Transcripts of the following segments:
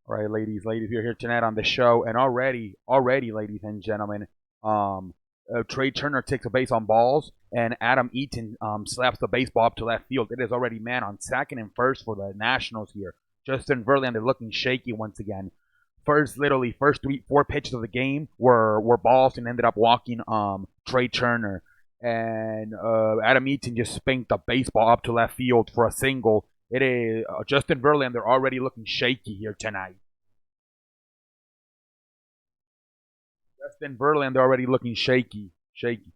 All right, ladies, you're here tonight on the show, and already, ladies and gentlemen, Trey Turner takes a base on balls, and Adam Eaton slaps the baseball up to left field. It is already man on second and first for the Nationals here. Justin Verlander looking shaky once again. First 4 pitches of the game were balls and ended up walking Trey Turner, and Adam Eaton just spanked the baseball up to left field for a single. It is Justin Verlander already looking shaky here tonight. Justin Verlander already looking shaky. Shaky.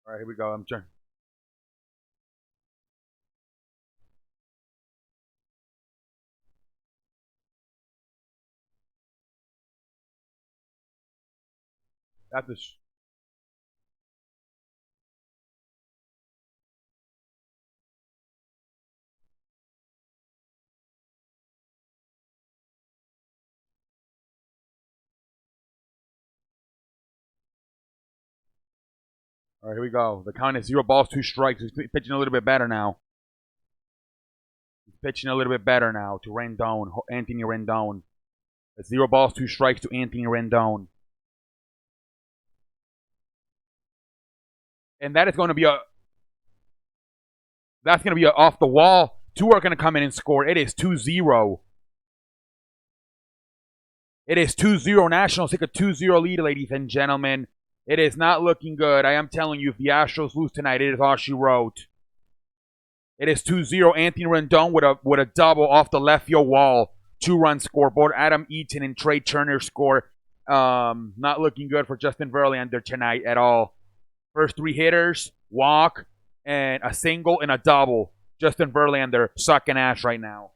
All right, here we go. I'm trying. That's the. All right, here we go. The count is 0 balls, 2 strikes. He's pitching a little bit better now. He's pitching a little bit better now to Rendon, Anthony Rendon. It's 0 balls, 2 strikes to Anthony Rendon. And that is going to be a. That's going to be a off the wall. 2 are going to come in and score. It is 2-0. It is 2-0. Nationals take a 2-0 lead, ladies and gentlemen. It is not looking good. I am telling you, if the Astros lose tonight, it is all she wrote. It is 2-0. Anthony Rendon with a double off the left field wall. 2-run scoreboard. Adam Eaton and Trey Turner score. Not looking good for Justin Verlander tonight at all. First 3 hitters, walk, and a single and a double. Justin Verlander sucking ass right now.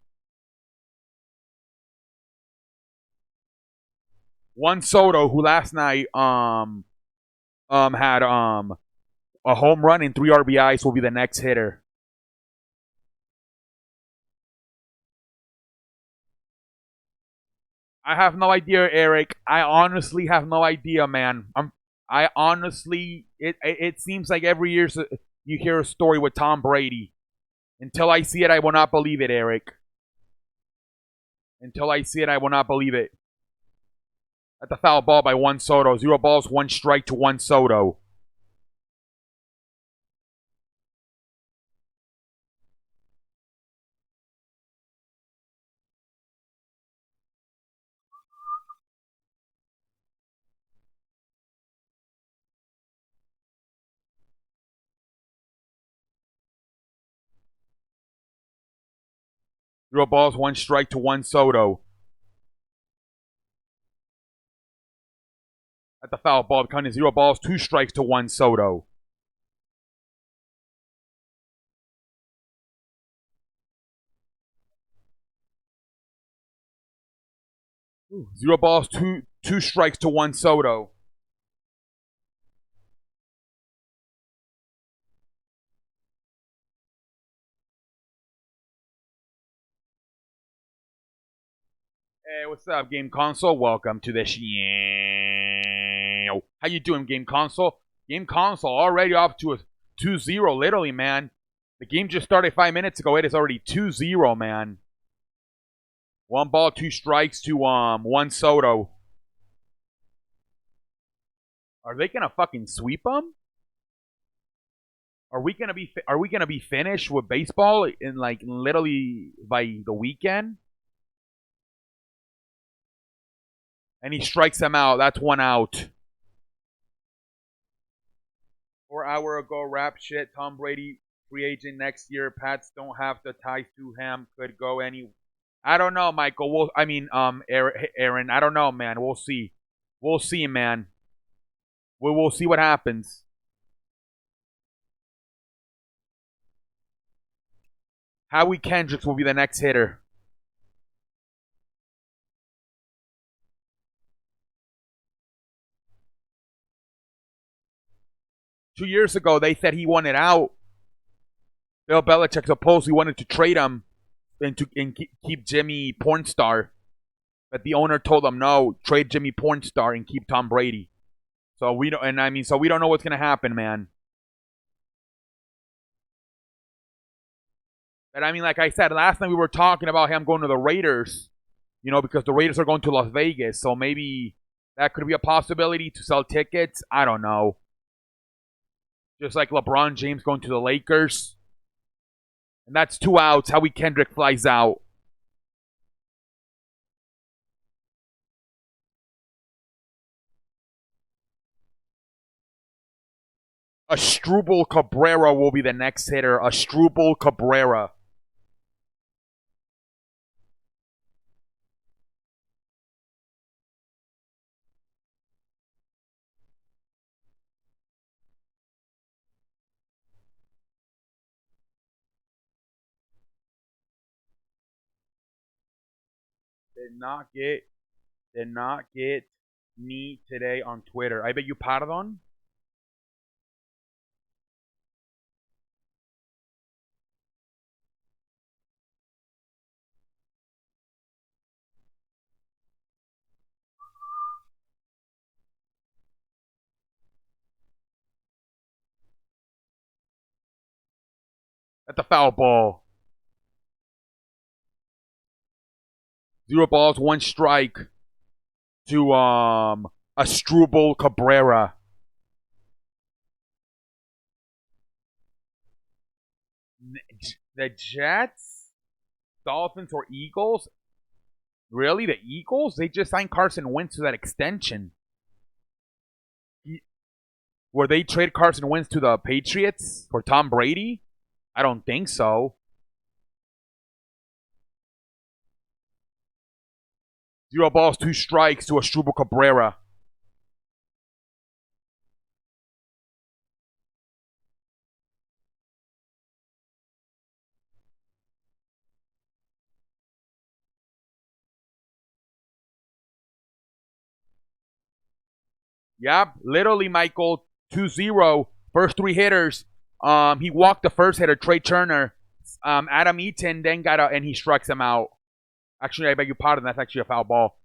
Juan Soto, who last night had a home run and 3 RBIs, will be the next hitter. I have no idea, Eric. I honestly have no idea, man. I honestly, it seems like every year you hear a story with Tom Brady. Until I see it, I will not believe it, Eric. Until I see it, I will not believe it. At the foul ball by Juan Soto. 0 balls, 1 strike to Juan Soto. Zero balls, 1 strike to Juan Soto. At the foul ball, the count is 0 balls, 2 strikes to Juan Soto. Ooh. 0 balls, two strikes to Juan Soto. Hey, what's up, Game Console? Welcome to the show. How you doing, Game Console? Game Console already off to a 2-0, literally, man. The game just started 5 minutes ago. It is already 2-0, man. 1 ball, 2 strikes to Juan Soto. Are they gonna fucking sweep them? Are we gonna be finished with baseball in like literally by the weekend? And he strikes them out. That's 1 out. 4 hour ago, rap shit. Tom Brady free agent next year. Pats don't have the ties to him. Could go any. I don't know, Michael. Aaron. I don't know, man. We'll see. We'll see, man. We will see what happens. Howie Kendricks will be the next hitter. Two years ago, they said he wanted out. Bill Belichick supposedly wanted to trade him and keep Jimmy Pornstar. But the owner told him, no, trade Jimmy Pornstar and keep Tom Brady. So we don't know what's gonna happen, man. But I mean, like I said, last night we were talking about him going to the Raiders, because the Raiders are going to Las Vegas. So maybe that could be a possibility to sell tickets. I don't know. Just like LeBron James going to the Lakers. And that's 2 outs. Howie Kendrick flies out. Asdrubal Cabrera will be the next hitter. Asdrubal Cabrera. Did not get me today on Twitter. I bet you pardon. At the foul ball. 0 balls, 1 strike to Asdrubal Cabrera. The Jets, Dolphins, or Eagles? Really, the Eagles? They just signed Carson Wentz to that extension. Were they trade Carson Wentz to the Patriots for Tom Brady? I don't think so. 0 balls, 2 strikes to Asdrubal Cabrera. Yep, literally, Michael, 2-0. First 3 hitters. He walked the first hitter, Trey Turner. Adam Eaton then got out and he strikes him out. Actually, I beg your pardon. That's actually a foul ball.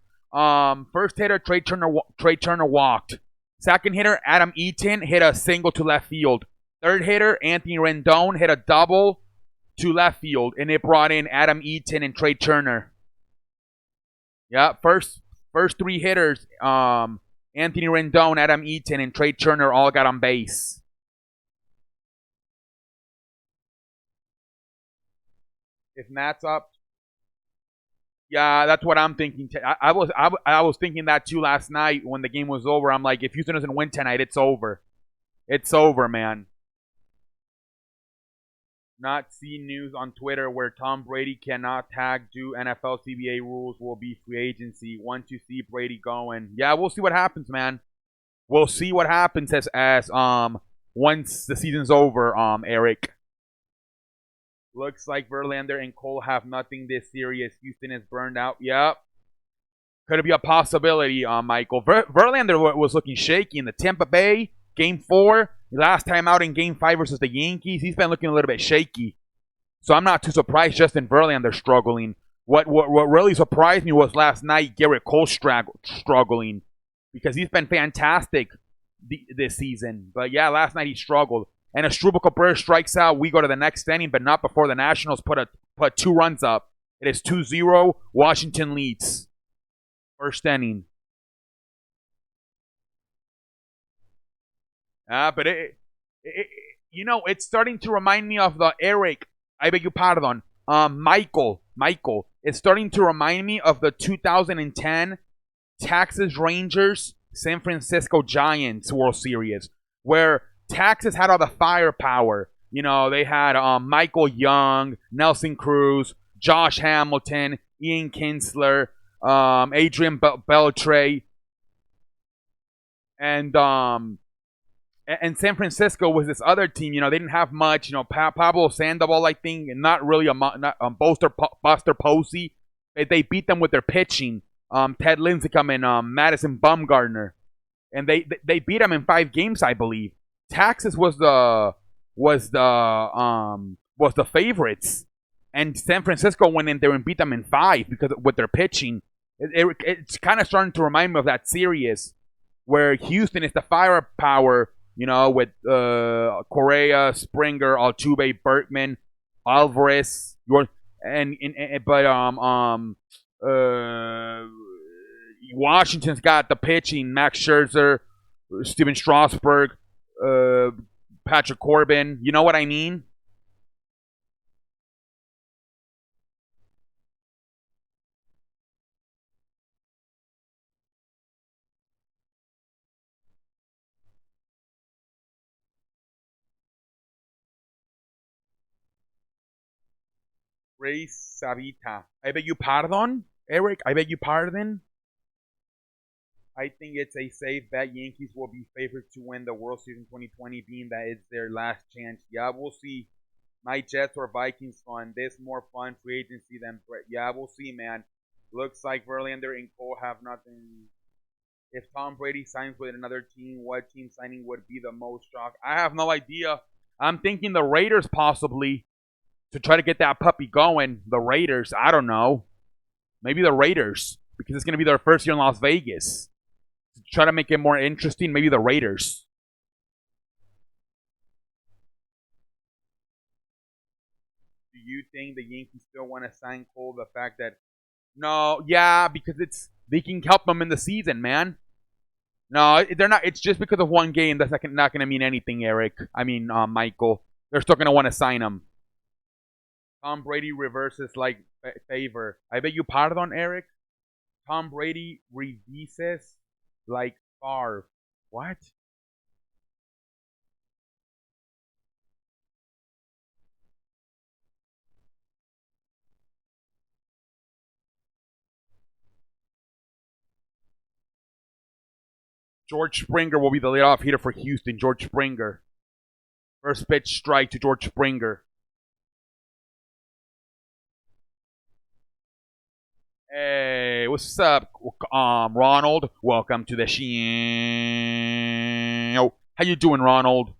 First hitter, Trey Turner walked. Second hitter, Adam Eaton hit a single to left field. Third hitter, Anthony Rendon hit a double to left field, and it brought in Adam Eaton and Trey Turner. Yeah, first 3 hitters, Anthony Rendon, Adam Eaton, and Trey Turner all got on base. If Matt's up, yeah, that's what I'm thinking. I was thinking that too last night when the game was over. I'm like, if Houston doesn't win tonight, it's over. It's over, man. Not see news on Twitter where Tom Brady cannot tag due NFL CBA rules will be free agency. Want to see Brady going? Yeah, we'll see what happens, man. We'll see what happens as once the season's over, Eric. Looks like Verlander and Cole have nothing this serious. Houston is burned out. Yep. Could it be a possibility, Michael? Verlander was looking shaky in the Tampa Bay Game 4. Last time out in Game 5 versus the Yankees, he's been looking a little bit shaky. So I'm not too surprised Justin Verlander struggling. What really surprised me was last night Garrett Cole struggling because he's been fantastic this season. But yeah, last night he struggled. And Asdrubal Cabrera strikes out. We go to the next inning, but not before the Nationals put 2 runs up. It is 2-0. Washington leads. First inning. But it's starting to remind me of the Eric. I beg your pardon. Michael. It's starting to remind me of the 2010 Texas Rangers San Francisco Giants World Series, where Texas had all the firepower. They had Michael Young, Nelson Cruz, Josh Hamilton, Ian Kinsler, Adrian Beltre, and San Francisco was this other team. They didn't have much. Pablo Sandoval, I think, and not really Buster Posey. They beat them with their pitching. Ted Lincecum and Madison Bumgarner, and they beat them in 5 games, I believe. Texas was the favorites, and San Francisco went in there and beat them in 5 because with their pitching. It's kind of starting to remind me of that series where Houston is the firepower, with Correa, Springer, Altuve, Bregman, Alvarez. Uh, Washington's got the pitching: Max Scherzer, Steven Strasburg, uh, Patrick Corbin. You know what I mean? Ray Savita. I beg you pardon, Eric. I beg you pardon. I think it's a safe bet. Yankees will be favored to win the World Series in 2020, being that it's their last chance. Yeah, we'll see. My Jets or Vikings fun. This more fun free agency than yeah, we'll see, man. Looks like Verlander and Cole have nothing. If Tom Brady signs with another team, what team signing would be the most shock? I have no idea. I'm thinking the Raiders possibly to try to get that puppy going. The Raiders, I don't know. Maybe the Raiders because it's going to be their first year in Las Vegas. To try to make it more interesting, maybe the Raiders. Do you think the Yankees still want to sign Cole? The fact that no, yeah, because they can help them in the season, man. No, they're not. It's just because of one game. That's not going to mean anything, Eric. I mean, Michael. They're still going to want to sign him. Tom Brady reverses like favor. I beg you pardon, Eric. Tom Brady reverses like Favre. What? George Springer will be the leadoff hitter for Houston. George Springer. First pitch strike to George Springer. Hey, what's up, Ronald? Welcome to the show. How you doing, Ronald?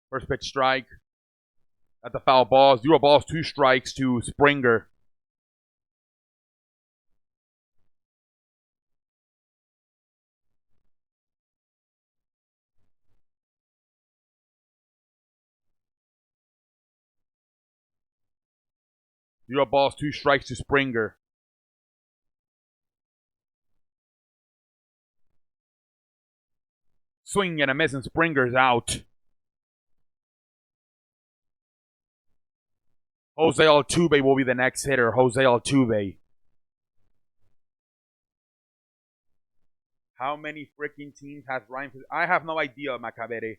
First pitch strike. At the foul ball. 0 balls, 2 strikes to Springer. Zero balls, 2 strikes to Springer. Swing and a miss, and Springer's out. Jose Altuve will be the next hitter. Jose Altuve. How many freaking teams has Ryan? I have no idea, Macabere.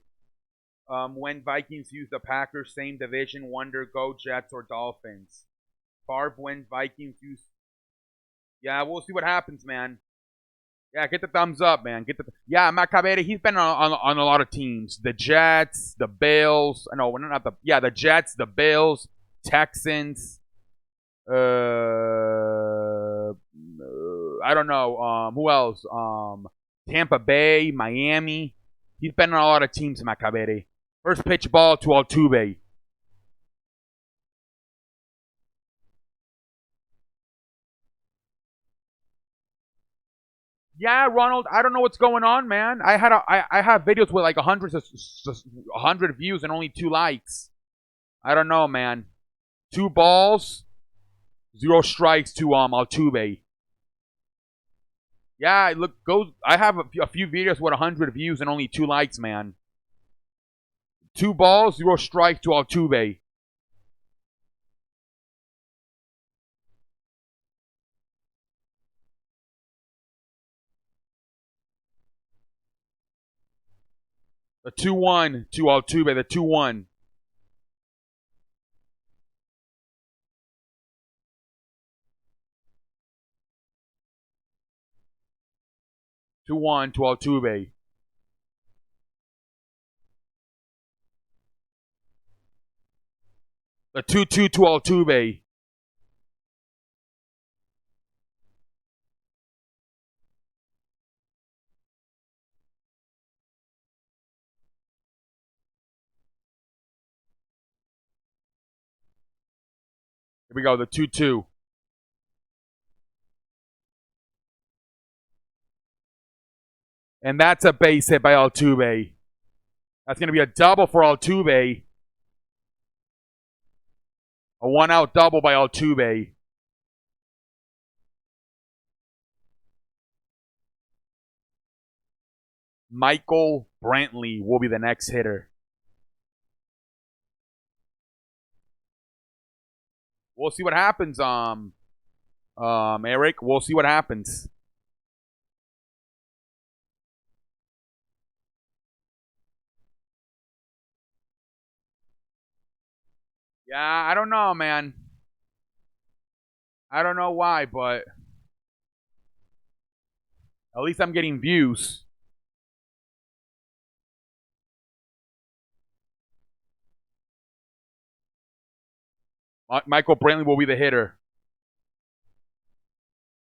When Vikings use the Packers, same division, wonder go Jets or Dolphins. Favre when Vikings use. Yeah, we'll see what happens, man. Yeah, get the thumbs up, man. Yeah, Macabere. He's been on a lot of teams. The Jets, the Bills. No, not the. Yeah, the Jets, the Bills, Texans. I don't know. Who else? Tampa Bay, Miami. He's been on a lot of teams, Macabere. First pitch ball to Altuve. Yeah, Ronald. I don't know what's going on, man. I have videos with like hundred views and only 2 likes. I don't know, man. 2 balls, 0 strikes to Altuve. Yeah, look, goes. I have a few videos with 100 views and only 2 likes, man. 2 balls, 0 strikes to Altuve. The 2-1 to Altuve. The 2-1. 2-1 to Altuve. The 2-2 to Altuve. Here we go. The 2-2. And that's a base hit by Altuve. That's going to be a double for Altuve. A 1-out double by Altuve. Michael Brantley will be the next hitter. We'll see what happens. Eric, we'll see what happens. Yeah, I don't know, man. I don't know why, but at least I'm getting views. Michael Brantley will be the hitter.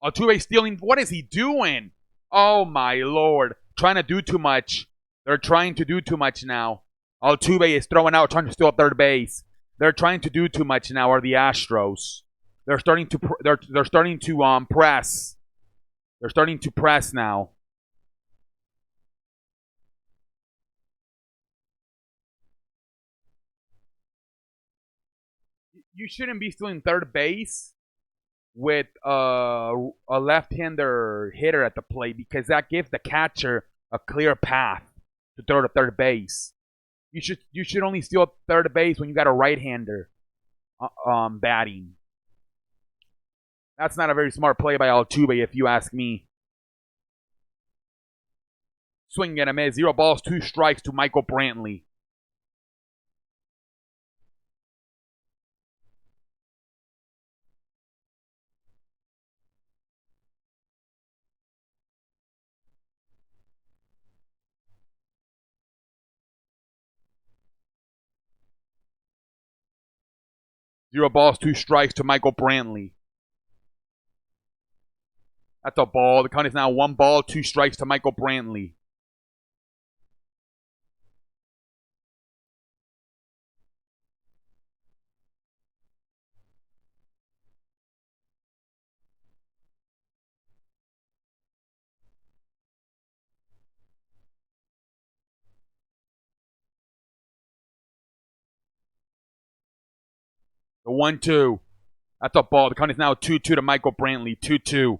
Altuve stealing. What is he doing? Oh, my Lord. Trying to do too much. They're trying to do too much now. Altuve is throwing out, trying to steal third base. They're trying to do too much now. Are the Astros? They're starting to they're starting to press. They're starting to press now. You shouldn't be stealing third base with a left-hander hitter at the plate because that gives the catcher a clear path to throw to third base. You should only steal third base when you got a right-hander batting. That's not a very smart play by Altuve, if you ask me. Swing and a miss. 0 balls, 2 strikes to Michael Brantley. Zero balls, 2 strikes to Michael Brantley. That's a ball. The count is now 1 ball, 2 strikes to Michael Brantley. The 1-2. That's a ball. The count is now 2-2 to Michael Brantley. 2-2.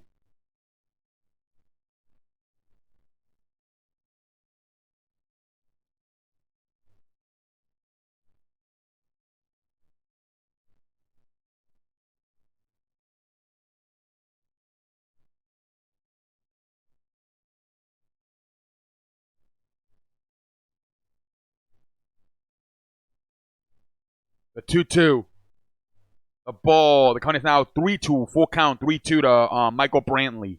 The 2-2. The ball. The count is now 3-2. Full count. 3-2 to Michael Brantley.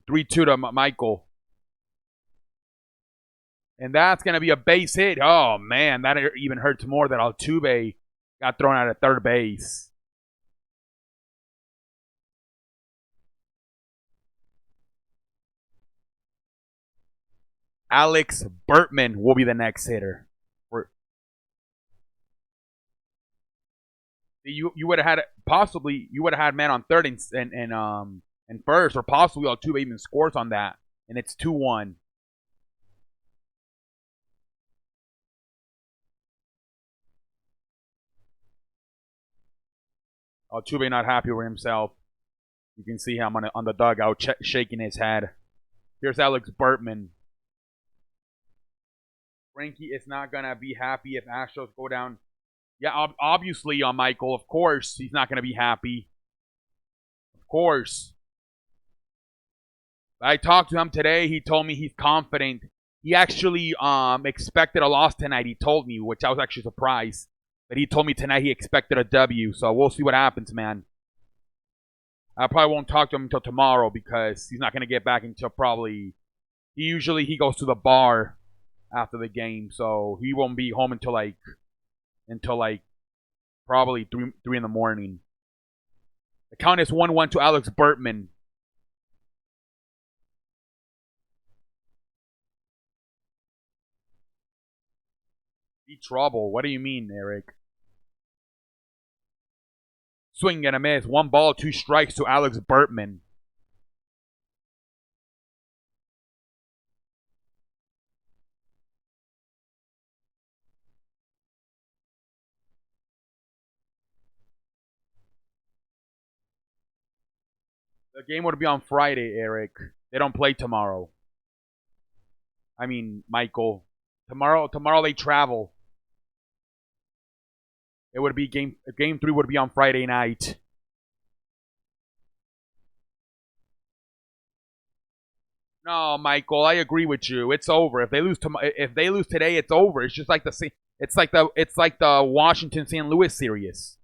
The 3-2 to Michael. And that's going to be a base hit. Oh, man. That even hurts more that Altuve got thrown out at third base. Alex Bertman will be the next hitter. You would have had possibly you would have had man on third and first, or possibly Altuve even scores on that, and it's 2-1. Altuve not happy with himself. You can see him on the dugout shaking his head. Here's Alex Bertman. Frankie is not gonna be happy if Astros go down. Yeah, obviously, Michael. Of course, he's not gonna be happy. Of course. I talked to him today. He told me he's confident. He actually expected a loss tonight. He told me, which I was actually surprised. But he told me tonight he expected a W. So we'll see what happens, man. I probably won't talk to him until tomorrow because he's not going to get back until probably. He goes to the bar after the game, so he won't be home until like probably 3 in the morning. The count is 1-1 to Alex Bertman. Trouble. What do you mean, Eric? Swing and a miss. 1 ball, 2 strikes to Alex Bertman. The game would be on Friday, Eric. They don't play tomorrow. I mean, Michael. Tomorrow they travel. It would be game 3 would be on Friday night. No, Michael, I agree with you. It's over. If they lose today, it's over. It's just like the Washington St. Louis series.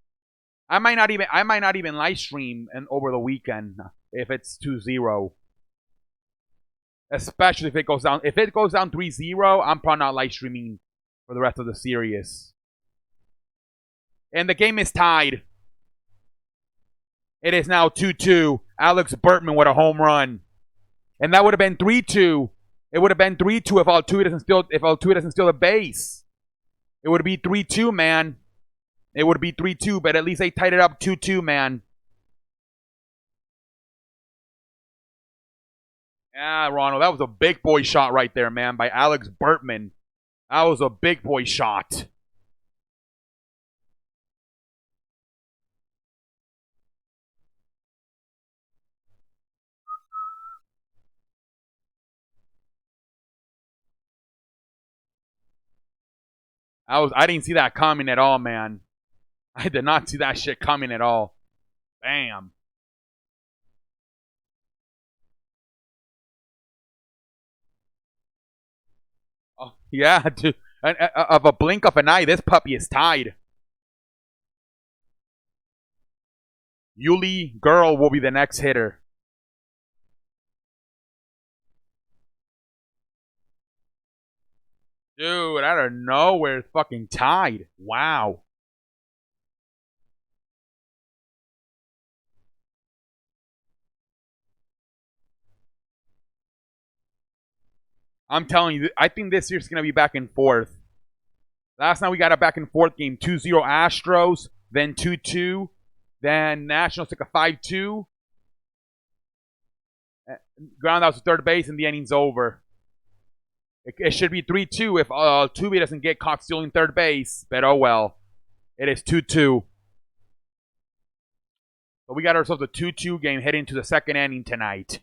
I might not even live stream and over the weekend if it's 2-0. Especially if it goes down. If it goes down 3-0, I'm probably not live streaming for the rest of the series. And the game is tied. It is now 2-2. Alex Bertman with a home run. And that would have been 3-2. It would have been 3-2 if Altuve doesn't steal the base. It would be 3-2, man. It would be 3-2, but at least they tied it up 2-2, man. Yeah, Ronald, that was a big boy shot right there, man, by Alex Bertman. That was a big boy shot. I didn't see that coming at all, man. I did not see that shit coming at all. Bam. Oh, yeah, dude. Of a blink of an eye, this puppy is tied. Yuli Girl will be the next hitter. Dude, out of nowhere, it's fucking tied. Wow. I'm telling you, I think this year's going to be back and forth. Last night we got a back and forth game 2-0 Astros, then 2-2, then Nationals took a 5-2. Ground out to third base, and the inning's over. It should be 3-2 if Altuve doesn't get caught stealing third base, but oh well. It is 2-2. So we got ourselves a 2-2 game heading to the second inning tonight.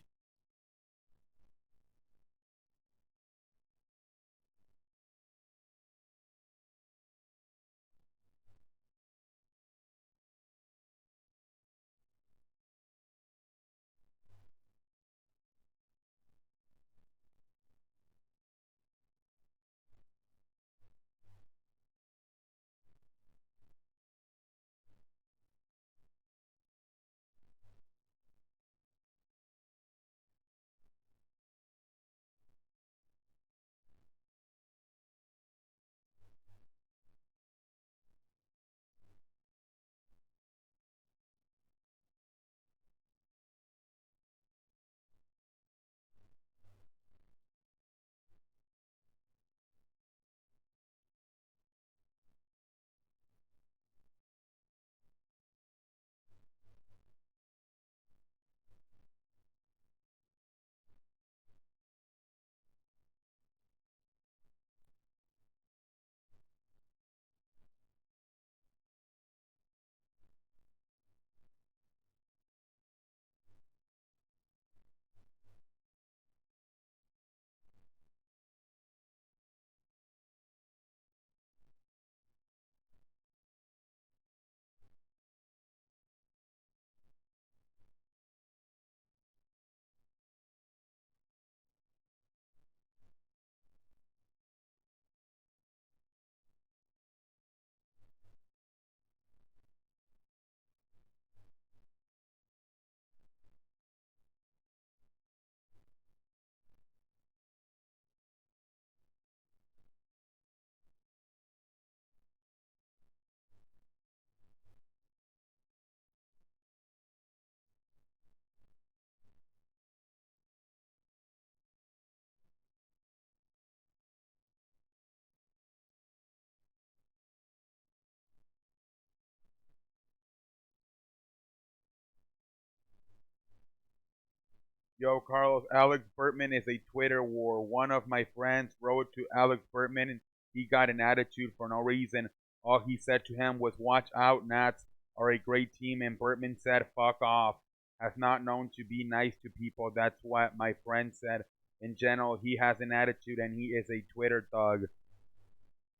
Yo, Carlos, Alex Bertman is a Twitter war. One of my friends wrote to Alex Bertman and he got an attitude for no reason. All he said to him was, "Watch out, Nats are a great team." And Bertman said, "Fuck off." Has not known to be nice to people. That's what my friend said. In general, he has an attitude and he is a Twitter thug.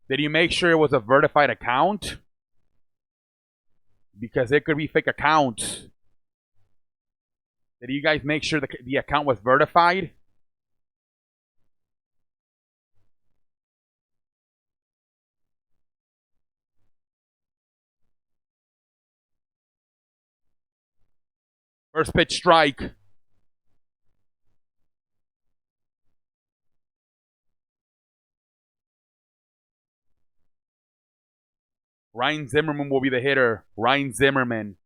Did you make sure it was a verified account? Because it could be fake accounts. Did you guys make sure the account was verified? First pitch strike. Ryan Zimmerman will be the hitter. Ryan Zimmerman.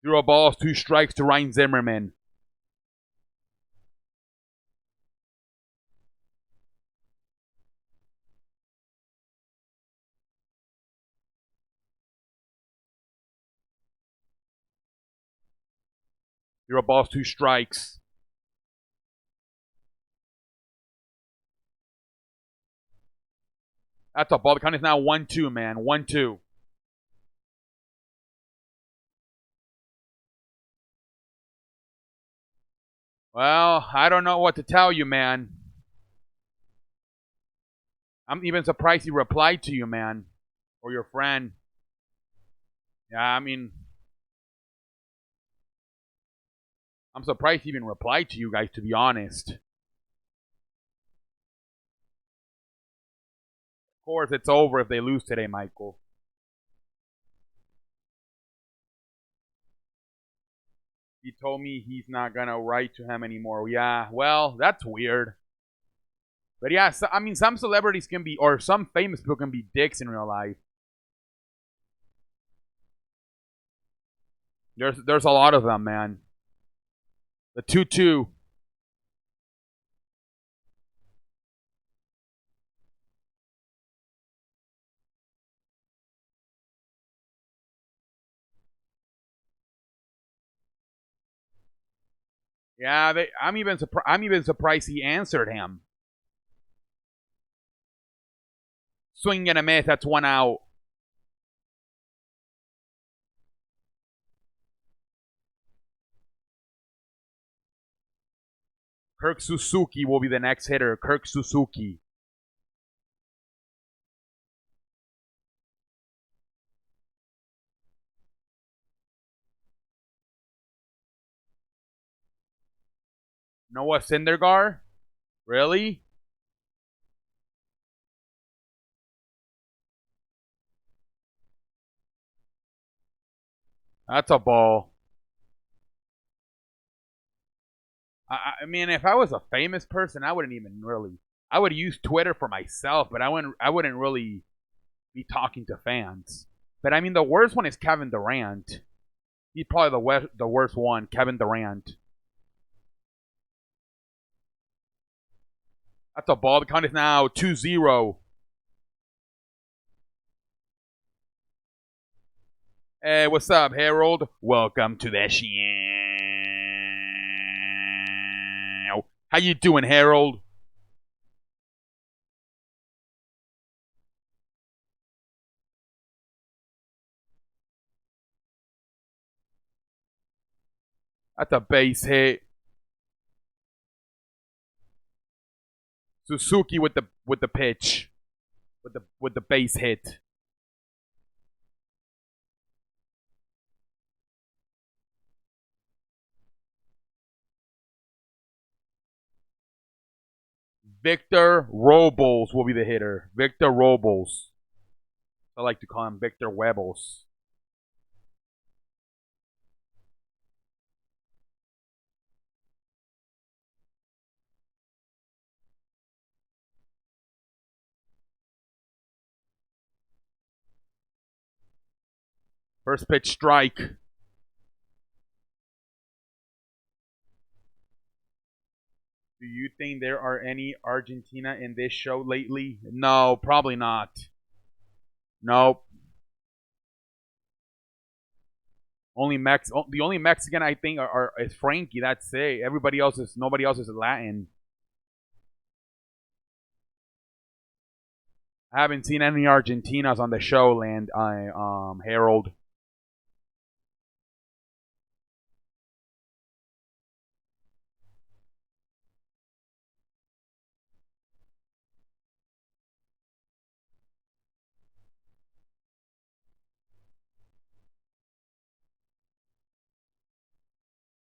0 balls, 2 strikes to Ryan Zimmerman. Zero balls, 2 strikes. That's a ball. The count is now 1-2, man. 1-2. Well, I don't know what to tell you, man. I'm even surprised he replied to you, man. Or your friend. Yeah, I mean, I'm surprised he even replied to you guys, to be honest. Of course, it's over if they lose today, Michael. He told me he's not going to write to him anymore. Yeah, well, that's weird. But yeah, so, I mean, some celebrities can be, or some famous people can be dicks in real life. There's a lot of them, man. The 2-2. Yeah, I'm even surprised he answered him. Swing and a miss. That's 1 out. Kirk Suzuki will be the next hitter. Kirk Suzuki. Noah Syndergaard? Really? That's a ball. I mean, if I was a famous person, I wouldn't even really. I would use Twitter for myself, but I wouldn't really be talking to fans. But I mean, the worst one is Kevin Durant. He's probably the worst one, Kevin Durant. That's a ball. The count is now 2-0. Hey, what's up, Harold? Welcome to the show. How you doing, Harold? That's a base hit. Suzuki with the pitch, with the base hit. Victor Robles will be the hitter. Victor Robles. I like to call him Victor Webbles. First pitch strike. Do you think there are any Argentina in this show lately? No, probably not. Nope. The only Mexican I think is Frankie. That's it. Everybody else is nobody else is Latin. I haven't seen any Argentinas on the show, land. I Harold.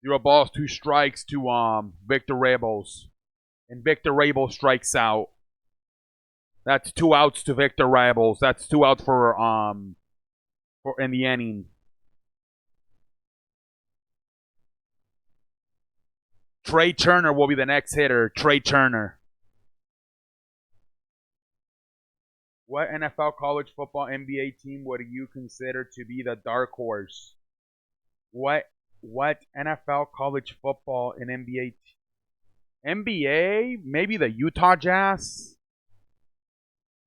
Zero balls, two strikes to Victor Rebels, and Victor Rebels strikes out. That's two outs to Victor Rebels. That's two outs for in the inning. Trey Turner will be the next hitter. Trey Turner. What NFL, college football, NBA team would you consider to be the dark horse? What NFL, college football, and NBA? Maybe the Utah Jazz.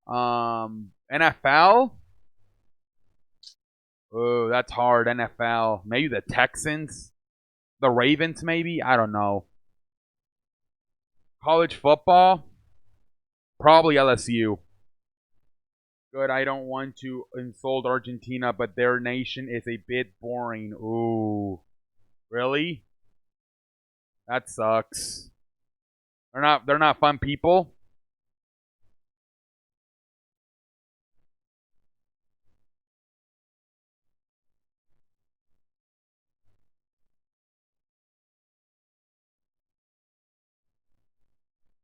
NFL. Oh, that's hard. NFL. Maybe the Texans. The Ravens. Maybe. I don't know. College football. Probably LSU. Good. I don't want to insult Argentina, but their nation is a bit boring. Ooh. Really? That sucks. They're not fun people.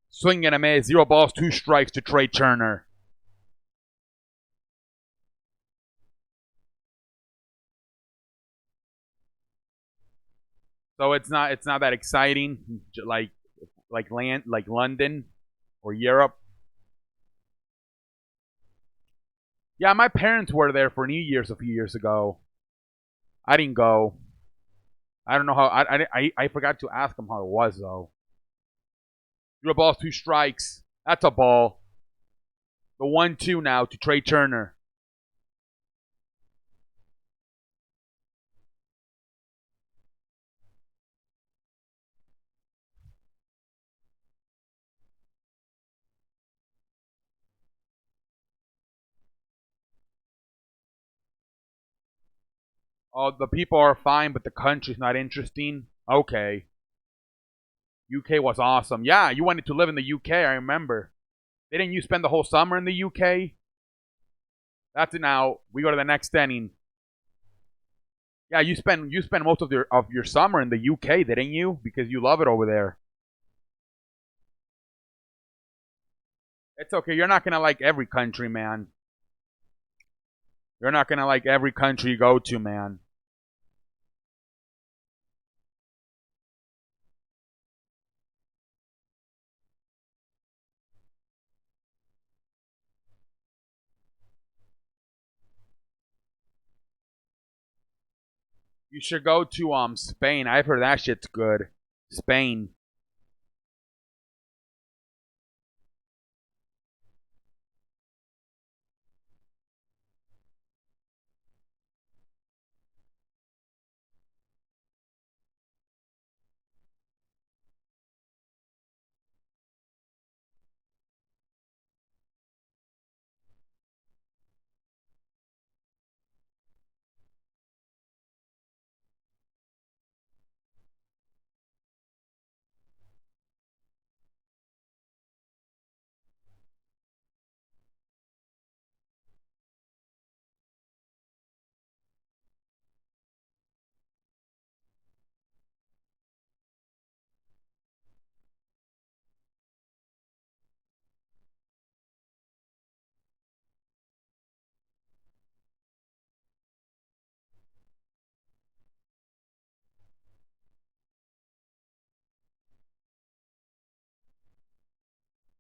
Swing and a miss. Zero balls, two strikes to Trey Turner. So it's not that exciting like London or Europe. Yeah, my parents were there for New Year's a few years ago. I didn't go. I don't know how. I forgot to ask them how it was though. Zero balls, two strikes. That's a ball. The 1-2 now to Trey Turner. Oh, the people are fine, but the country's not interesting. Okay. UK was awesome. Yeah, you wanted to live in the UK. I remember. Didn't you spend the whole summer in the UK? That's it. Now we go to the next inning. Yeah, you spent most of your summer in the UK, didn't you? Because you love it over there. It's okay. You're not gonna like every country, man. You're not gonna like every country you go to, man. You should go to Spain. I've heard that shit's good. Spain.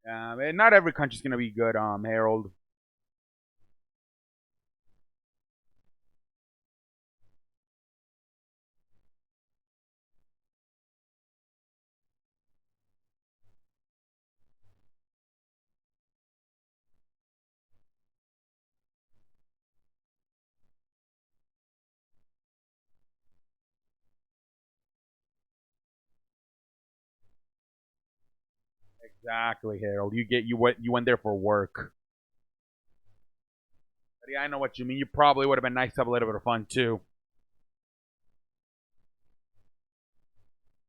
Not every country's gonna be good, Harold. Exactly, Harold. You went there for work. But yeah, I know what you mean. You probably would have been nice to have a little bit of fun too.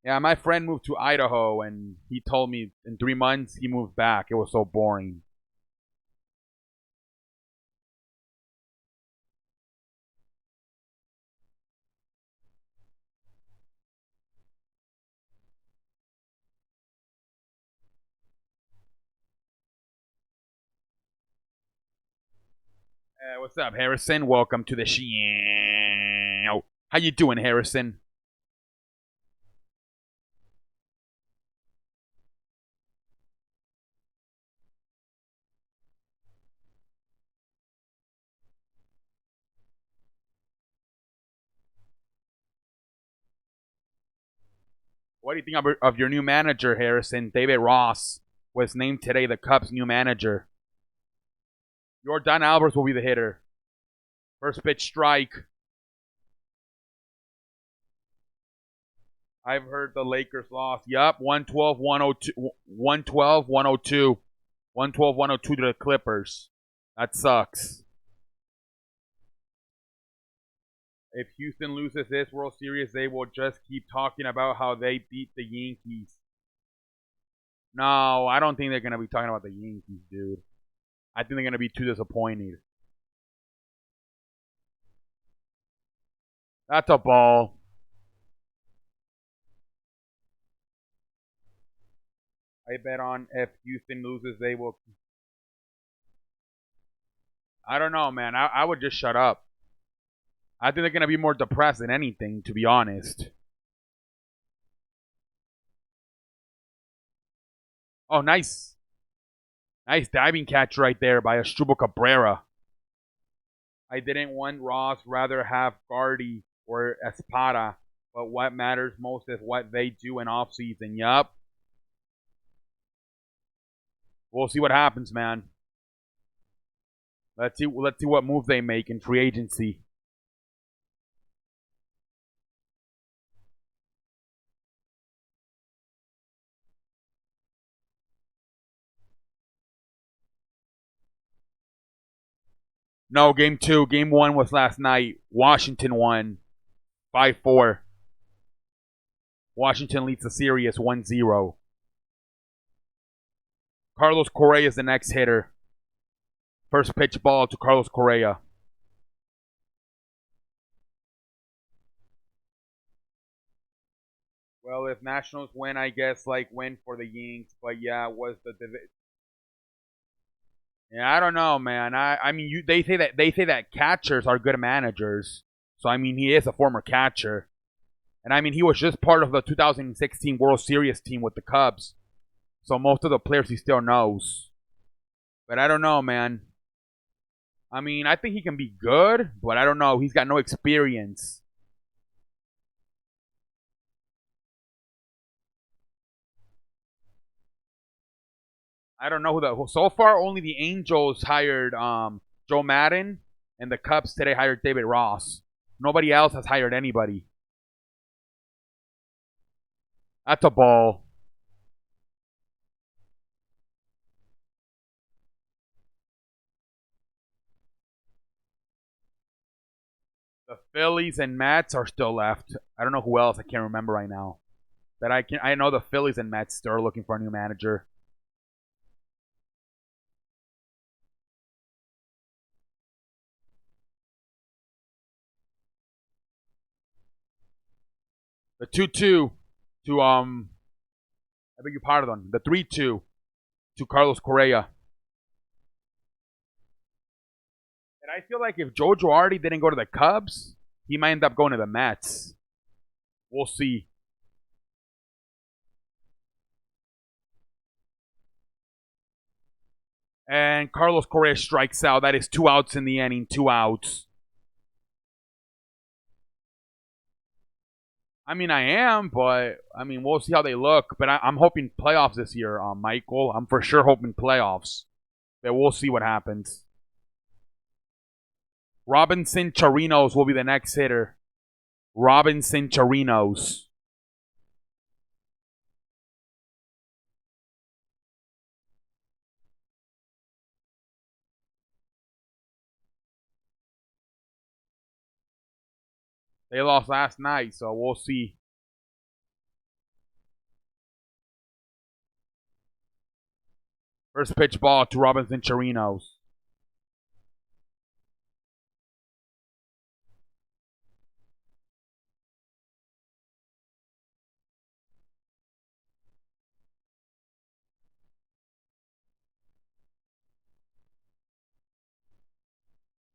Yeah, my friend moved to Idaho, and he told me in 3 months he moved back. It was so boring. What's up, Harrison? Welcome to the show. How you doing, Harrison? What do you think of your new manager, Harrison? David Ross was named today the Cubs' new manager. Jordan Alvarez will be the hitter. First pitch strike. I've heard the Lakers lost. Yup, 112 102. 112 102. 112 102 to the Clippers. That sucks. If Houston loses this World Series, they will just keep talking about how they beat the Yankees. No, I don't think they're going to be talking about the Yankees, dude. I think they're going to be too disappointed. That's a ball. I bet on if Houston loses, they will. I don't know, man. I would just shut up. I think they're going to be more depressed than anything, to be honest. Oh, nice. Nice diving catch right there by Asdrubal Cabrera. I didn't want Ross, rather have Gardy or Espada. But what matters most is what they do in offseason. Yup. We'll see what happens, man. Let's see what move they make in free agency. No, game two. Game one was last night. Washington won 5-4. Washington leads the series 1-0. Carlos Correa is the next hitter. First pitch ball to Carlos Correa. Well, if Nationals win, I guess like win for the Yanks. But yeah, it was the yeah, I don't know, man. I mean, they say that catchers are good managers. So I mean, he is a former catcher, and I mean, he was just part of the 2016 World Series team with the Cubs. So most of the players he still knows. But I don't know, man. I mean, I think he can be good, but I don't know. He's got no experience. I don't know who the. So far, only the Angels hired Joe Madden, and the Cubs today hired David Ross. Nobody else has hired anybody. That's a ball. The Phillies and Mets are still left. I don't know who else. I can't remember right now. But I know the Phillies and Mets still are looking for a new manager. The 2-2 to I beg your pardon. The 3-2 to Carlos Correa. And I feel like if Joe Girardi didn't go to the Cubs, he might end up going to the Mets. We'll see. And Carlos Correa strikes out. That is 2 outs in the inning. 2 outs. I mean, I am, but I mean, we'll see how they look. But I'm hoping playoffs this year, Michael. I'm for sure hoping playoffs. But we'll see what happens. Robinson Chirinos will be the next hitter. Robinson Chirinos. They lost last night, so we'll see. First pitch ball to Robinson Chirinos.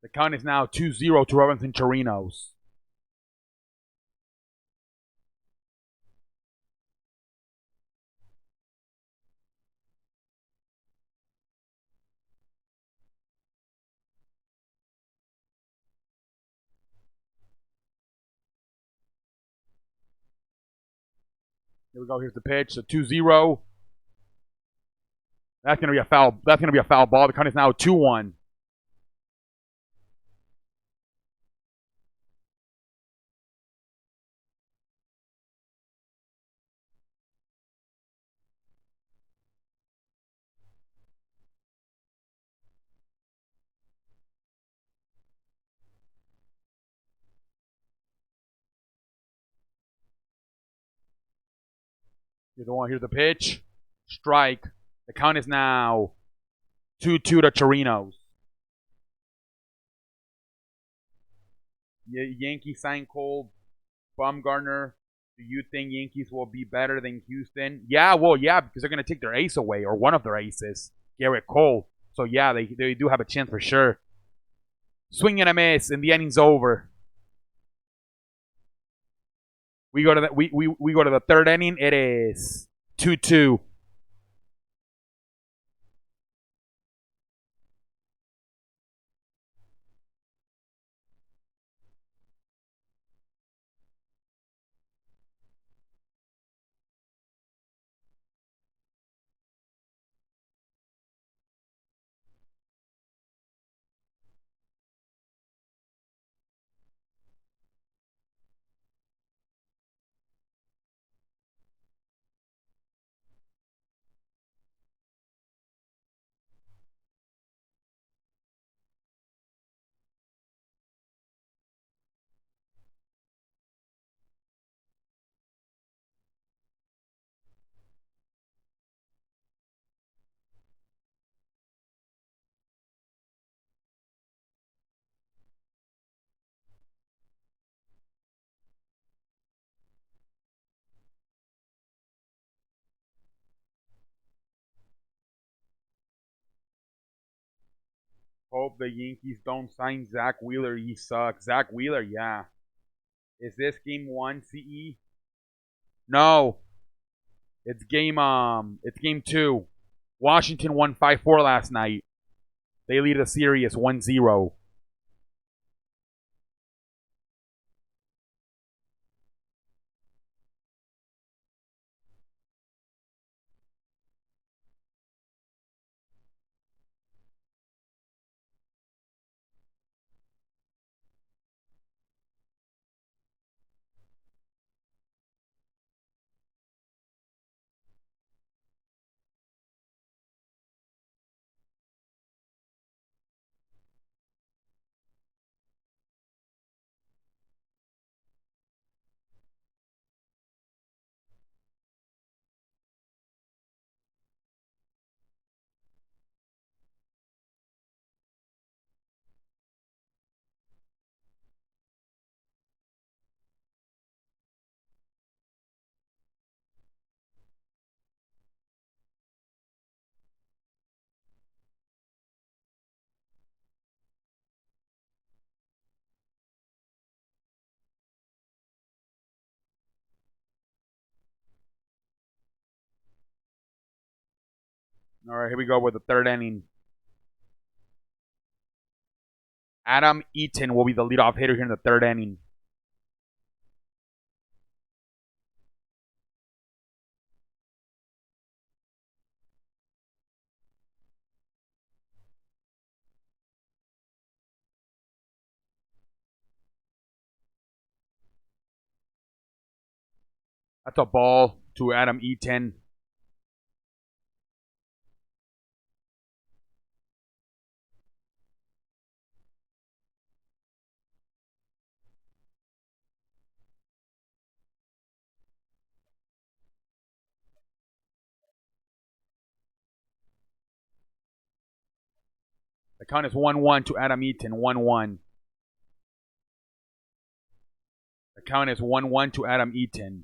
The count is now 2-0 to Robinson Chirinos. Here we go. Here's the pitch. So 2-0. That's gonna be a foul. That's gonna be a foul ball. The count is now 2-1. Here's the one. Here's the pitch. Strike. The count is now 2-2 to Chirinos. Yankees sign Cole Bumgarner. Do you think Yankees will be better than Houston? Yeah, well, yeah, because they're going to take their ace away, or one of their aces, Garrett Cole. So, yeah, they do have a chance for sure. Swing and a miss, and the inning's over. We go to the third inning. It is 2-2. Hope the Yankees don't sign Zach Wheeler. He sucks. Zach Wheeler, yeah. Is this game 1 CE? No. It's game 2. Washington won 5-4 last night. They lead the series 1-0. All right, here we go with the third inning. Adam Eaton will be the leadoff hitter here in the third inning. That's a ball to Adam Eaton. The count is 1-1 to Adam Eaton. 1-1. The count is 1-1 to Adam Eaton.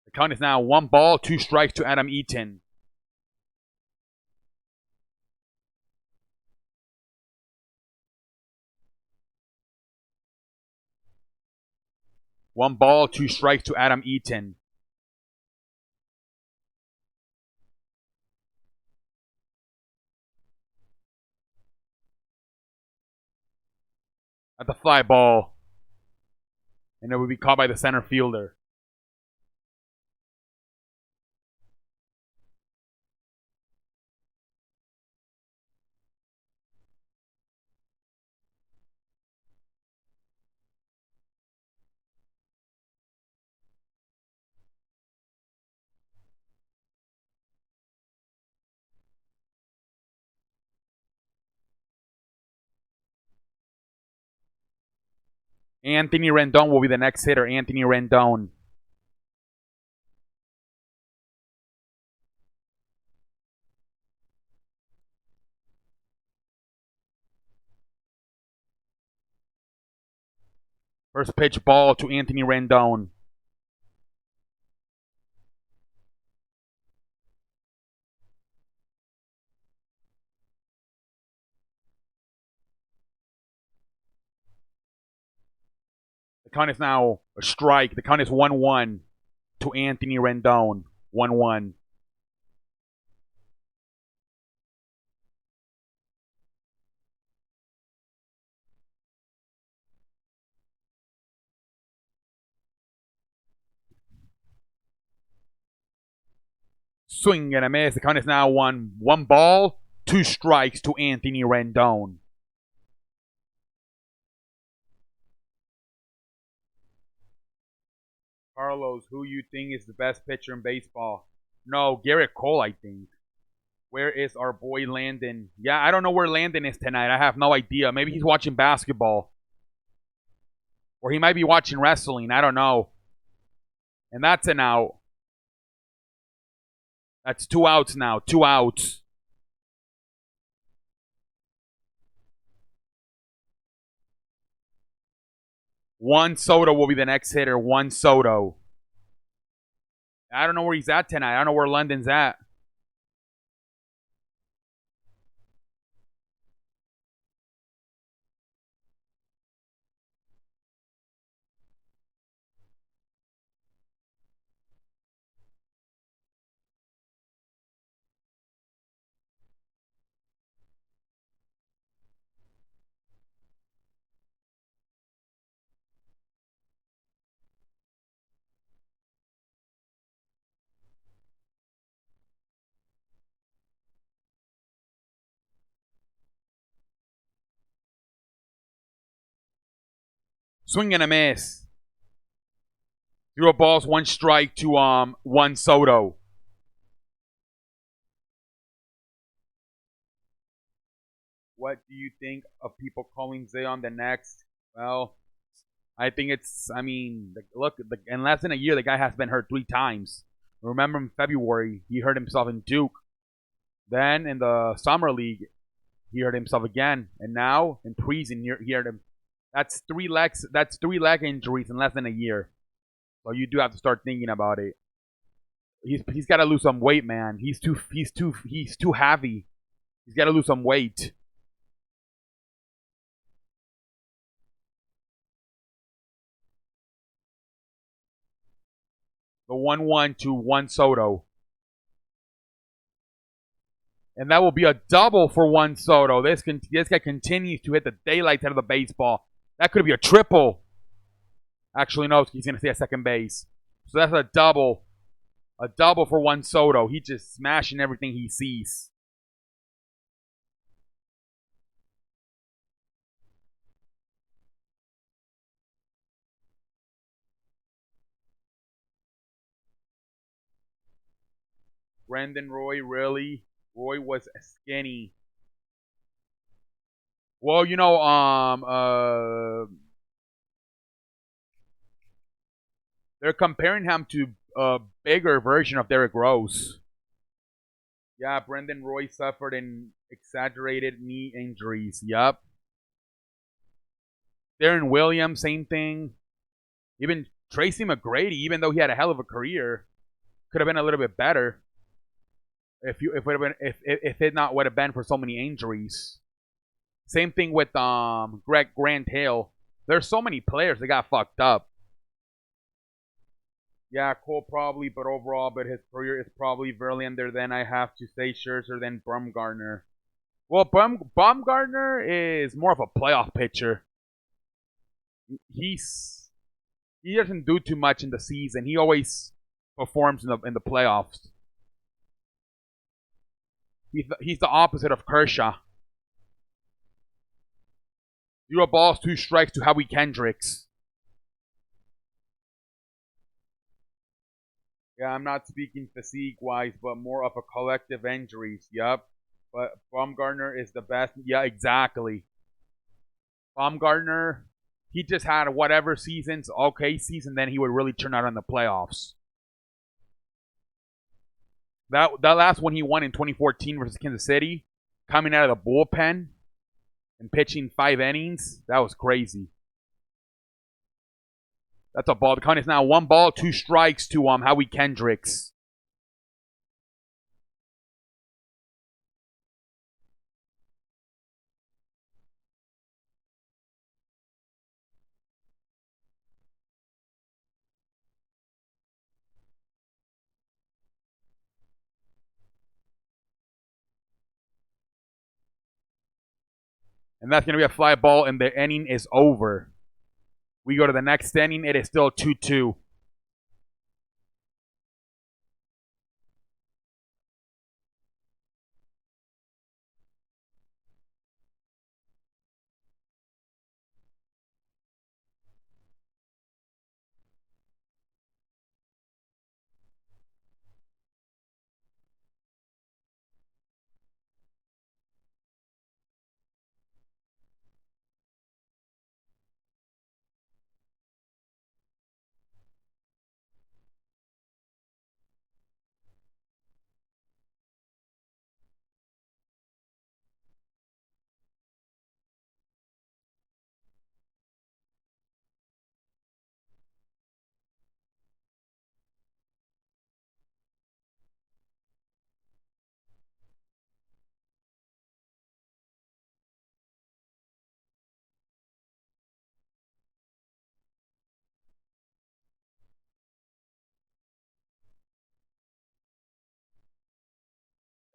The count is now 1 ball, 2 strikes to Adam Eaton. One ball, 2 strikes to Adam Eaton. At the fly ball. And it will be caught by the center fielder. Anthony Rendon will be the next hitter. Anthony Rendon. First pitch ball to Anthony Rendon. The count is now a strike. The count is 1-1 to Anthony Rendon. 1-1. Swing and a miss. The count is now 1 ball, 2 strikes to Anthony Rendon. Carlos, who you think is the best pitcher in baseball? No, Garrett Cole, I think. Where is our boy Landon? Yeah, I don't know where Landon is tonight. I have no idea. Maybe he's watching basketball. Or he might be watching wrestling. I don't know. And that's an out. That's 2 outs now. 2 outs. Juan Soto will be the next hitter. Juan Soto. I don't know where he's at tonight. I don't know where London's at. Swing and a miss. 0 balls, 1 strike to Juan Soto. What do you think of people calling Zion the next? Well, I think it's, look, in less than a year, the guy has been hurt 3 times. Remember in February, he hurt himself in Duke. Then in the Summer League, he hurt himself again. And now in preseason, he hurt him. That's 3 leg injuries in less than a year. So you do have to start thinking about it. He's got to lose some weight, man. He's too heavy. He's got to lose some weight. The 1-1 to Juan Soto. And that will be a double for Juan Soto. This guy continues to hit the daylights out of the baseball. That could be a triple. Actually, no, he's going to stay at second base. So that's a double. A double for Juan Soto. He's just smashing everything he sees. Brendan Roy, really? Roy was skinny. Well, They're comparing him to a bigger version of Derrick Rose. Yeah, Brendan Roy suffered an exaggerated knee injuries. Yup. Darren Williams, same thing. Even Tracy McGrady, even though he had a hell of a career, could have been a little bit better if it not would have been for so many injuries. Same thing with Greg Grant Hill. There's so many players that got fucked up. Yeah, Cole probably, but overall, but his career is probably Verlander. Then I have to say Scherzer, then Bumgarner. Well, Bumgarner is more of a playoff pitcher. He's he doesn't do too much in the season. He always performs in the playoffs. He's the opposite of Kershaw. 0 balls, 2 strikes to Howie Kendricks. Yeah, I'm not speaking physique-wise, but more of a collective injuries. Yep. But Bumgarner is the best. Yeah, exactly. Bumgarner, he just had whatever seasons, okay season, then he would really turn out in the playoffs. That last one he won in 2014 versus Kansas City, coming out of the bullpen and pitching 5 innings, that was crazy. That's a ball. The count is now 1 ball, 2 strikes to Howie Kendricks. And that's going to be a fly ball, and the inning is over. We go to the next inning. It is still 2-2.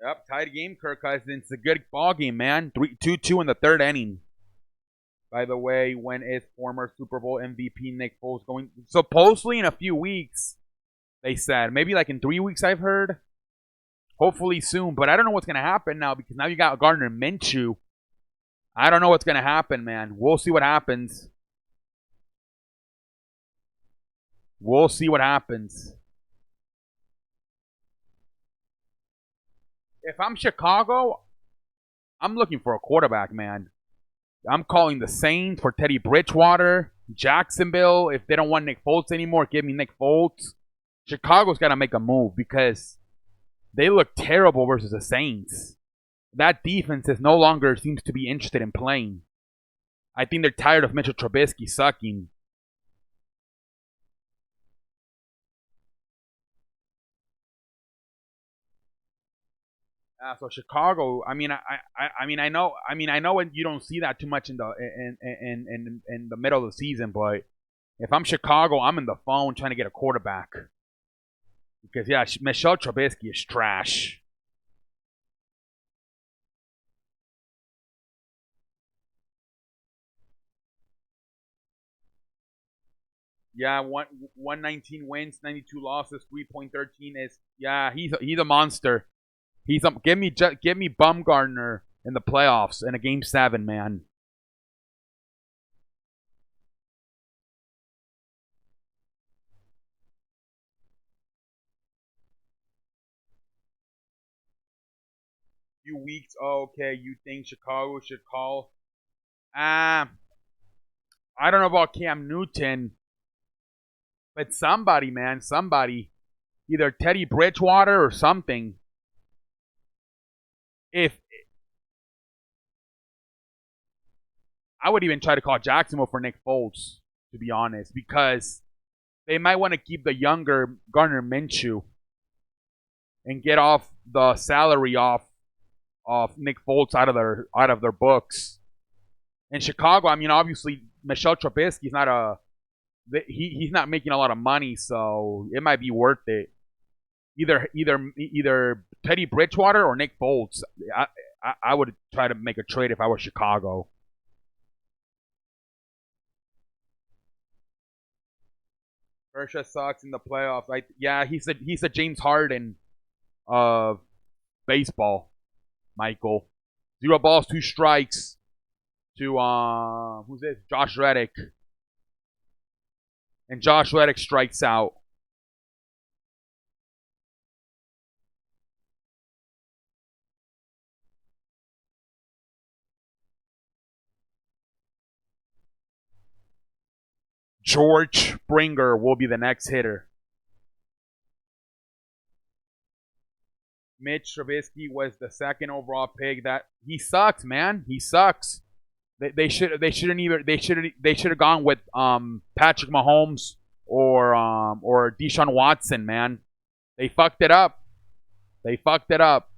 Yep, tied game, Kirk Cousins. It's a good ball game, man. 2-2 in the 3rd inning. By the way, when is former Super Bowl MVP Nick Foles going? Supposedly in a few weeks, they said. Maybe like in 3 weeks, I've heard. Hopefully soon, but I don't know what's going to happen now because now you got Gardner Minshew. I don't know what's going to happen, man. We'll see what happens. We'll see what happens. If I'm Chicago, I'm looking for a quarterback, man. I'm calling the Saints for Teddy Bridgewater. Jacksonville, if they don't want Nick Foles anymore, give me Nick Foles. Chicago's got to make a move because they look terrible versus the Saints. That defense is no longer seems to be interested in playing. I think they're tired of Mitchell Trubisky sucking. So Chicago, I know you don't see that too much in the middle of the season, but if I'm Chicago, I'm in the phone trying to get a quarterback because yeah, Michelle Trubisky is trash. Yeah, 119 wins, 92 losses, 3.13 is yeah, he's a monster. Give me Bumgarner in the playoffs in a game 7, man. Few weeks. Oh, okay, you think Chicago should call? Ah, I don't know about Cam Newton, But somebody, man, somebody, either Teddy Bridgewater or something. If I would even try to call Jacksonville for Nick Foles, to be honest, because they might want to keep the younger Gardner Minshew and get off the salary off Nick Foles out of their books. In Chicago, I mean, obviously Michelle Trubisky's not he's not making a lot of money, so it might be worth it. Either Teddy Bridgewater or Nick Foles. I would try to make a trade if I were Chicago. Kershaw sucks in the playoffs. Yeah, he's a James Harden of baseball. Michael, 0 balls, 2 strikes to who's this? Josh Reddick, and Josh Reddick strikes out. George Springer will be the next hitter. Mitch Trubisky was the second overall pick. That he sucks, man. He sucks. They should have gone with Patrick Mahomes or Deshaun Watson, man. They fucked it up. They fucked it up.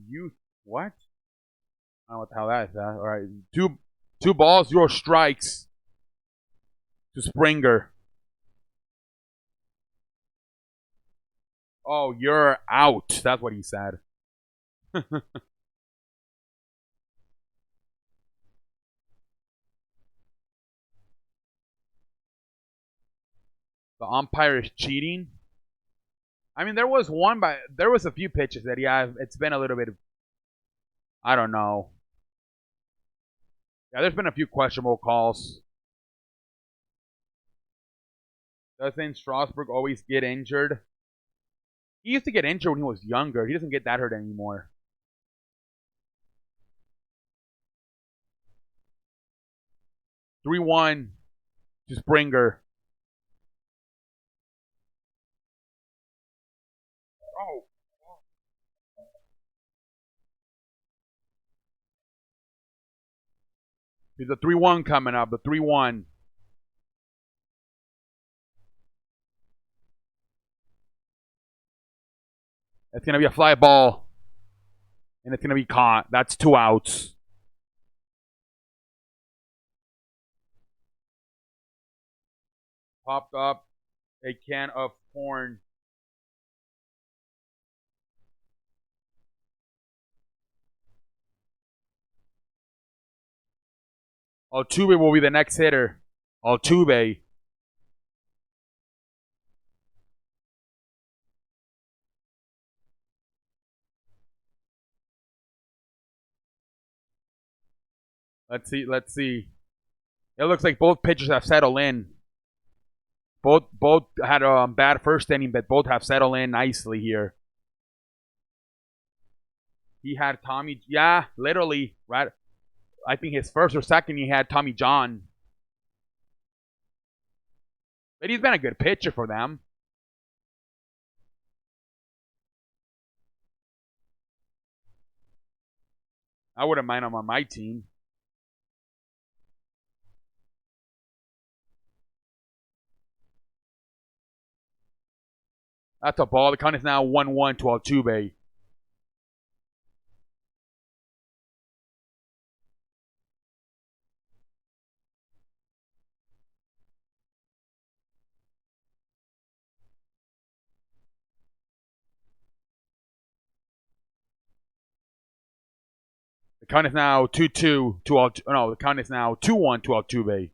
You what? I don't know what the hell that is. All right, two balls, 0 strikes to Springer. Oh, you're out. That's what he said. The umpire is cheating. I mean, there was a few pitches that it's been a little bit. I don't know. Yeah, there's been a few questionable calls. Doesn't Strasburg always get injured? He used to get injured when he was younger. He doesn't get that hurt anymore. 3-1 to Springer. Oh, there's a 3-1 coming up. The 3-1. It's going to be a fly ball. And it's going to be caught. That's 2 outs. Popped up a can of corn. Altuve will be the next hitter. Altuve. Let's see. Let's see. It looks like both pitchers have settled in. Both had a bad first inning, but both have settled in nicely here. He had Tommy. Yeah, literally. Right. I think his first or second, he had Tommy John. But he's been a good pitcher for them. I wouldn't mind him on my team. That's a ball. The count is now 1-1 to Altuve. The count is now 2-2 to Altuve. No, the count is now 2-1 to Altuve.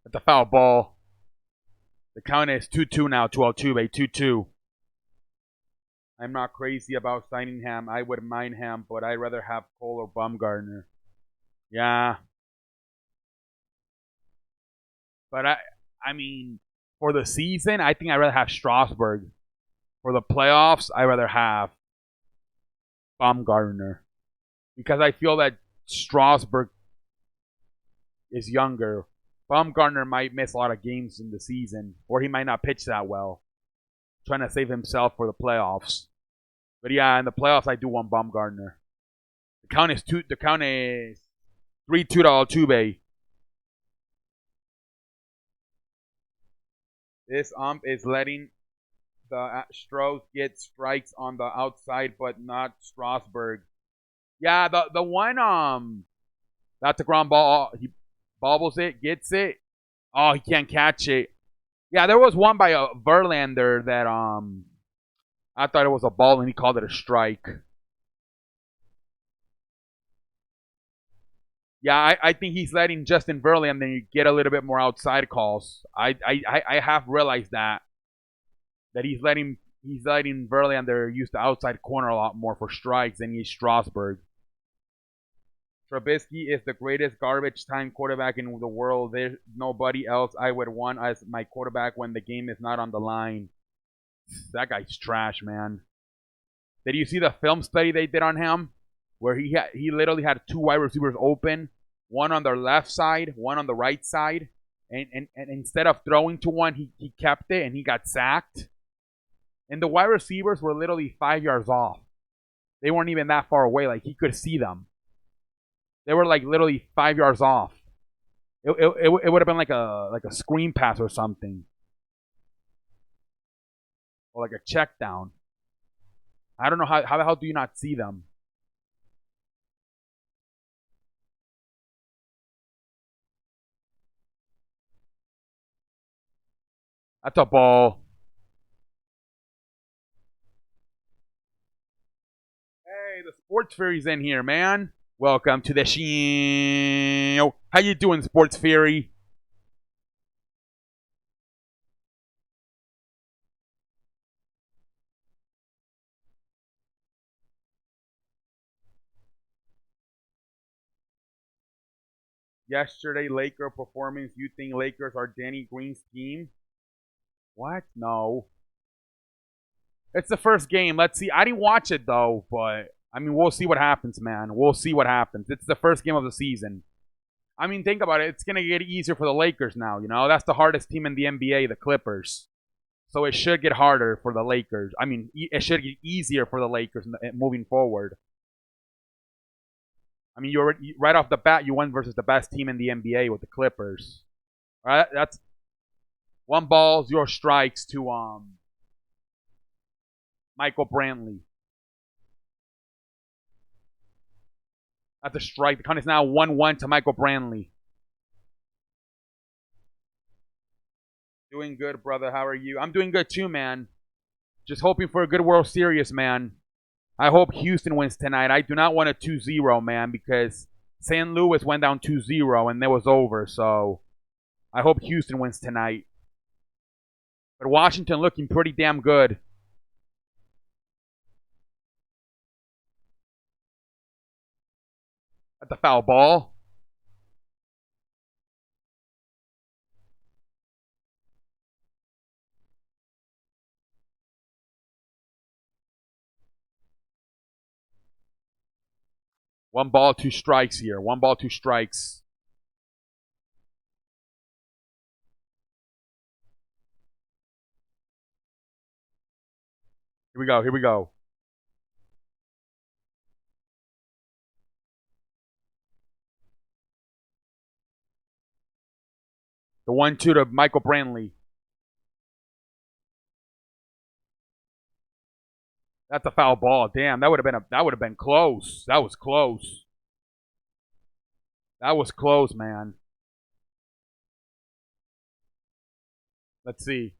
At the foul ball. The count is 2-2 now to Altuve. 2-2. I'm not crazy about signing him. I wouldn't mind him, but I'd rather have Cole or Bumgarner. Yeah. But I mean, for the season, I think I'd rather have Strasburg. For the playoffs, I'd rather have Bumgarner. Because I feel that Strasburg is younger. Bumgarner might miss a lot of games in the season, or he might not pitch that well, trying to save himself for the playoffs. But yeah, in the playoffs, I do want Bumgarner. The count is 3-2 to Altuve. This ump is letting the Astros get strikes on the outside, but not Strasburg. Yeah, the one that's a ground ball. He bobbles it, gets it. Oh, he can't catch it. Yeah, there was one by a Verlander that I thought it was a ball and he called it a strike. Yeah, I think he's letting Justin Verlander get a little bit more outside calls. I have realized that he's letting Verlander use the outside corner a lot more for strikes than he's Strasburg. Trubisky is the greatest garbage time quarterback in the world. There's nobody else I would want as my quarterback when the game is not on the line. That guy's trash, man. Did you see the film study they did on him? Where he literally had two wide receivers open, one on the left side, one on the right side. And instead of throwing to one, he kept it and he got sacked. And the wide receivers were literally 5 yards off. They weren't even that far away. Like, he could see them. They were like literally 5 yards off. It would have been like a screen pass or something. Or like a check down. I don't know how the hell do you not see them? That's a ball. Hey, the Sports Fairy's in here, man. Welcome to the show. How you doing, Sports Fairy? Yesterday, Laker performance. You think Lakers are Danny Green's team? What? No. It's the first game. Let's see. I didn't watch it though, but I mean, we'll see what happens, man. We'll see what happens. It's the first game of the season. I mean, think about it. It's gonna get easier for the Lakers now. You know, that's the hardest team in the NBA, the Clippers. So it should get harder for the Lakers. I mean, it should get easier for the Lakers moving forward. I mean, you're right off the bat, you went versus the best team in the NBA with the Clippers. All right, that's one ball, zero strikes to Michael Brantley. That's a strike. The count is now 1-1 to Michael Brantley. Doing good, brother. How are you? I'm doing good too, man. Just hoping for a good World Series, man. I hope Houston wins tonight. I do not want a 2-0, man, because St. Louis went down 2-0 and it was over. So I hope Houston wins tonight. But Washington looking pretty damn good. At the foul ball. One ball, two strikes here. One ball, two strikes. Here we go. Here we go. The 1-2 to Michael Brantley. That's a foul ball. Damn, that would have been close. That was close. That was close, man. Let's see.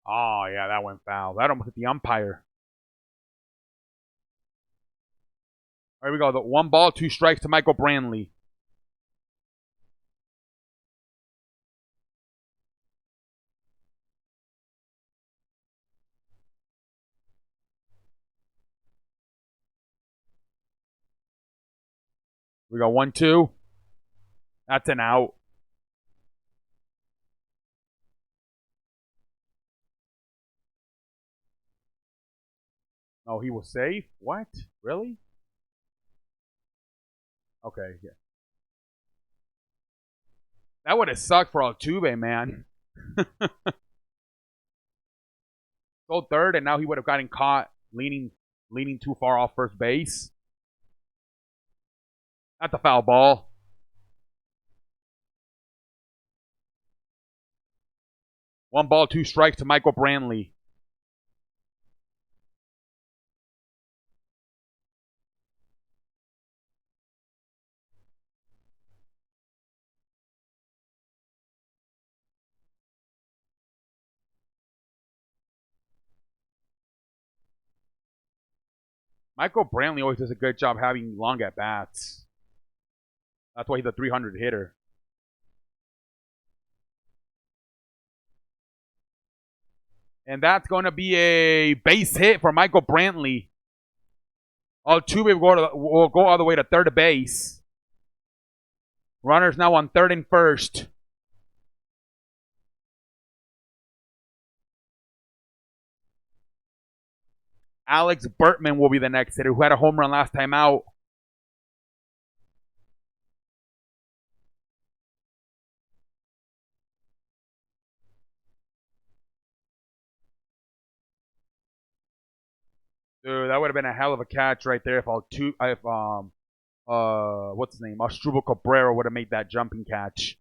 Oh yeah, that went foul. That almost hit the umpire. Here we go. The one ball, two strikes to Michael Brantley. We got 1-2. That's an out. Oh, he was safe? What? Really? Okay, yeah. That would have sucked for Altuve, man. Go third, and now he would have gotten caught leaning too far off first base. That's a foul ball. One ball, two strikes to Michael Brantley. Michael Brantley always does a good job having long at bats. That's why he's a 300 hitter. And that's going to be a base hit for Michael Brantley. Altuve will go all the way to third base. Runners now on third and first. Alex Bertman will be the next hitter, who had a home run last time out. Dude, that would have been a hell of a catch right there if what's his name? Asdrubal Cabrera would have made that jumping catch.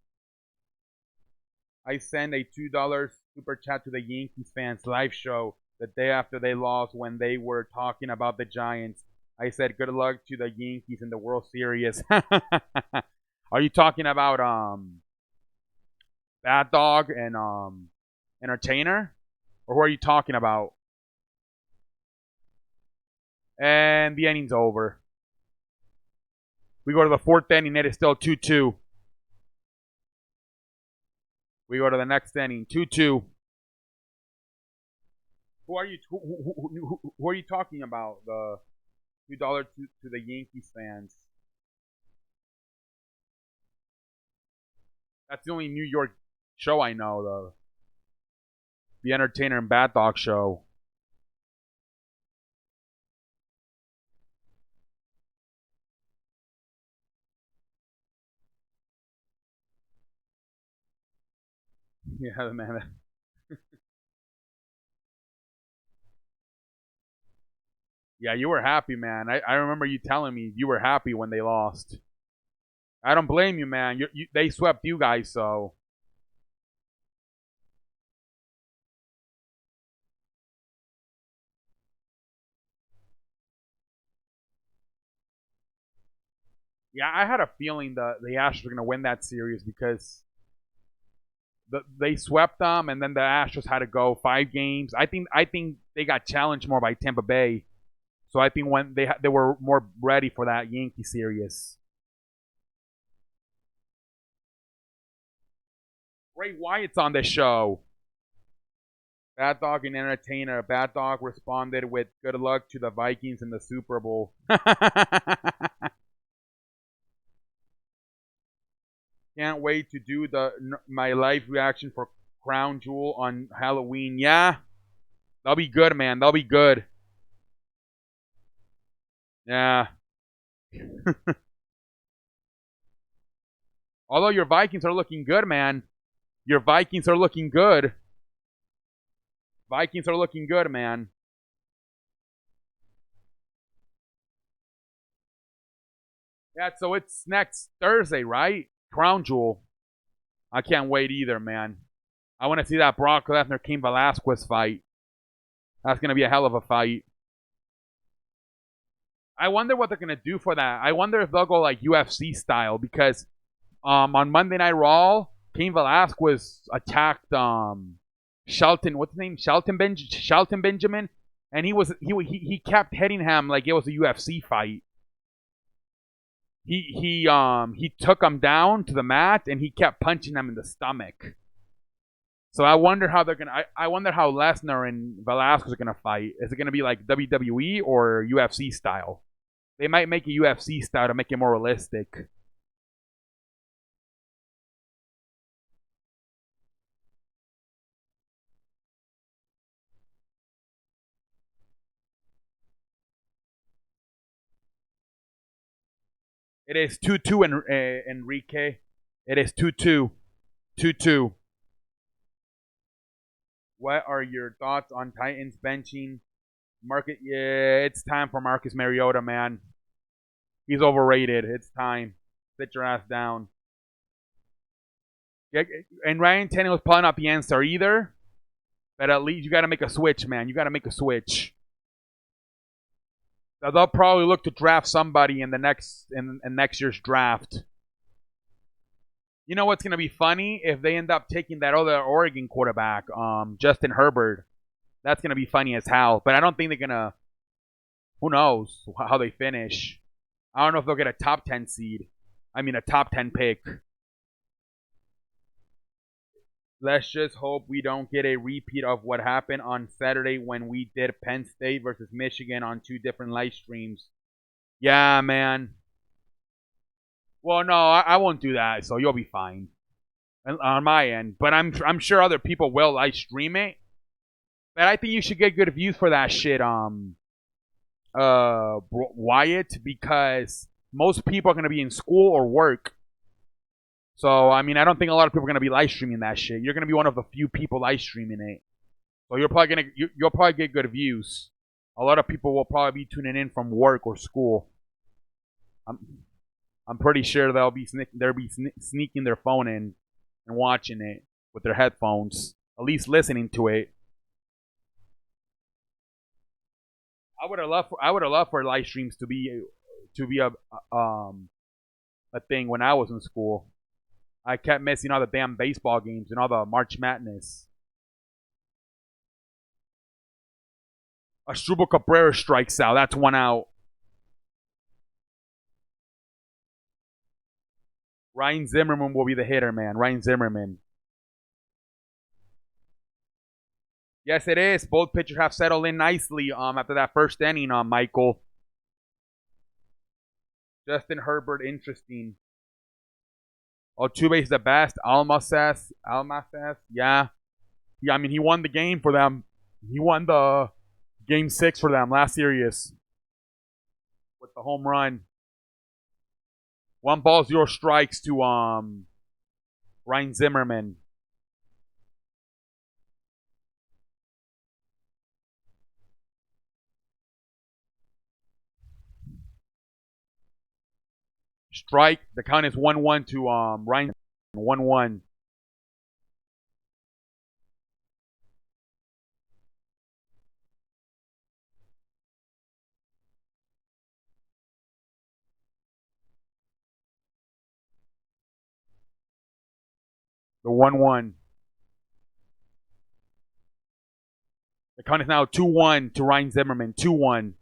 I send a $2 super chat to the Yankees fans live show the day after they lost when they were talking about the Giants. I said good luck to the Yankees in the World Series. Are you talking about Bad Dog and Entertainer? Or who are you talking about? And the inning's over. We go to the fourth inning. It is still 2-2. We go to the next inning. 2-2. Who are you talking about? The $2 to the Yankees fans. That's the only New York show I know, though. The Entertainer and Bad Dog show. Yeah, man. Yeah, you were happy, man. I remember you telling me you were happy when they lost. I don't blame you, man. They swept you guys, so. Yeah, I had a feeling the Astros were going to win that series because they swept them, and then the Astros had to go 5 games. I think they got challenged more by Tampa Bay, so I think when they were more ready for that Yankee series. Ray Wyatt's on this show. Bad Dog and Entertainer. Bad Dog responded with good luck to the Vikings in the Super Bowl. Can't wait to do my live reaction for Crown Jewel on Halloween. Yeah, that'll be good, man. That'll be good. Yeah. Although your Vikings are looking good, man. Your Vikings are looking good. Vikings are looking good, man. Yeah, so it's next Thursday, right? Crown Jewel. I can't wait either, man. I want to see that Brock Lesnar Cain Velasquez fight. That's going to be a hell of a fight. I wonder what they're going to do for that. I wonder if they'll go like UFC style because on Monday Night Raw, Cain Velasquez attacked Shelton. What's his name? Shelton Benjamin, and he kept hitting him like it was a UFC fight. He took him down to the mat and he kept punching him in the stomach. So I wonder how they're gonna. I wonder how Lesnar and Velasquez are gonna fight. Is it gonna be like WWE or UFC style? They might make a UFC style to make it more realistic. It is 2-2 Enrique. It is 2-2. 2-2. What are your thoughts on Titans benching Market? Yeah, it's time for Marcus Mariota, man. He's overrated. It's time. Sit your ass down. Yeah, and Ryan Tannehill's probably not the answer either. But at least you got to make a switch, man. You got to make a switch. They'll probably look to draft somebody in the next year's draft. You know what's gonna be funny if they end up taking that other Oregon quarterback, Justin Herbert. That's gonna be funny as hell. But I don't think they're gonna. Who knows how they finish? I don't know if they'll get a top 10 seed. I mean, a top 10 pick. Let's just hope we don't get a repeat of what happened on Saturday when we did Penn State versus Michigan on 2 different live streams. Yeah, man. Well, no, I won't do that, so you'll be fine on my end. But I'm sure other people will live stream it. But I think you should get good views for that shit, Wyatt, because most people are gonna be in school or work. So I mean, I don't think a lot of people are gonna be live streaming that shit. You're gonna be one of the few people live streaming it. So you'll probably get good views. A lot of people will probably be tuning in from work or school. I'm pretty sure they'll be sneaking their phone in and watching it with their headphones, at least listening to it. I would have loved for live streams to be a thing when I was in school. I kept missing all the damn baseball games and all the March Madness. Asdrubal Cabrera strikes out. That's 1 out. Ryan Zimmerman will be the hitter, man. Ryan Zimmerman. Yes, it is. Both pitchers have settled in nicely after that first inning, Michael. Justin Herbert, interesting. Altuve is the best. Almacas. Yeah. Yeah, I mean, he won the game for them. He won the game 6 for them last series with the home run. 1 ball, 0 strikes to Ryan Zimmerman. Strike. The count is 1-1 to Ryan. 1-1. The 1-1. The count is now 2-1 to Ryan Zimmerman. 2-1.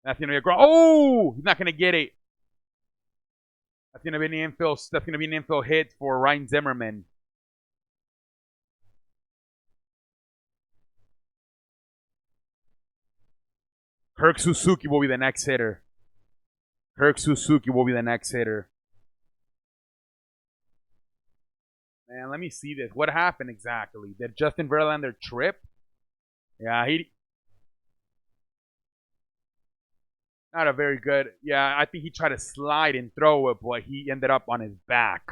That's gonna be a ground. Oh, he's not gonna get it. That's gonna be an infield. That's gonna be an infield hit for Ryan Zimmerman. Kirk Suzuki will be the next hitter. Kirk Suzuki will be the next hitter. Man, let me see this. What happened exactly? Did Justin Verlander trip? Yeah, he not a very good. Yeah, I think he tried to slide and throw it, but he ended up on his back.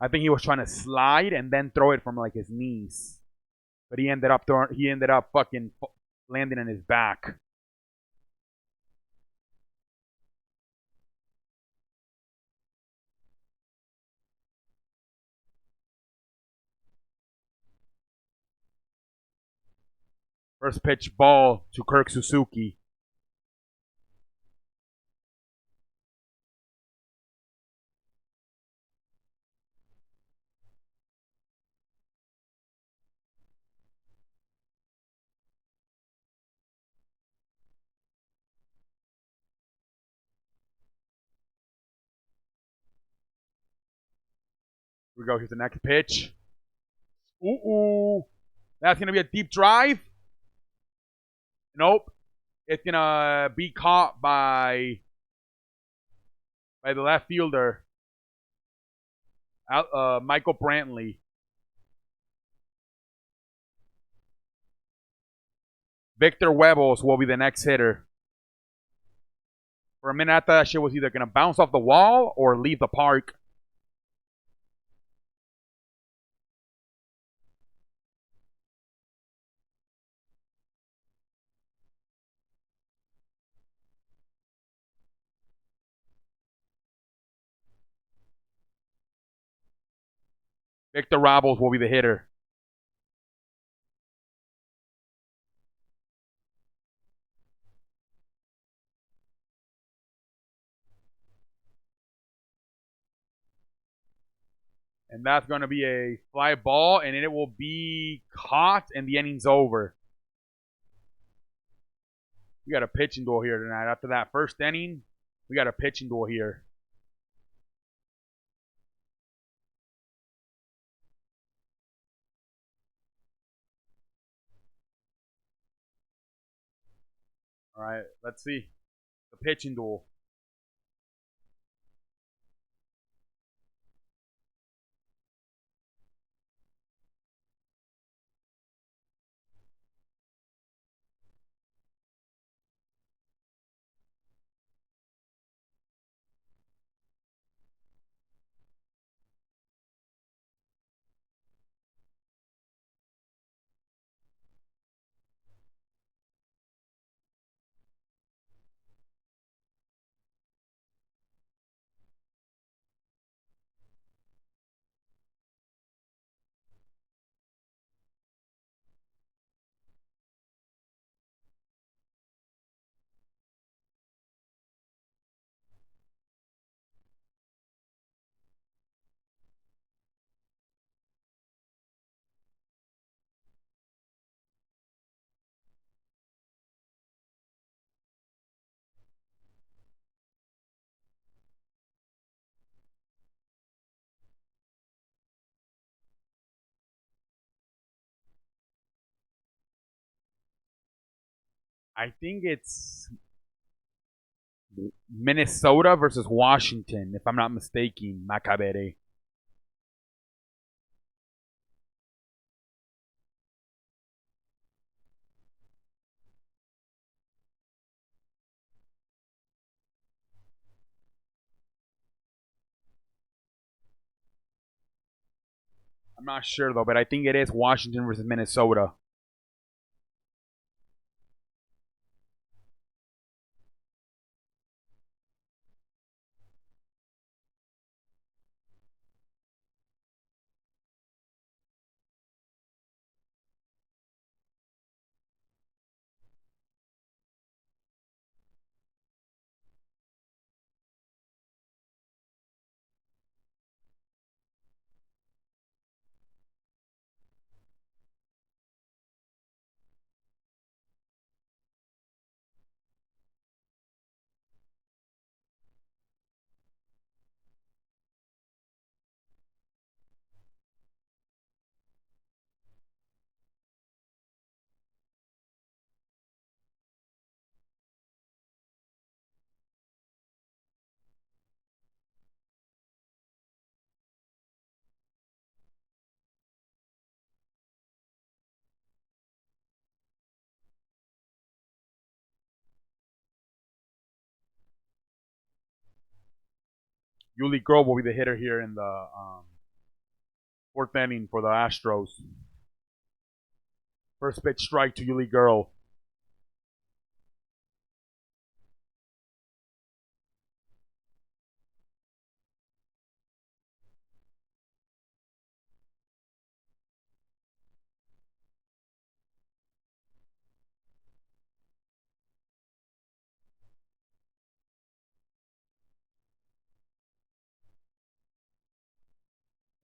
I think he was trying to slide and then throw it from like his knees, but he ended up fucking landing on his back. First pitch ball to Kirk Suzuki. we go. Here's the next pitch. Ooh. That's going to be a deep drive. Nope. It's going to be caught by the left fielder, Michael Brantley. Victor Huevos will be the next hitter. For a minute, I thought that shit was either going to bounce off the wall or leave the park. Victor Huevos will be the hitter. And that's going to be a fly ball, and it will be caught, and the inning's over. We got a pitching duel here tonight. After that first inning, we got a pitching duel here. All right, let's see. The pitching duel. I think it's Minnesota versus Washington, if I'm not mistaken. Macabere. I'm not sure though, but I think it is Washington versus Minnesota. Yuli Grove will be the hitter here in the fourth inning for the Astros. First pitch strike to Yuli Grove.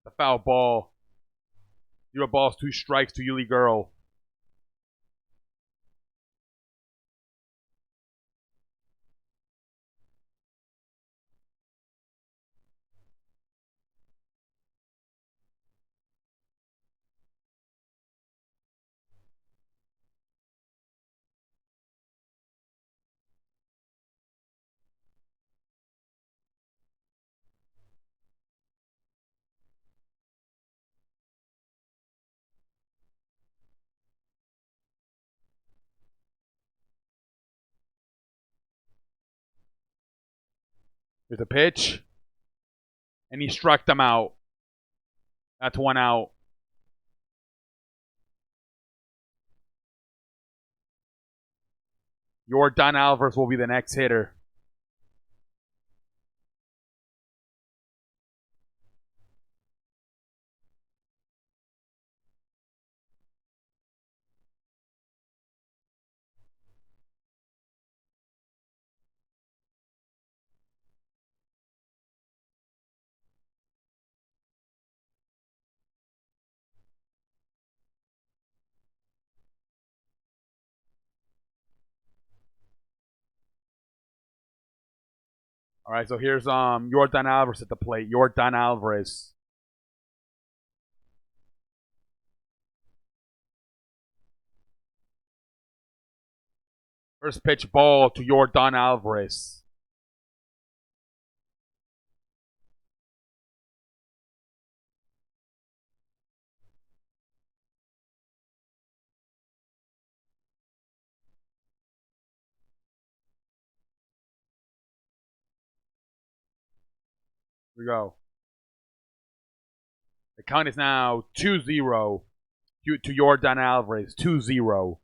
The foul ball. 0 balls, 2 strikes to Yuli Grove. There's a pitch, and he struck them out. That's one out. Yordan Alvarez will be the next hitter. All right, so here's Yordan Alvarez at the plate. Yordan Alvarez. First pitch ball to Yordan Alvarez. Here we go. The count is now 2-0 to Yordan Alvarez. 2-0. All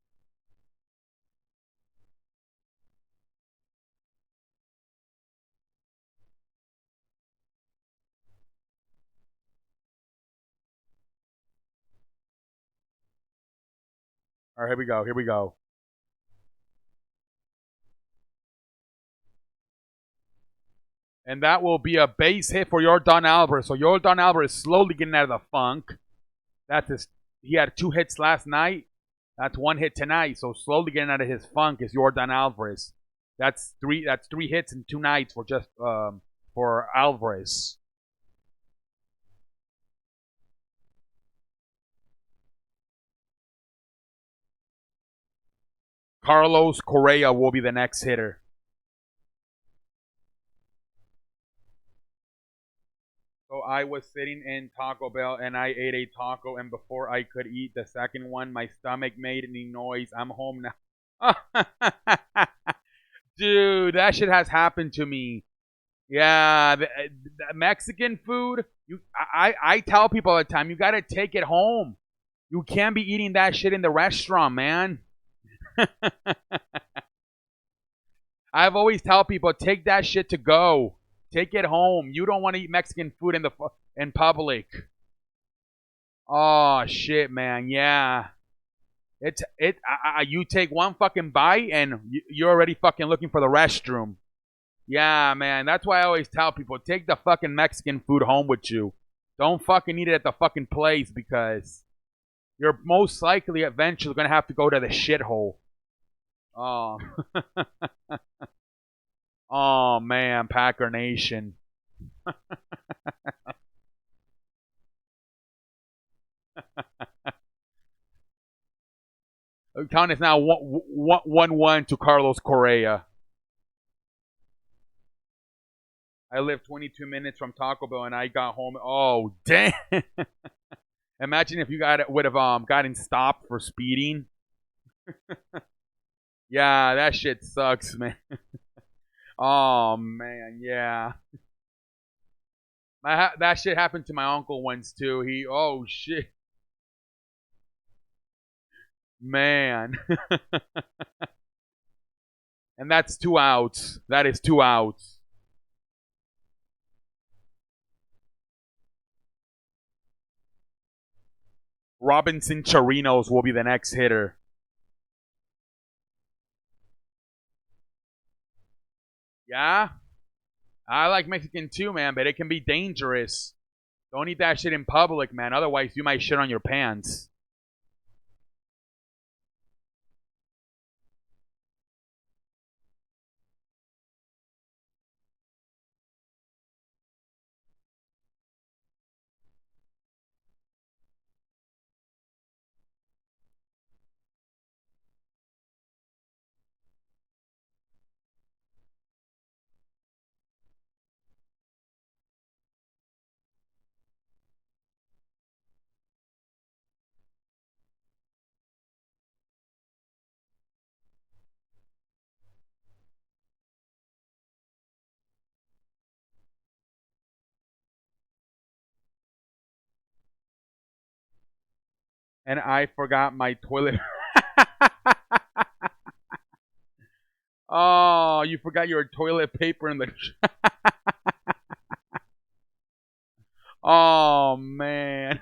right, here we go. Here we go. And that will be a base hit for Yordan Alvarez. So Yordan Alvarez slowly getting out of the funk. That's his. He had 2 hits last night. That's 1 hit tonight. So slowly getting out of his funk is Yordan Alvarez. That's 3 hits in 2 nights for just for Alvarez. Carlos Correa will be the next hitter. So I was sitting in Taco Bell and I ate a taco, and before I could eat the second one, my stomach made any noise. I'm home now. Dude, that shit has happened to me. Yeah, the Mexican food. I tell people all the time, you gotta take it home. You can't be eating that shit in the restaurant, man. I've always tell people, take that shit to go. Take it home. You don't want to eat Mexican food in public. Oh shit, man. Yeah. You take one fucking bite and you're already fucking looking for the restroom. Yeah, man. That's why I always tell people, take the fucking Mexican food home with you. Don't fucking eat it at the fucking place because you're most likely eventually gonna have to go to the shithole. Oh. Oh man, Packer Nation. Count is now 1-1 to Carlos Correa. I live 22 minutes from Taco Bell and I got home. Oh damn! Imagine if you would have gotten stopped for speeding. Yeah, that shit sucks, man. Oh man, yeah. That shit happened to my uncle once too. Oh shit, man. And that's 2 outs. That is 2 outs. Robinson Chirinos will be the next hitter. Yeah, I like Mexican too, man, but it can be dangerous. Don't eat that shit in public, man. Otherwise, you might shit on your pants. And I forgot my toilet. Oh, you forgot your toilet paper in the. Oh man,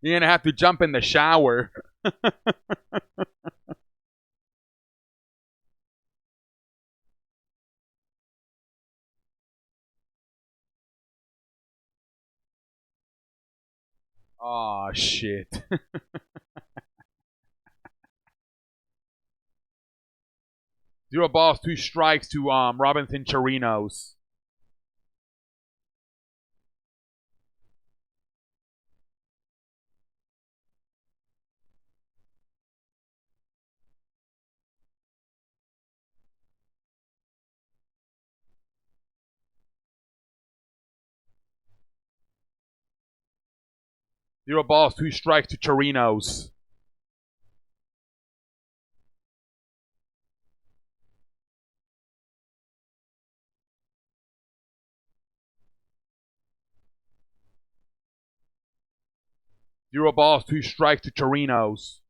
you're gonna have to jump in the shower. Oh shit. 0 balls, 2 strikes to Robinson Chirinos. 0 balls, 2 strikes to Chirinos. Zero balls, 2 strikes to Chirinos.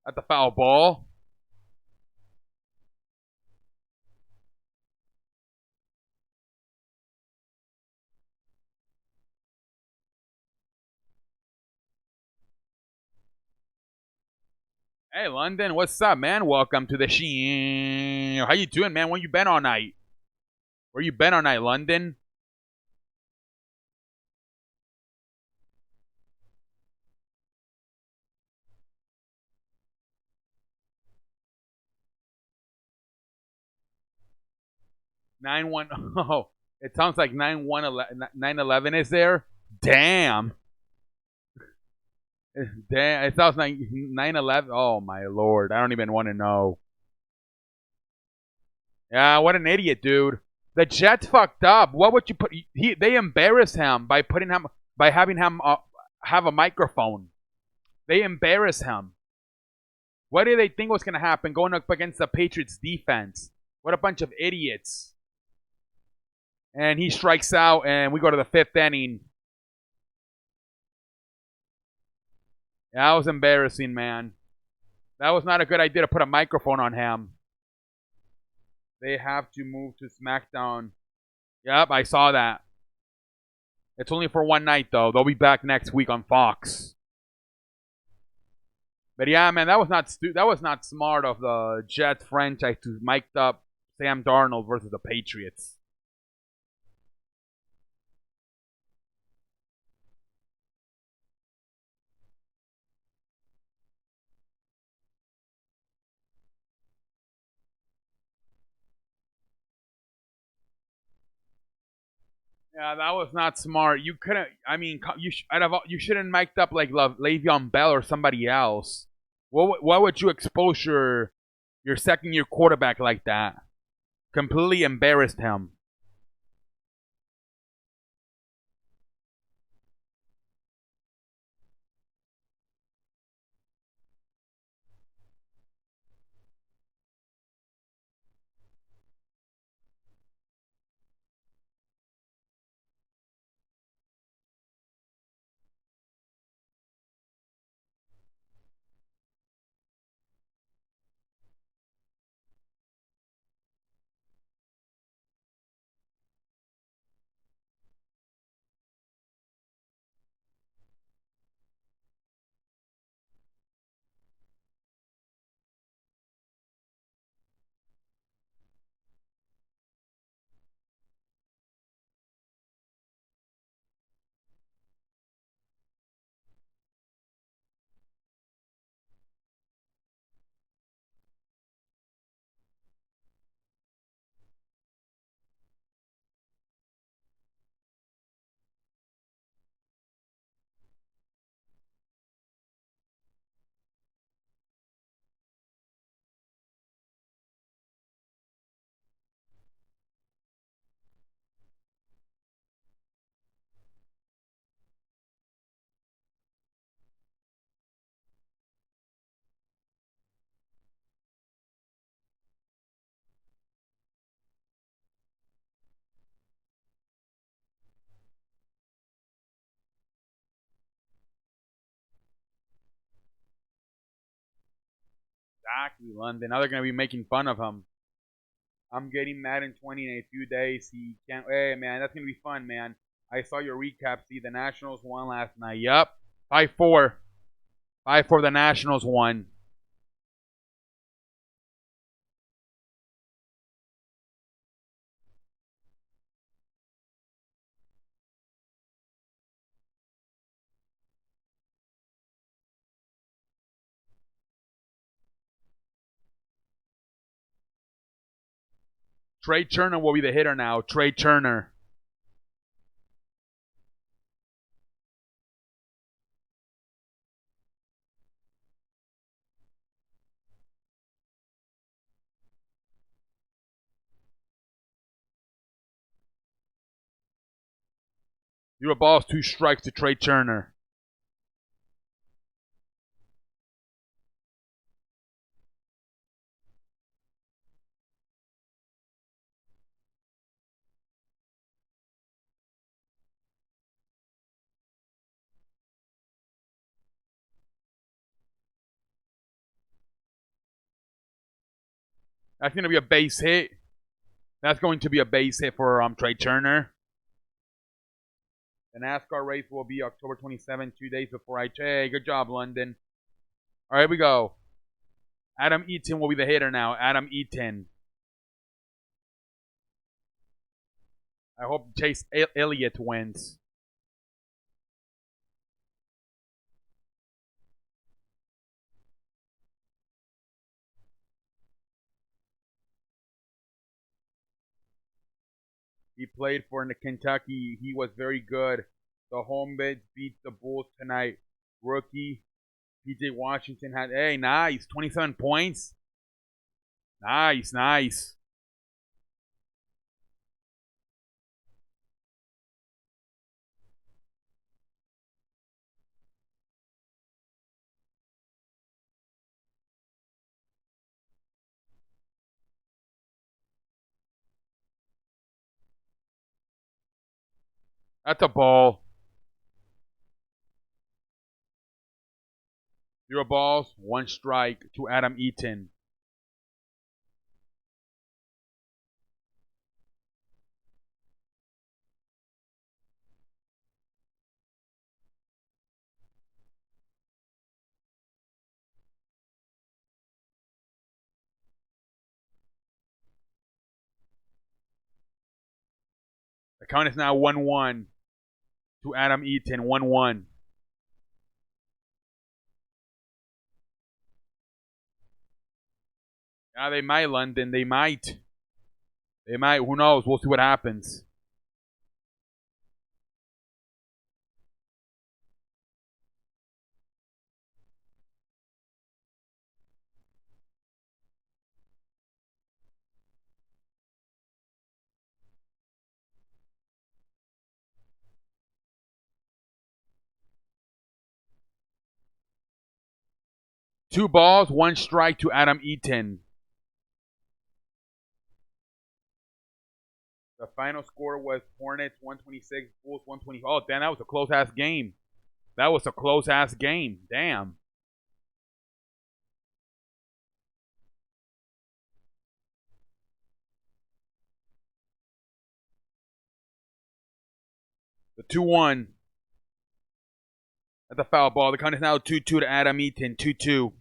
At the foul ball. Hey, London, what's up, man? Welcome to the Sheen. How you doing, man? Where you been all night? Where you been all night, London? Nine one. Oh, it sounds like 911 is there. Damn. Damn. It sounds like 911. Oh my lord. I don't even want to know. Yeah, what an idiot, dude. The Jets fucked up. What would you put? They embarrassed him by putting him by having him have a microphone. They embarrassed him. What did they think was going to happen going up against the Patriots defense? What a bunch of idiots. And he strikes out, and we go to the 5th inning. Yeah, that was embarrassing, man. That was not a good idea to put a microphone on him. They have to move to SmackDown. Yep, I saw that. It's only for one night, though. They'll be back next week on Fox. But yeah, man, that was not smart of the Jets franchise to mic up Sam Darnold versus the Patriots. Yeah, that was not smart. You couldn't. I mean, you shouldn't mic'd up like Le'Veon Bell or somebody else. Why would you expose your 2nd-year quarterback like that? Completely embarrassed him. Exactly, London. Now they're gonna be making fun of him. I'm getting Madden 20 in a few days. He can't. Hey, man, that's gonna be fun, man. I saw your recap. See, the Nationals won last night. Yup, 5-4. 5-4. The Nationals won. Trey Turner will be the hitter now. Trey Turner. Zero balls, 2 strikes to Trey Turner. That's going to be a base hit. That's going to be a base hit for Trey Turner. The NASCAR race will be October 27, 2 days before I. Hey, good job, London. All right, here we go. Adam Eaton will be the hitter now. Adam Eaton. I hope Chase Elliott wins. He played for Kentucky. He was very good. The home Homebeds beat the Bulls tonight. Rookie PJ Washington had. Hey, nice. 27 points. Nice, nice. That's a ball. 0 balls, 1 strike to Adam Eaton. The count is now 1-1 to Adam Eaton. 1-1. Yeah, they might, London. They might. They might. Who knows? We'll see what happens. Two balls, 1 strike to Adam Eaton. The final score was Hornets 126, Bulls 120. Oh, damn, that was a close ass game. That was a close ass game. Damn. The 2-1 at the foul ball. The count is now 2-2 to Adam Eaton. 2-2.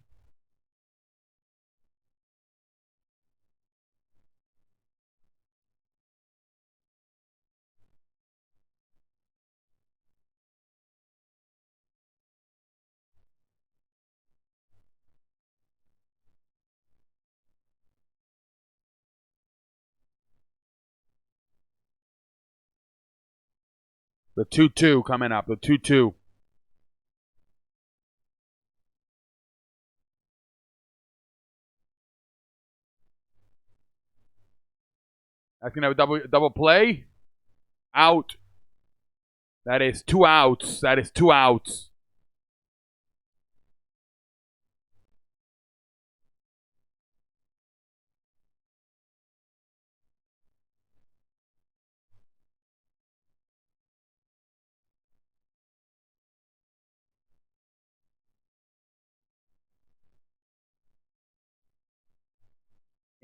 The 2-2 coming up. The 2-2. That's going to have a double play. Out. That is 2 outs. That is 2 outs.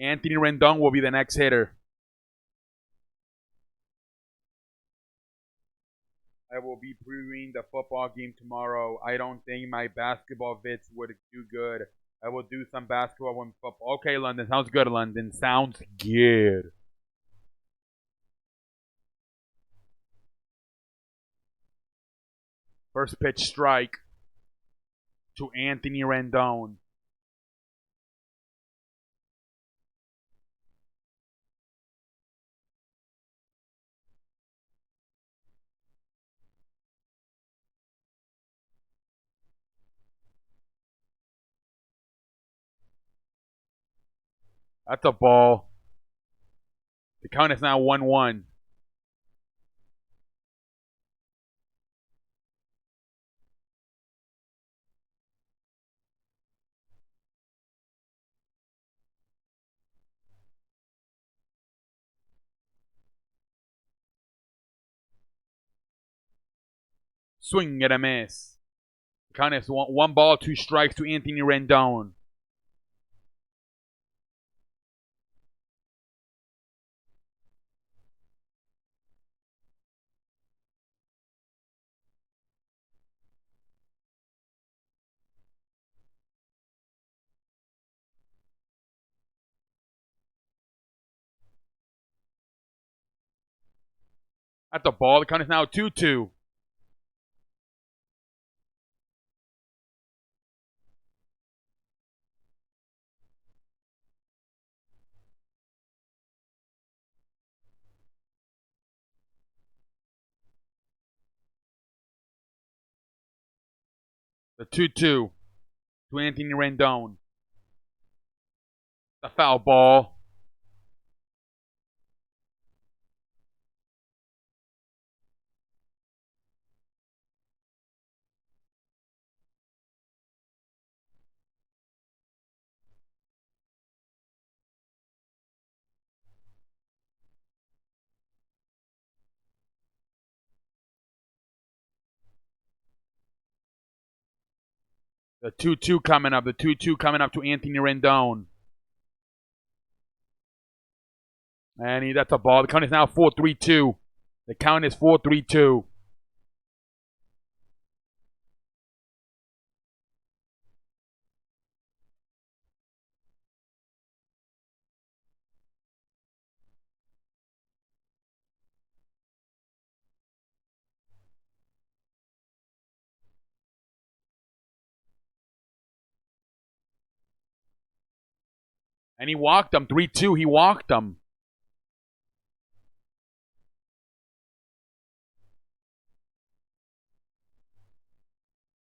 Anthony Rendon will be the next hitter. I will be previewing the football game tomorrow. I don't think my basketball vids would do good. I will do some basketball when football. Okay, London. Sounds good, London. Sounds good. First pitch strike to Anthony Rendon. That's a ball. The count is now 1-1. Swing and a miss. The count is 1 ball, 2 strikes to Anthony Rendon. At the ball, the count is now 2-2. The 2-2 to Anthony Rendon. The foul ball. The 2-2 coming up. The 2-2 coming up to Anthony Rendon. And that's a ball. The count is now 4-3-2. The count is 4-3-2. And he walked him. 3-2. He walked him.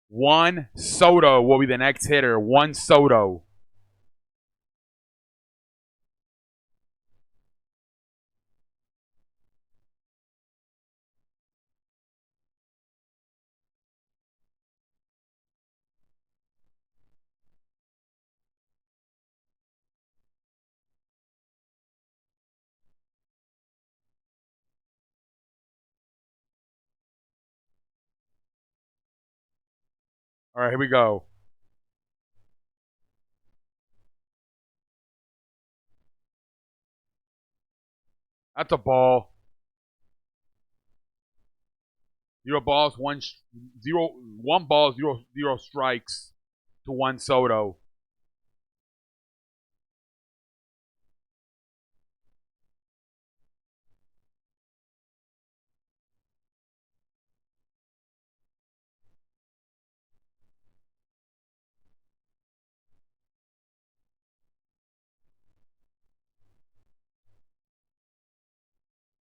Juan Soto will be the next hitter. Juan Soto. All right, here we go. That's a ball. 0 balls, 1 ball, 0 strikes to Juan Soto.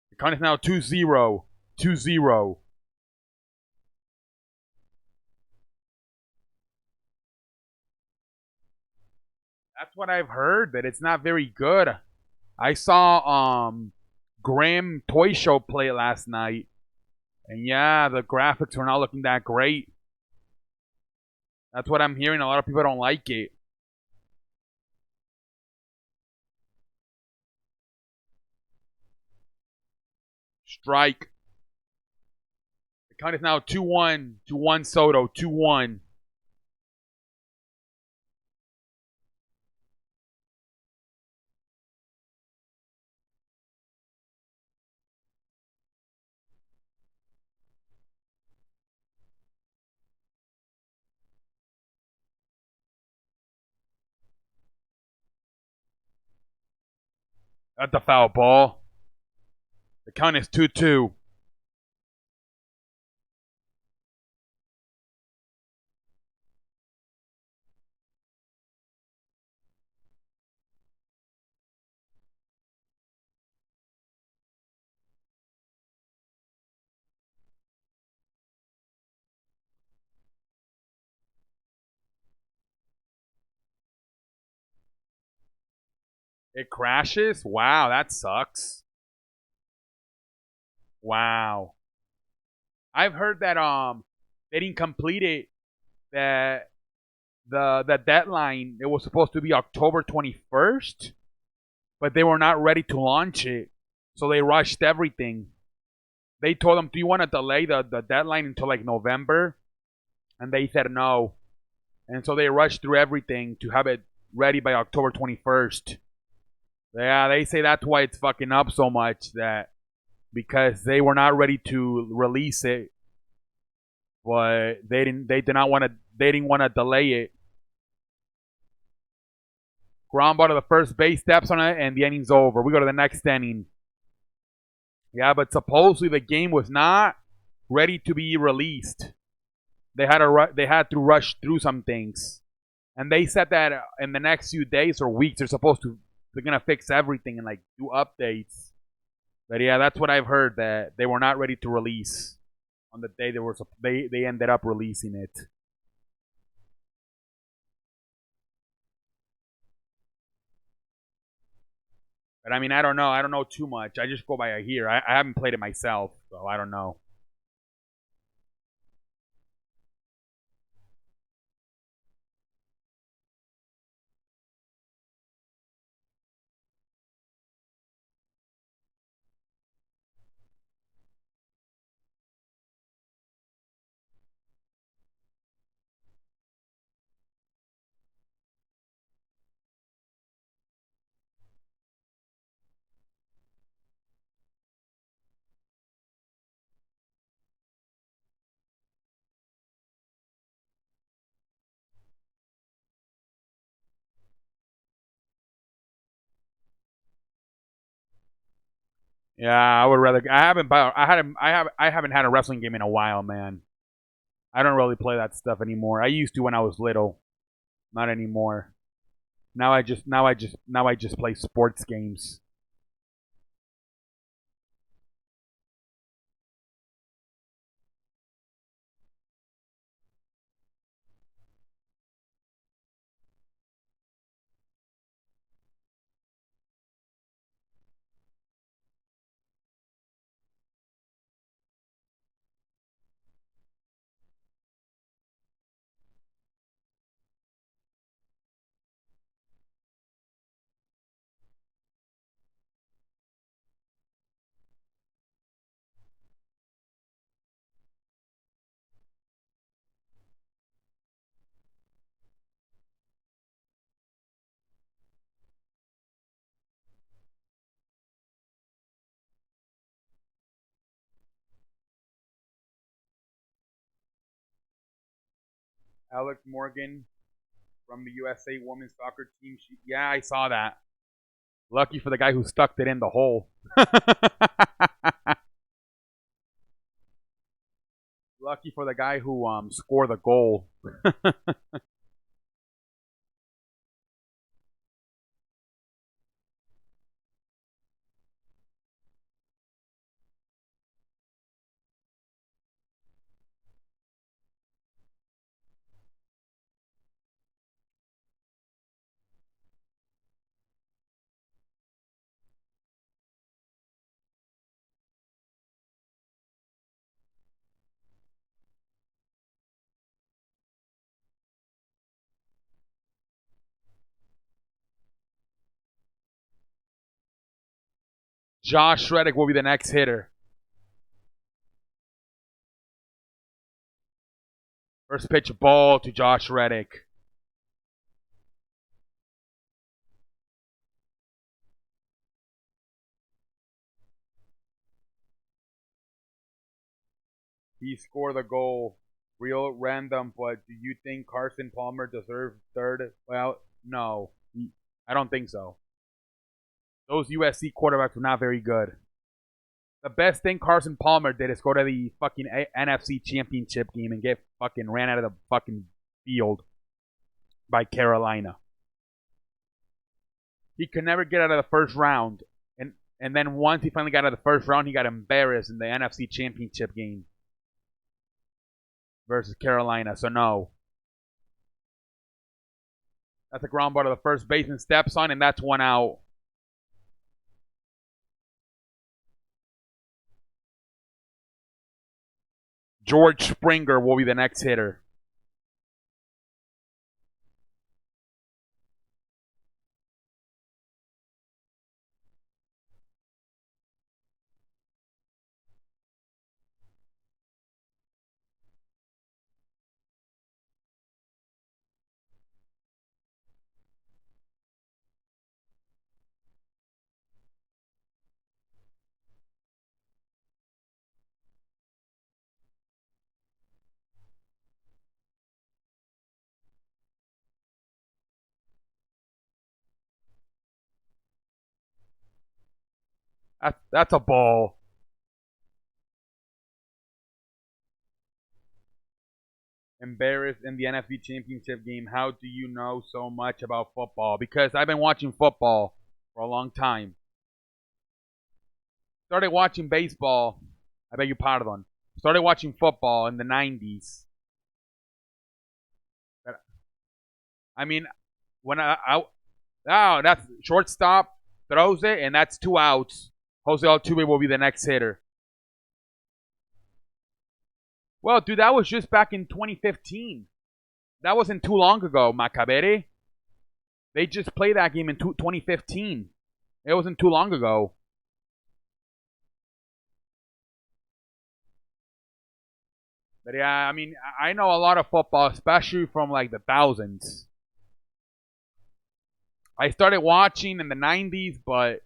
The count is now 2-0. 2-0. That's what I've heard, that it's not very good. I saw Graham Toy Show play last night. And yeah, the graphics were not looking that great. That's what I'm hearing. A lot of people don't like it. Strike. The count is now 2-1 to Juan Soto. 2-1. That's the foul ball. The count is 2-2. It crashes? Wow, that sucks. Wow. I've heard that they didn't complete it, that the deadline, it was supposed to be October 21st, but they were not ready to launch it. So they rushed everything. They told them, "Do you want to delay the deadline until like November?" And they said no. And so they rushed through everything to have it ready by October 21st. Yeah, they say that's why it's fucking up so much, that because they were not ready to release it, but they did not want to they didn't want to delay it. Ground ball to the first base, steps on it, and the inning's over. We go to the next inning. Yeah, but supposedly the game was not ready to be released. They had to rush through some things, and they said that in the next few days or weeks they're gonna fix everything and like do updates. But yeah, that's what I've heard, that they were not ready to release on the day they ended up releasing it. But I mean, I don't know. I don't know too much. I just go by here. I haven't played it myself, so I don't know. Yeah, I would rather. I haven't had a wrestling game in a while, man. I don't really play that stuff anymore. I used to when I was little, not anymore. Now I just play sports games. Alex Morgan from the USA women's soccer team. Yeah, I saw that. Lucky for the guy who stuck it in the hole. Lucky for the guy who scored the goal. Josh Reddick will be the next hitter. First pitch ball to Josh Reddick. He scored the goal. Real random, but do you think Carson Palmer deserves third? Well, no. I don't think so. Those USC quarterbacks were not very good. The best thing Carson Palmer did is go to the fucking NFC Championship game and get fucking ran out of the fucking field by Carolina. He could never get out of the first round. And then once he finally got out of the first round, he got embarrassed in the NFC Championship game versus Carolina. So no. That's a ground ball to the first baseman steps on, and that's one out. George Springer will be the next hitter. That's a ball. Embarrassed in the NFC Championship game. How do you know so much about football? Because I've been watching football for a long time. Started watching baseball. I beg your pardon. Started watching football in the 90s. I mean, when oh, that's shortstop throws it, and that's 2 outs. Jose Altuve will be the next hitter. Well, dude, that was just back in 2015. That wasn't too long ago, Macabere. They just played that game in 2015. It wasn't too long ago. But yeah, I mean, I know a lot of football, especially from like the thousands. I started watching in the 90s, but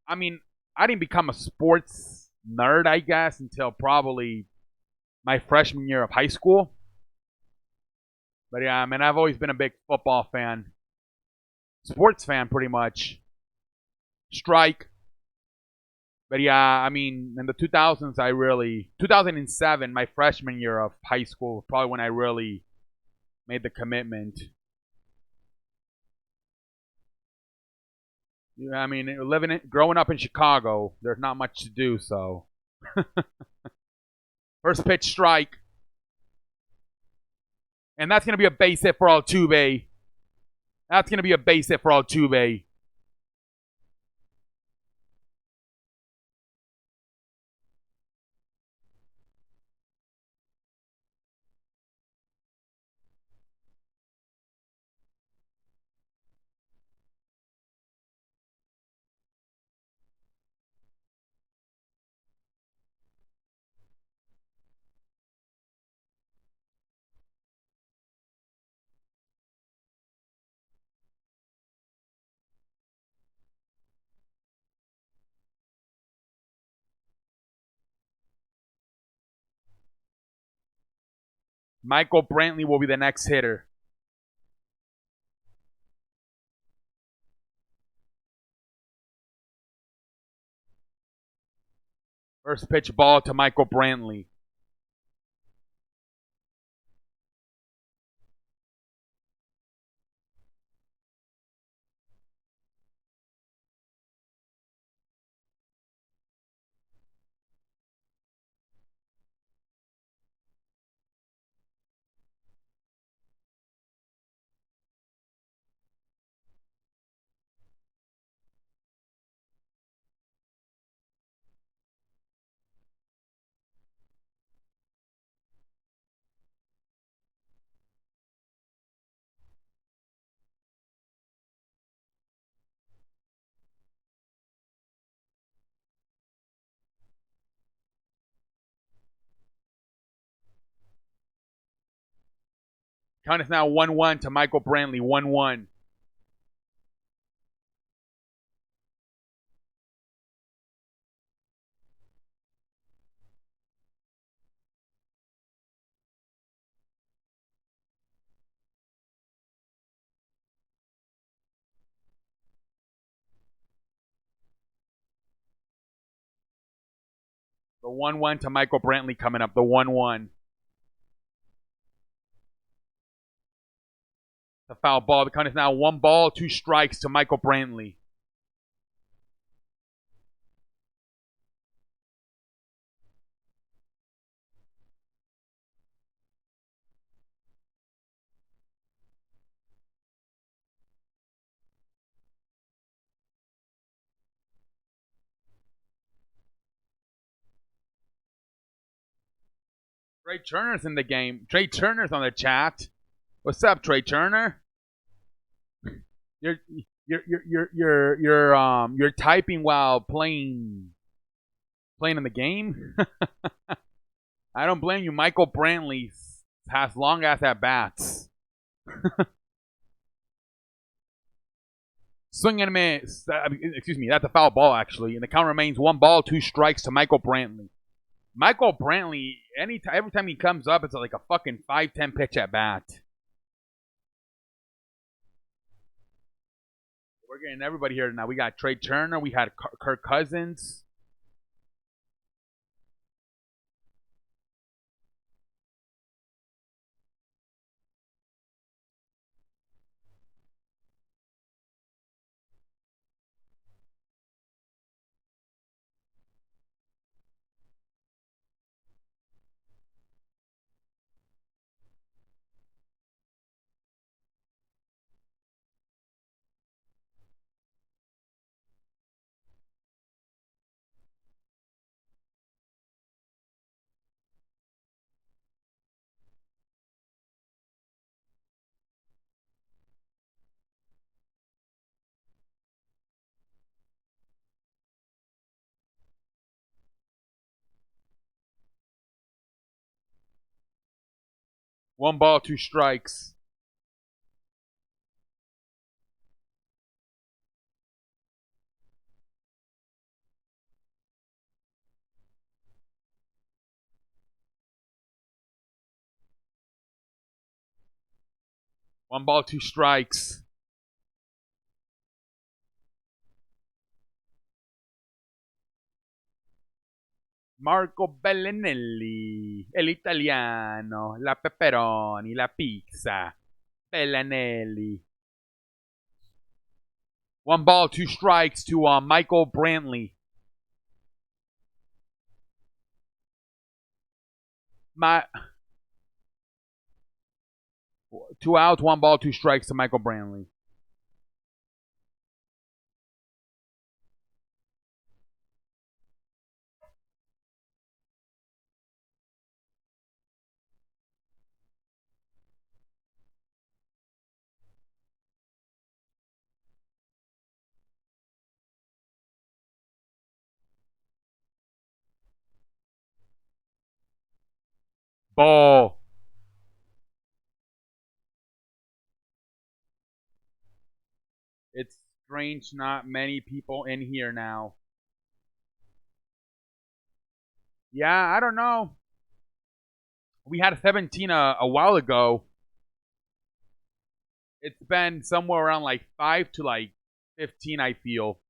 I mean, I didn't become a sports nerd, I guess, until probably my freshman year of high school. But yeah, I mean, I've always been a big football fan, sports fan, pretty much. Strike. But yeah, I mean, in the 2000s, 2007, my freshman year of high school, probably when I really made the commitment. Yeah, I mean, growing up in Chicago, there's not much to do, so. First pitch strike. And that's going to be a base hit for Altuve. That's going to be a base hit for Altuve. Michael Brantley will be the next hitter. First pitch ball to Michael Brantley. Count is now 1-1 to Michael Brantley. 1-1. The 1-1 to Michael Brantley coming up. The 1-1. The foul ball. The count is now 1 ball, 2 strikes to Michael Brantley. Trey Turner's in the game. Trey Turner's on the chat. What's up, Trey Turner? You're you're typing while playing in the game. I don't blame you. Michael Brantley has long ass at bats. Swing and a miss. Excuse me. That's a foul ball actually, and the count remains 1 ball, 2 strikes to Michael Brantley. Michael Brantley, every time he comes up, it's like a fucking 5-10 pitch at bat. We're getting everybody here now. We got Trey Turner. We had Kirk Cousins. One ball, 2 strikes. One ball, 2 strikes. Marco Bellinelli, el italiano, la pepperoni, la pizza, Bellinelli. 1 ball, 2 strikes to Michael Brantley. My 2 outs, 1 ball, 2 strikes to Michael Brantley. Ball. It's strange not many people in here now. Yeah, I don't know. We had 17 a while ago. It's been somewhere around like 5 to like 15, I feel.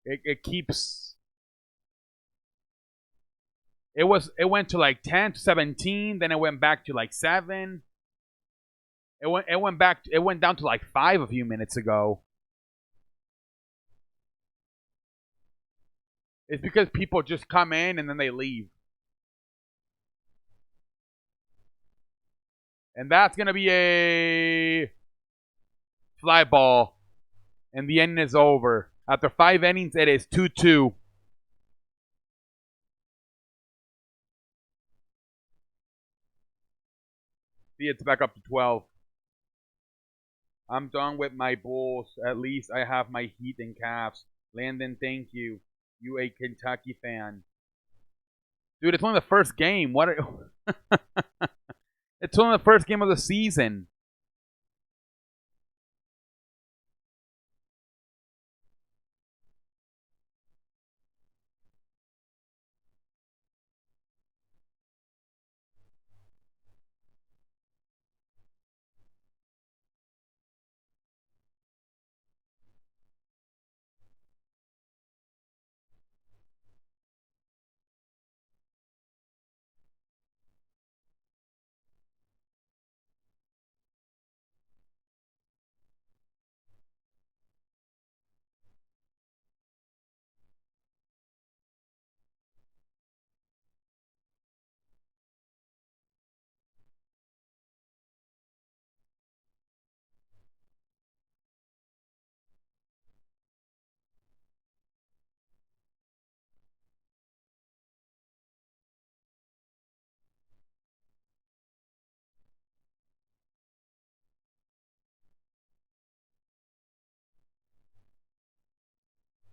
It keeps. It went to like 10 to 17, then it went back to like 7. It went down to like 5 a few minutes ago. It's because people just come in and then they leave. And that's going to be a fly ball. And the inning is over. After 5 innings, it is 2-2. See, it's back up to 12. I'm done with my Bulls. At least I have my Heat and Cavs. Landon, thank you. You a Kentucky fan. Dude, it's only the first game. What? It's only the first game of the season.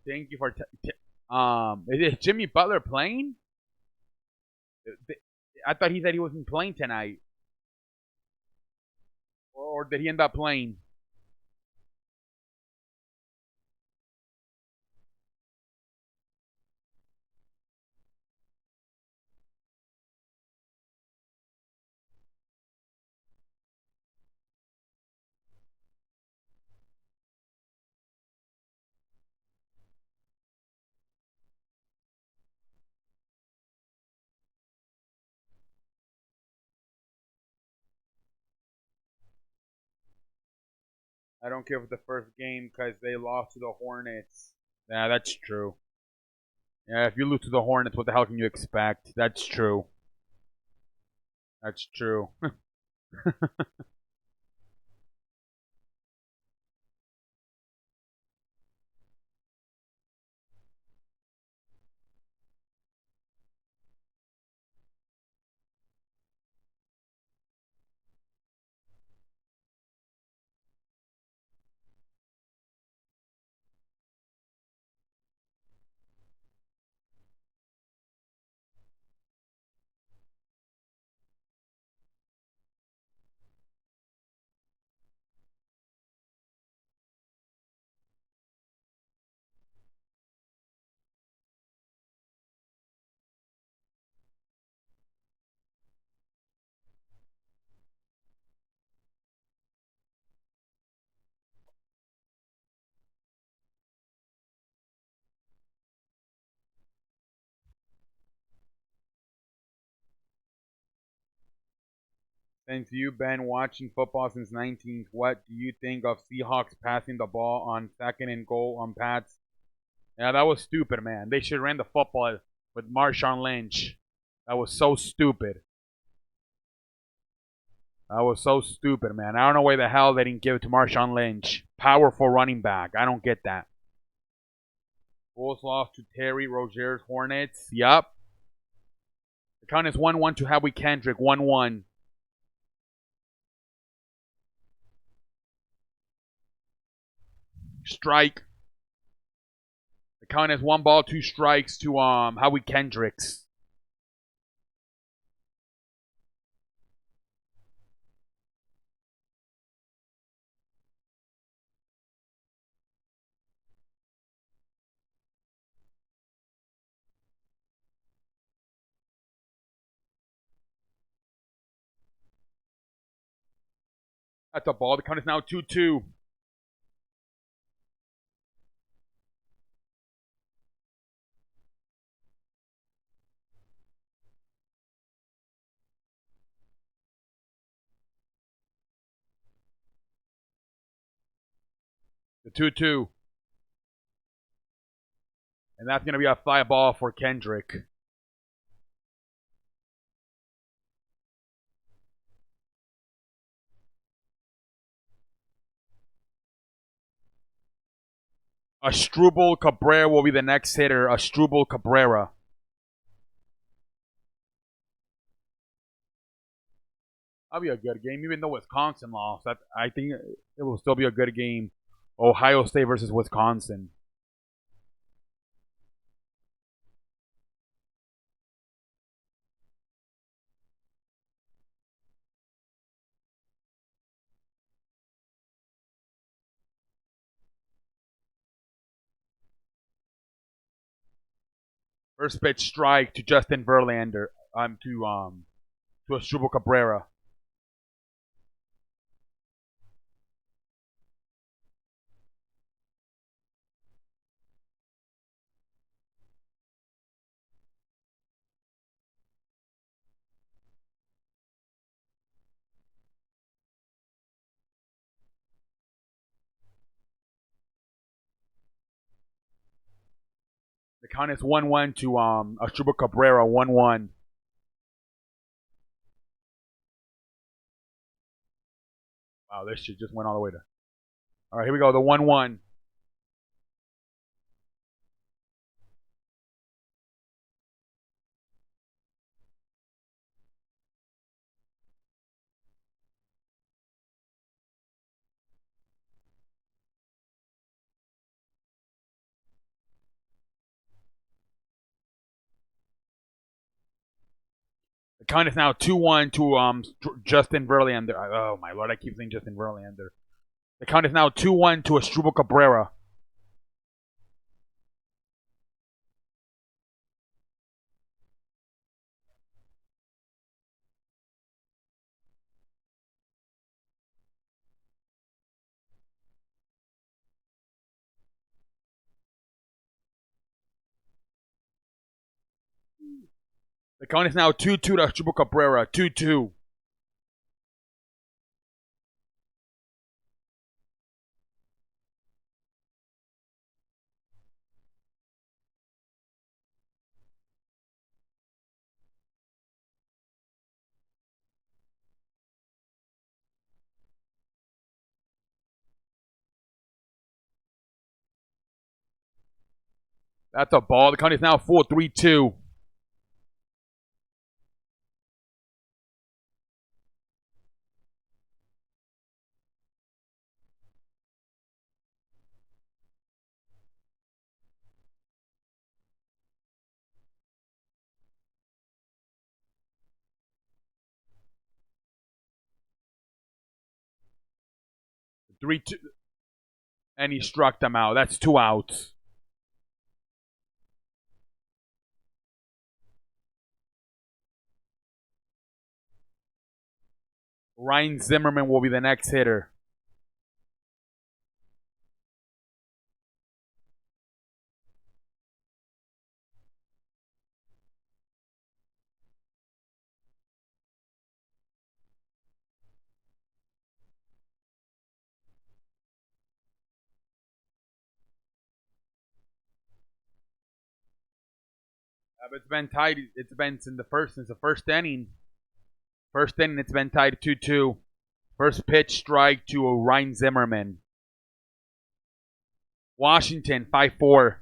Thank you for. Is Jimmy Butler playing? I thought he said he wasn't playing tonight, or did he end up playing? I don't care for the first game because they lost to the Hornets. Yeah, that's true. Yeah, if you lose to the Hornets, what the hell can you expect? That's true. That's true. Since you've been watching football since 19th, what do you think of Seahawks passing the ball on second and goal on Pats? Yeah, that was stupid, man. They should have ran the football with Marshawn Lynch. That was so stupid. That was so stupid, man. I don't know why the hell they didn't give it to Marshawn Lynch. Powerful running back. I don't get that. Bulls lost to Terry Rozier's Hornets. Yup. The count is 1-1 to Howie Kendrick. 1-1. Strike. The count is 1 ball, 2 strikes to Howie Kendricks. That's a ball. The count is now 2-2. The 2-2. And that's going to be a fly ball for Kendrick. Astrubal Cabrera will be the next hitter. Astrubal Cabrera. That'll be a good game, even though Wisconsin lost. I think it will still be a good game. Ohio State versus Wisconsin. First pitch strike to Justin Verlander. To Astrubal Cabrera. The count is 1-1 to Astrubal Cabrera. 1-1. Wow, this shit just went all the way to. All right, here we go. The 1-1. count is now 2-1 to Justin Verlander. Oh my lord, I keep saying Justin Verlander. The count is now 2-1 to Asdrubal Cabrera. The count is now 2-2 to Asdrubal Cabrera. 2-2. That's a ball. The count is now 4-3-2. Three two, and he struck them out. That's 2 outs. Ryan Zimmerman will be the next hitter. But it's been tied. It's been since the first inning. First inning, it's been tied 2-2. First pitch strike to Ryan Zimmerman. Washington 5-4.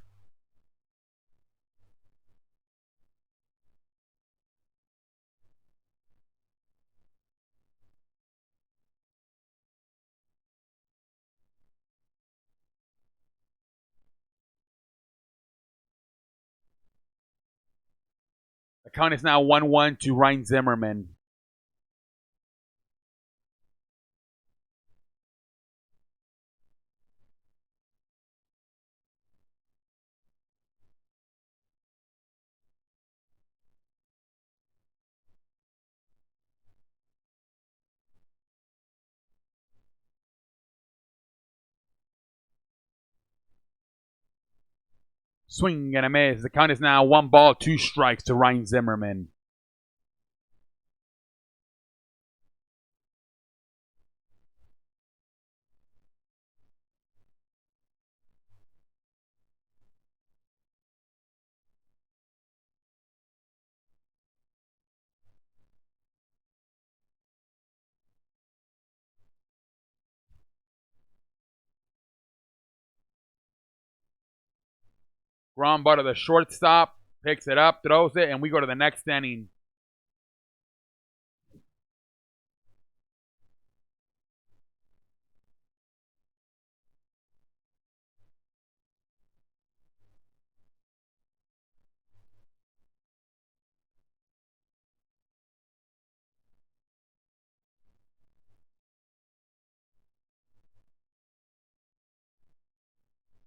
The count is now 1-1 to Ryan Zimmerman. Swing and a miss. The count is now 1-2 strikes to Ryan Zimmerman. Ground ball to the shortstop. Picks it up, throws it, and we go to the next inning.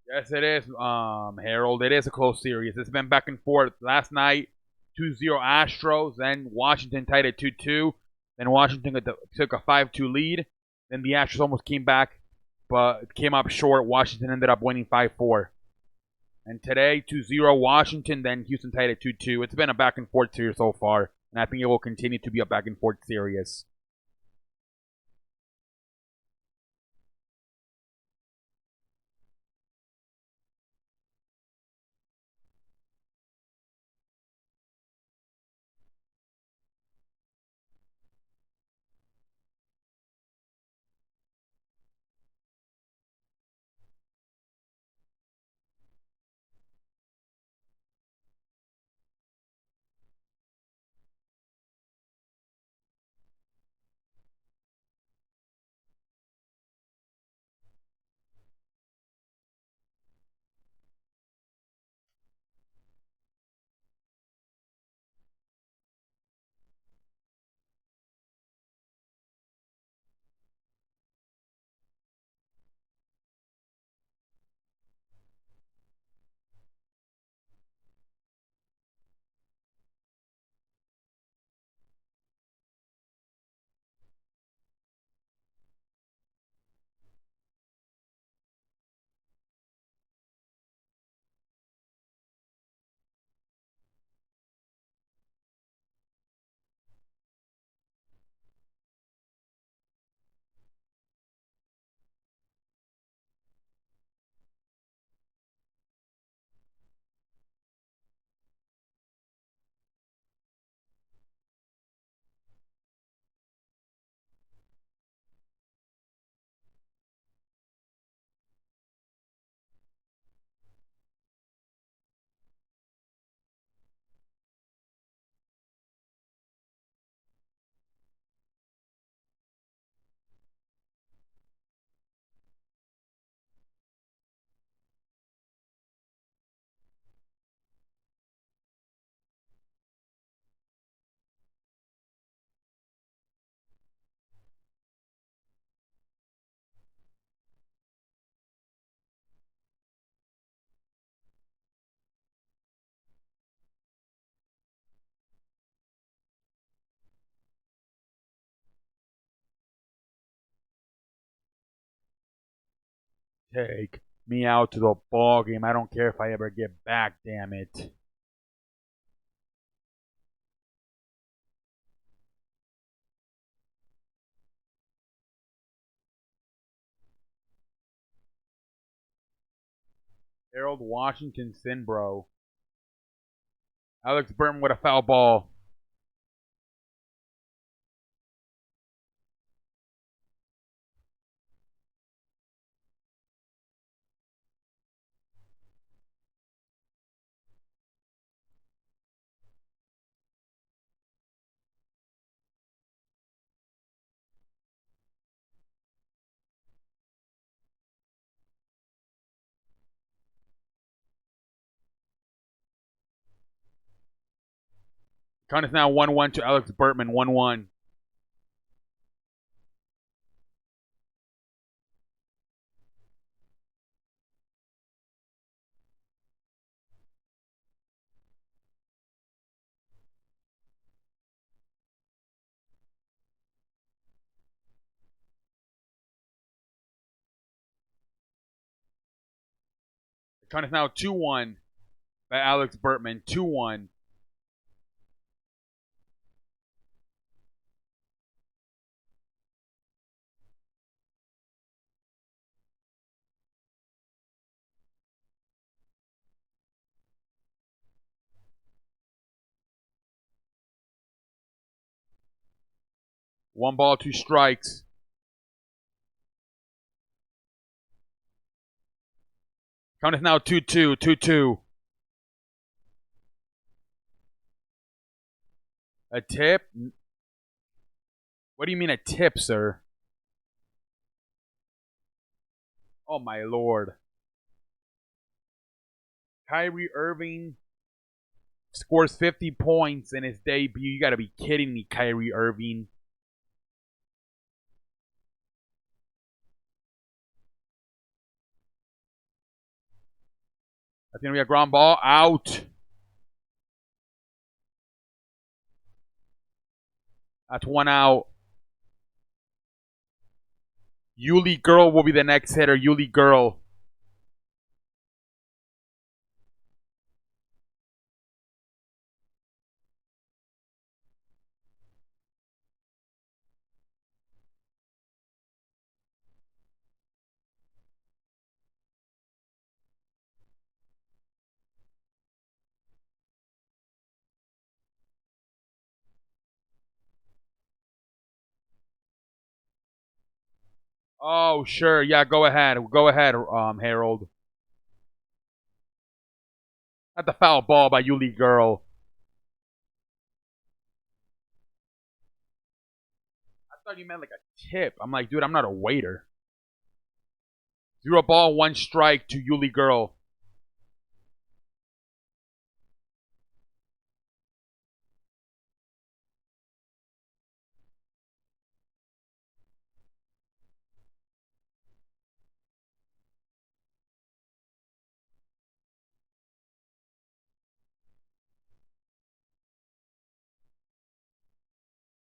Yes, it is, Harold. It is a close series. It's been back and forth. Last night, 2-0 Astros. Then Washington tied at 2-2. Then Washington took a 5-2 lead. Then the Astros almost came back, but came up short. Washington ended up winning 5-4. And today, 2-0 Washington. Then Houston tied at 2-2. It's been a back and forth series so far, and I think it will continue to be a back and forth series. Take me out to the ball game. I don't care if I ever get back, damn it. Harold Washington Sinbro. Alex Burton with a foul ball. Count is now 1-1 to Alex Burtman. 1-1. Count is now 2-1 by Alex Burtman. 2-1. One ball, two strikes. Count is now 2-2. 2-2. A tip? What do you mean a tip, sir? Oh, my lord. Kyrie Irving scores 50 points in his debut. You got to be kidding me, Kyrie Irving. That's going to be a ground ball. Out. That's one out. Yuli Girl will be the next hitter. Yuli Girl. Oh, sure. Yeah, go ahead. Go ahead, Harold. That's a foul ball by Yuli Girl. I thought you meant like a tip. I'm like, dude, I'm not a waiter. 0 ball, 1 strike to Yuli Girl.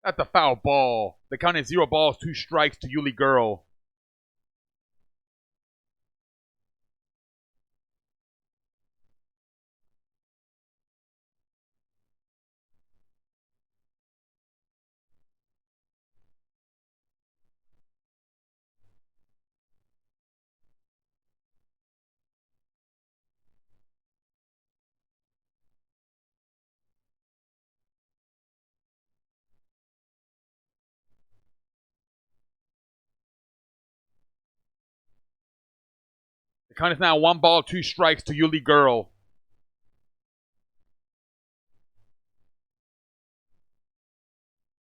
That's a foul ball. The count is 0 balls, 2 strikes to Yuli Girl. The count is now 1 ball, 2 strikes to Yuli Girl.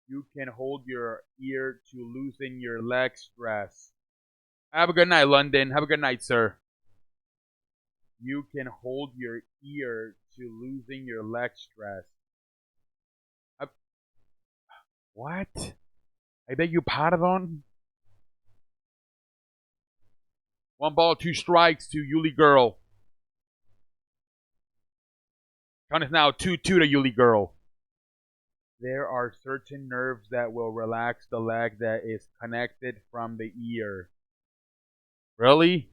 You can hold your ear to loosen your leg stress. Have a good night, London. Have a good night, sir. You can hold your ear to losing your leg stress. What? I beg you pardon? 1 ball, 2 strikes to Yuli Girl. Count is now 2-2 to Yuli Girl. There are certain nerves that will relax the leg that is connected from the ear. Really?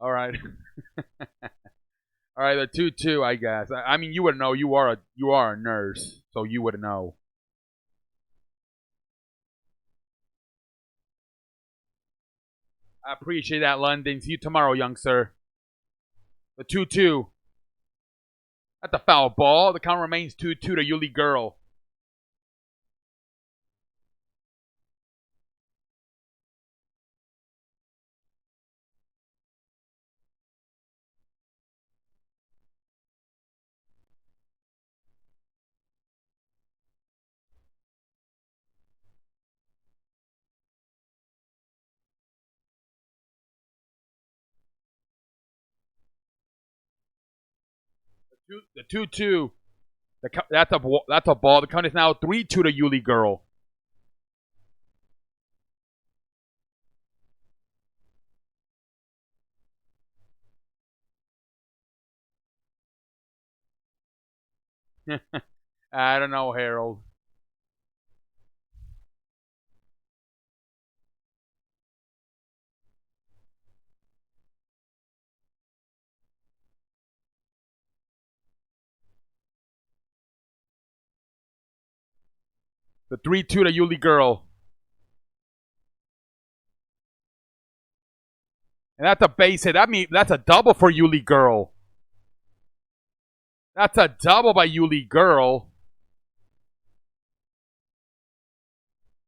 All right. All right, the 2-2, I guess. I mean, you would know. You are a nurse, so you would know. I appreciate that, London. See you tomorrow, young sir. The 2-2. That's a foul ball. The count remains 2-2 to Yuli Girl. The 2-2. That's a ball. The count is now 3-2 to Yuli Girl. I don't know, Harold. The 3-2 to Yuli Girl. And that's a base hit. That's a double for Yuli Girl. That's a double by Yuli Girl.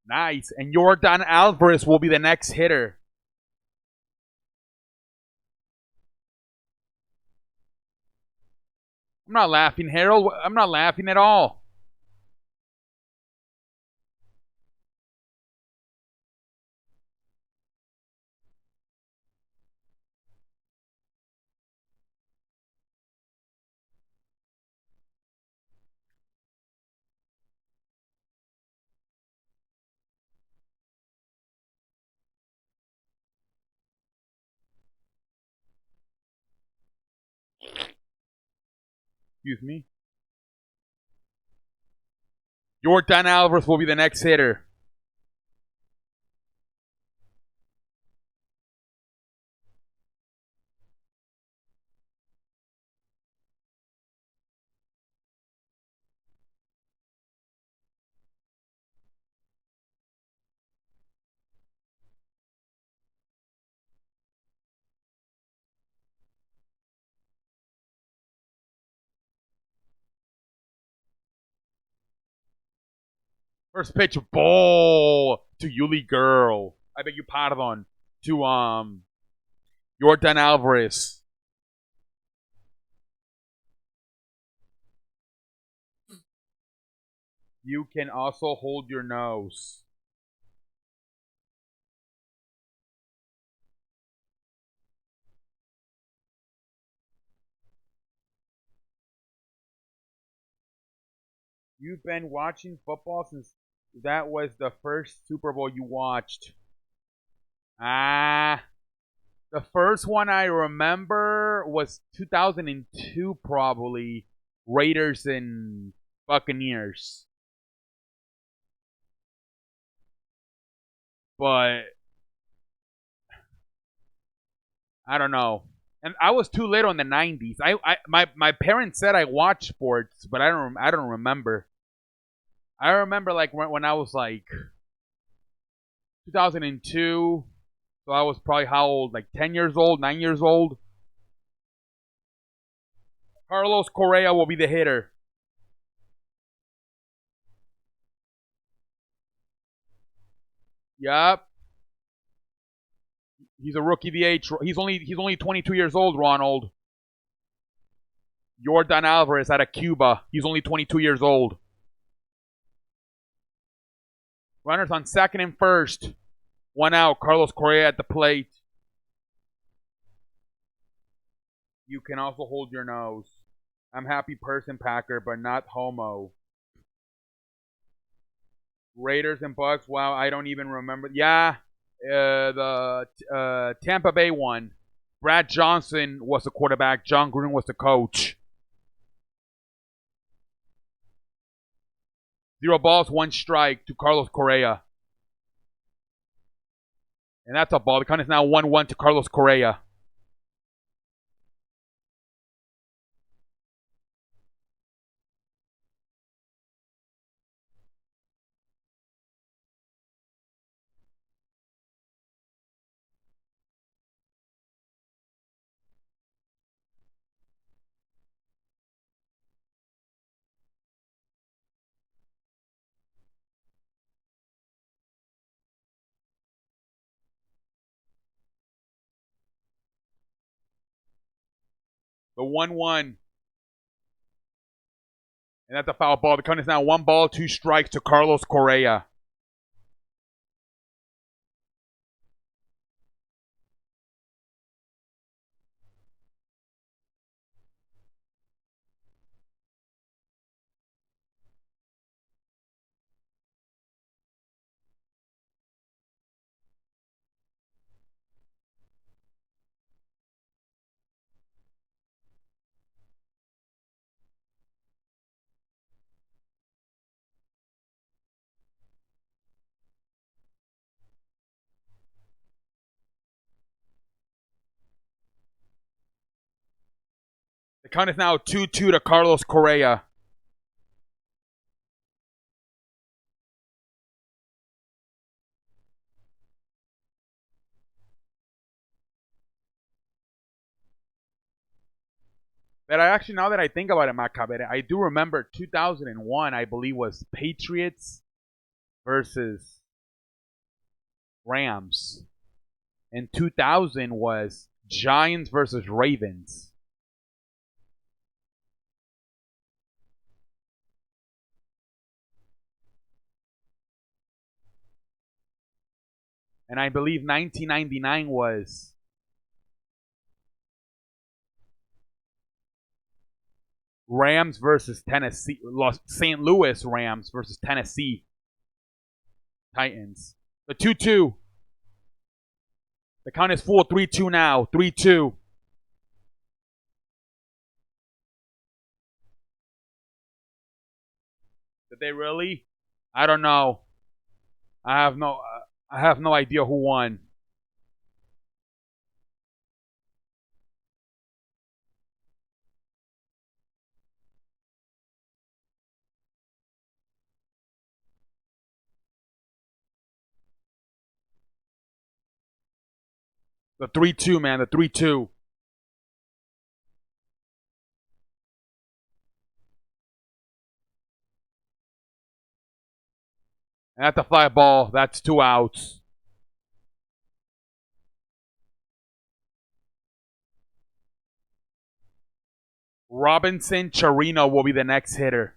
Nice. And Yordan Alvarez will be the next hitter. I'm not laughing, Harold. I'm not laughing at all. Excuse me. Yordan Alvarez will be the next hitter. First pitch, ball to Yuli Girl. I beg you pardon. To Yordan Alvarez. You can also hold your nose. You've been watching football since that was the first Super Bowl you watched. Ah, the first one I remember was 2002, probably. Raiders and Buccaneers. But I don't know. And I was too little in the 90s. My parents said I watched sports, but I don't remember. I remember like when I was like 2002. So I was probably how old? Like 10 years old, 9 years old. Carlos Correa will be the hitter. Yup. He's a rookie DH. He's only 22 years old, Ronald. Yordan Alvarez out of Cuba. He's only 22 years old. Runners on second and first. One out. Carlos Correa at the plate. You can also hold your nose. I'm happy person, Packer, but not homo. Raiders and Bucks. Wow, I don't even remember. Yeah, the Tampa Bay one. Brad Johnson was the quarterback. John Gruden was the coach. 0 balls, 1 strike to Carlos Correa. And that's a ball. The count is now 1-1 to Carlos Correa. The 1-1. And that's a foul ball. The count is now 1 ball, 2 strikes to Carlos Correa. The count is now 2-2 to Carlos Correa. That I actually, now that I think about it, Macabere, I do remember 2001, I believe, was Patriots versus Rams. And 2000 was Giants versus Ravens. And I believe 1999 was Rams versus Tennessee. St. Louis Rams versus Tennessee Titans. The 2-2. The count is full. 3-2 now. 3-2. Did they really? I don't know. I have no. I have no idea who won. The 3-2, man. The 3-2. And that's a fly ball. That's 2 outs. Robinson Chirino will be the next hitter.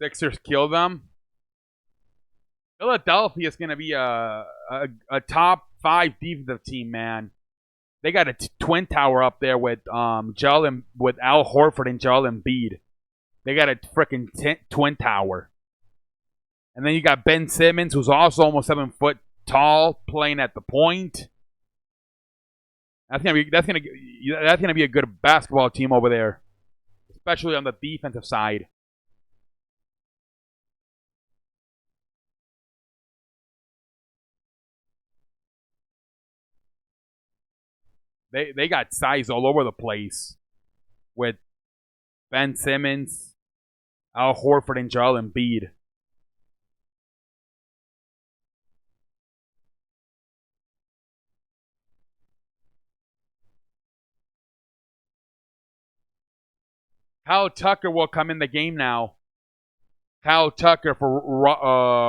Sixers kill them. Philadelphia is going to be a top 5 defensive team, man. They got a twin tower up there with Joel and with Al Horford and Joel Embiid. They got a freaking twin tower. And then you got Ben Simmons, who's also almost 7 foot tall, playing at the point. That's gonna be a good basketball team over there, especially on the defensive side. They got size all over the place with Ben Simmons, Al Horford, and Joel Embiid. Kyle Tucker will come in the game now. Kyle Tucker for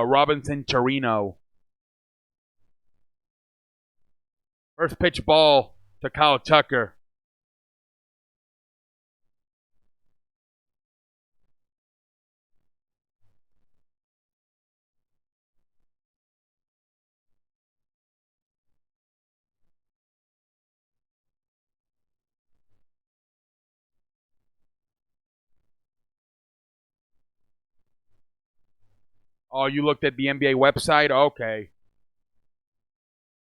Robinson Chirino. First pitch ball to Kyle Tucker. Oh, you looked at the NBA website? Okay.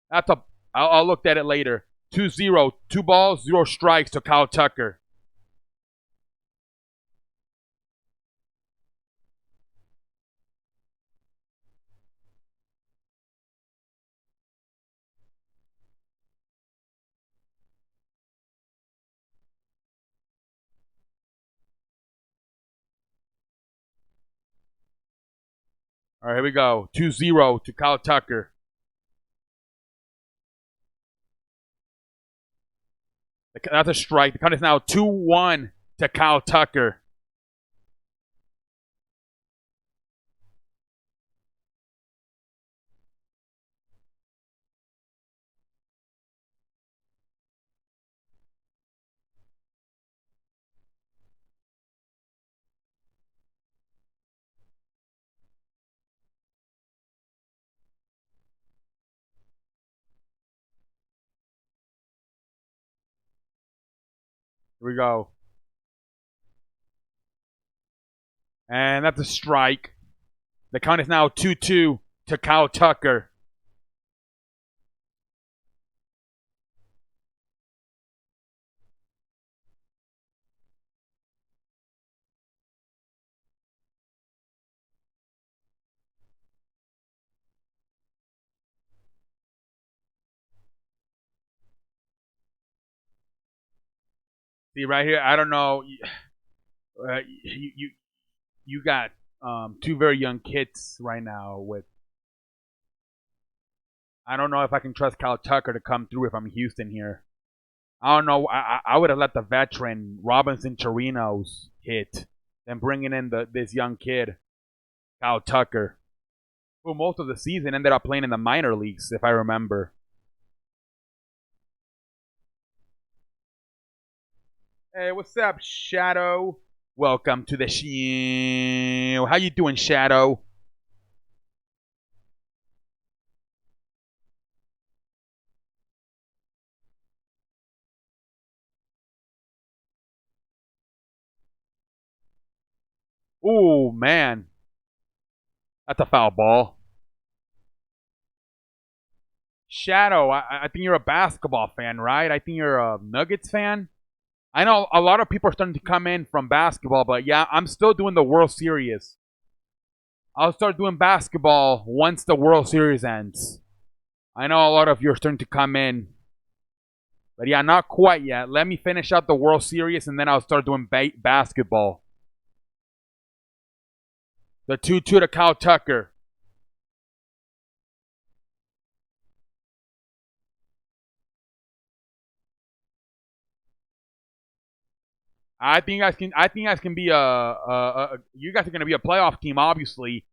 That's a. I'll look at it later. 2-0. 2 balls, 0 strikes to Kyle Tucker. All right, here we go. 2-0 to Kyle Tucker. That's a strike. The count is now 2-1 to Kyle Tucker. Here we go. And that's a strike. The count is now 2-2 to Kyle Tucker. See right here, I don't know. You got two very young kids right now. With I don't know if I can trust Kyle Tucker to come through if I'm Houston here. I don't know. I would have let the veteran Robinson Chirinos hit than bringing in this young kid, Kyle Tucker, who most of the season ended up playing in the minor leagues, if I remember. Hey, what's up, Shadow? Welcome to the show. How you doing, Shadow? Oh man, that's a foul ball. Shadow, I think you're a basketball fan, right? I think you're a Nuggets fan. I know a lot of people are starting to come in from basketball, but yeah, I'm still doing the World Series. I'll start doing basketball once the World Series ends. I know a lot of you are starting to come in, but yeah, not quite yet. Let me finish out the World Series and then I'll start doing basketball. The 2-2 to Kyle Tucker. I think you guys can. I think you guys can be you guys are going to be a playoff team. Obviously,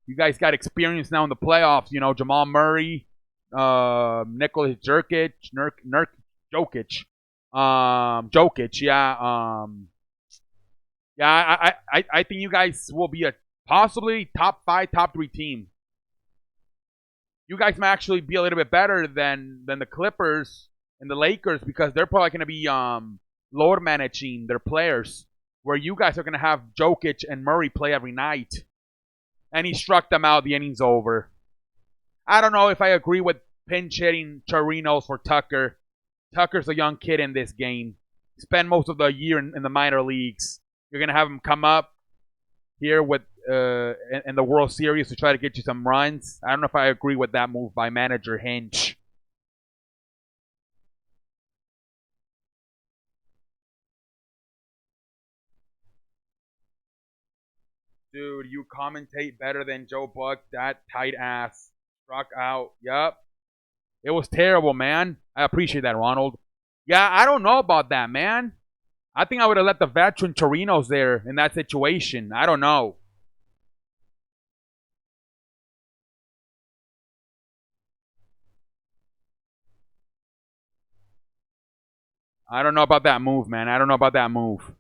you guys got experience now in the playoffs. You know, Jamal Murray, Nicholas Jokic, Jokic, Jokic. Yeah, yeah. I think you guys will be a possibly top five, top three team. You guys might actually be a little bit better than the Clippers and the Lakers because they're probably going to be load managing their players, where you guys are going to have Jokic and Murray play every night. And he struck them out. The inning's over. I don't know if I agree with pinch hitting Chirinos for Tucker. Tucker's a young kid in this game. Spend most of the year in the minor leagues. You're going to have him come up here with in the World Series to try to get you some runs. I don't know if I agree with that move by manager Hinch. Dude, you commentate better than Joe Buck. That tight ass struck out. Yup. It was terrible, man. I appreciate that, Ronald. Yeah, I don't know about that, man. I think I would have let the veteran Torinos there in that situation. I don't know. I don't know about that move, man. I don't know about that move.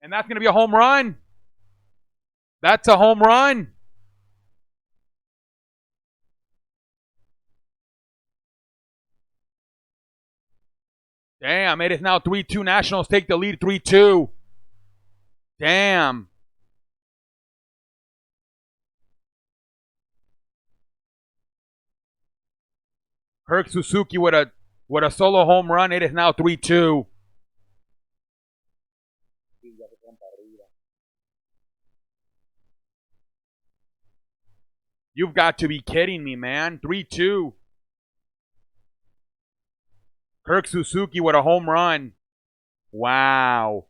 And that's going to be a home run. That's a home run. Damn, it is now 3-2. Nationals take the lead 3-2. Damn. Kirk Suzuki with a solo home run. It is now 3-2. You've got to be kidding me, man. 3-2. Kirk Suzuki with a home run. Wow.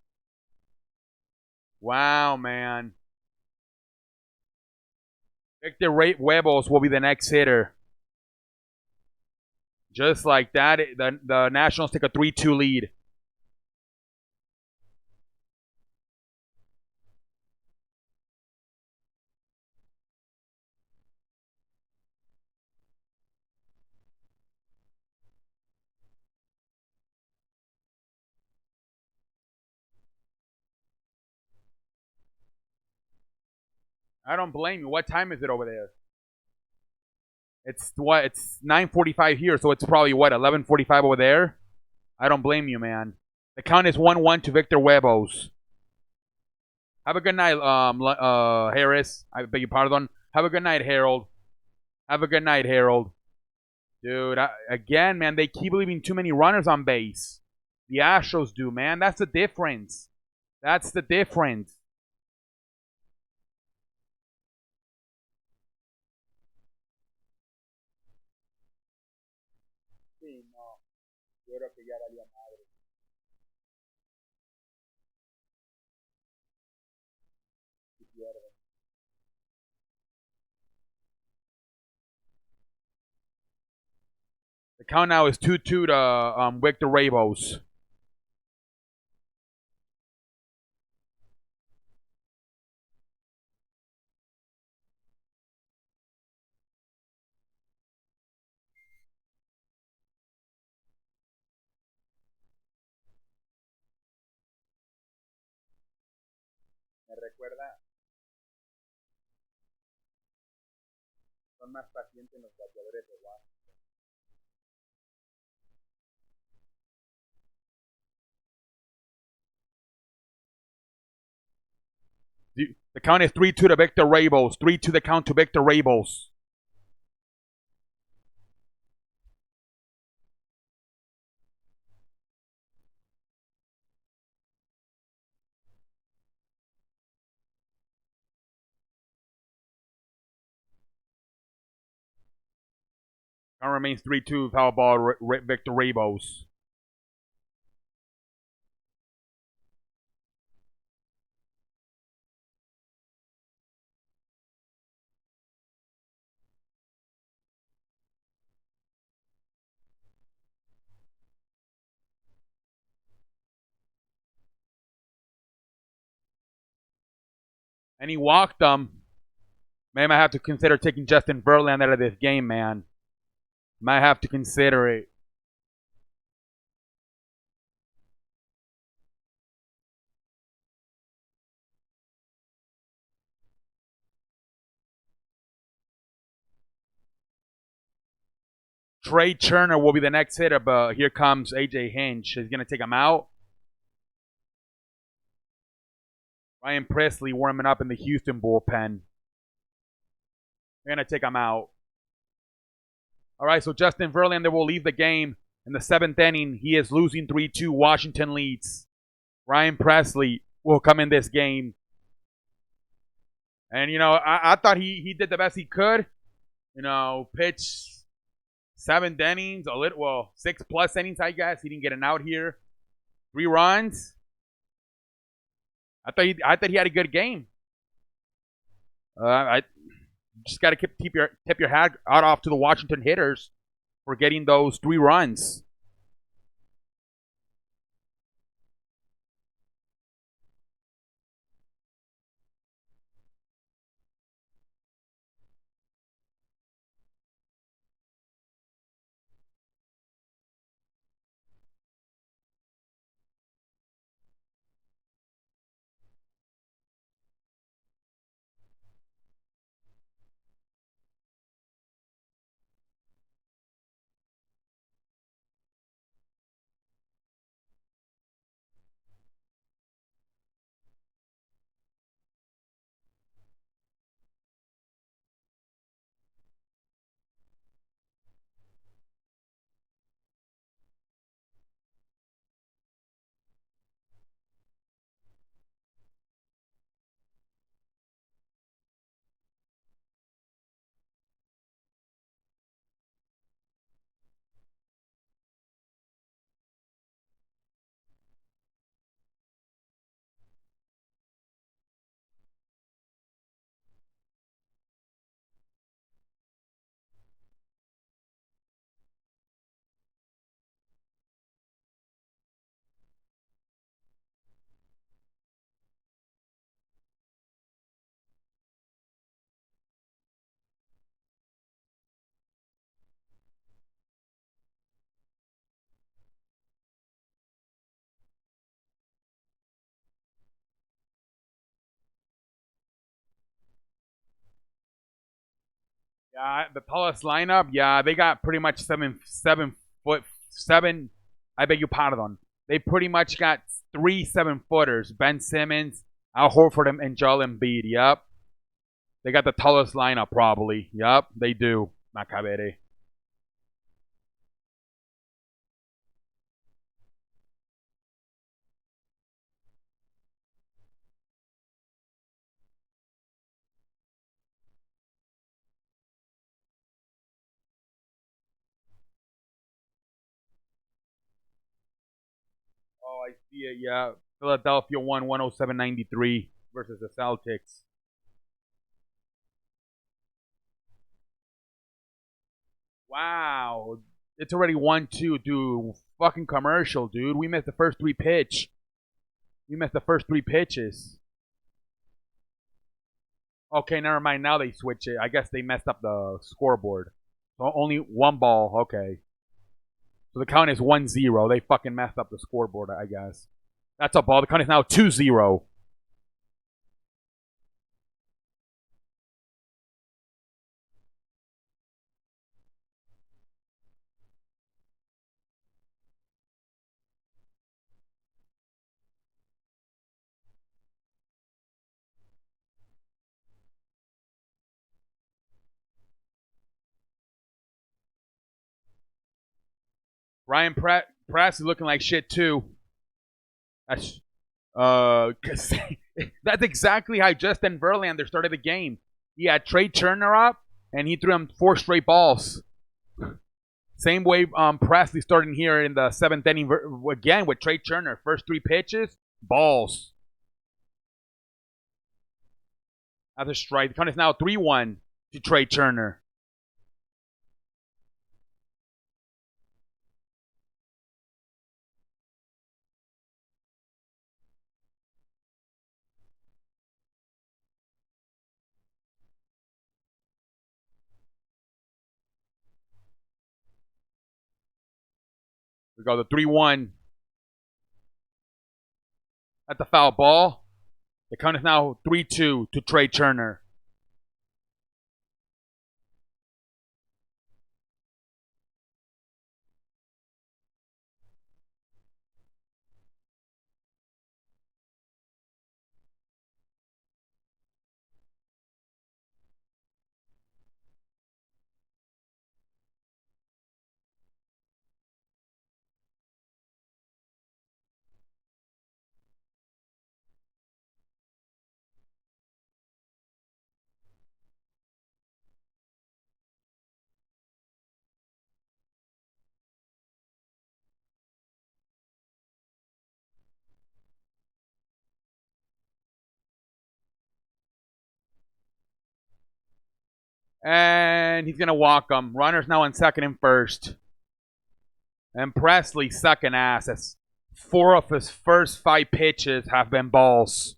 Wow, man. Victor Huevos will be the next hitter. Just like that, the Nationals take a 3-2 lead. I don't blame you. What time is it over there? It's what? It's 9:45 here, so it's probably what 11:45 over there. I don't blame you, man. The count is 1-1 to Victor Huevos. Have a good night, Harris. I beg your pardon. Have a good night, Harold. Have a good night, Harold. Dude, again, man, they keep leaving too many runners on base. The Astros do, man. That's the difference. That's the difference. Sí, no. Yo creo que ya valía madre. The count now is 2-2 to Victor Huevos. Me recuerda, son más pacientes los bateadores de Washington. The count is 3-2 to Victor Huevos. 3-2 the count to Victor Huevos. Count remains 3-2. Foul ball, Victor Huevos. And he walked them. Man, I have to consider taking Justin Verlander out of this game, man. Might have to consider it. Trey Turner will be the next hitter, but here comes AJ Hinch. He's going to take him out. Ryan Presley warming up in the Houston bullpen. They're going to take him out. All right, so Justin Verlander will leave the game in the 7th inning. He is losing 3-2. Washington leads. Ryan Presley will come in this game. And, you know, I thought he did the best he could. You know, pitch 7 innings, 6+ innings, I guess. He didn't get an out here. 3 runs. I thought he had a good game. I just got to tip your hat out off to the Washington hitters for getting those 3 runs. Yeah, the tallest lineup. Yeah, they got pretty much 7 foot seven. I beg you pardon. They pretty much got 3 7-footers. Ben Simmons, Al Horford, and Joel Embiid. Yep, they got the tallest lineup probably. Yep, they do. Macabere. Oh, I see it. Yeah, Philadelphia won 107-93 versus the Celtics. Wow, it's already 1-2, dude. Fucking commercial, dude. We missed the first three pitch. We missed the first three pitches. Okay, never mind. Now they switch it. I guess they messed up the scoreboard. So only one ball. Okay. So the count is 1-0. They fucking messed up the scoreboard, I guess. That's a ball. The count is now 2-0. Ryan Press is looking like shit too. That's 'cause that's exactly how Justin Verlander started the game. He had Trey Turner up, and he threw him 4 straight balls. Same way Presley starting here in the seventh inning again with Trey Turner. First three pitches, balls. As a strike. The count is now 3-1 to Trey Turner. We go the 3-1 at the foul ball. The count is now 3-2 to Trey Turner. And he's going to walk them. Runners now on second and first. And Presley sucking ass as 4 of his first 5 pitches have been balls.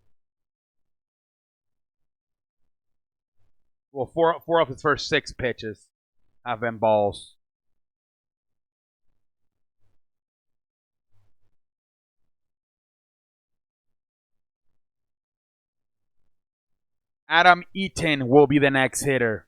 Well, four of his first 6 pitches have been balls. Adam Eaton will be the next hitter.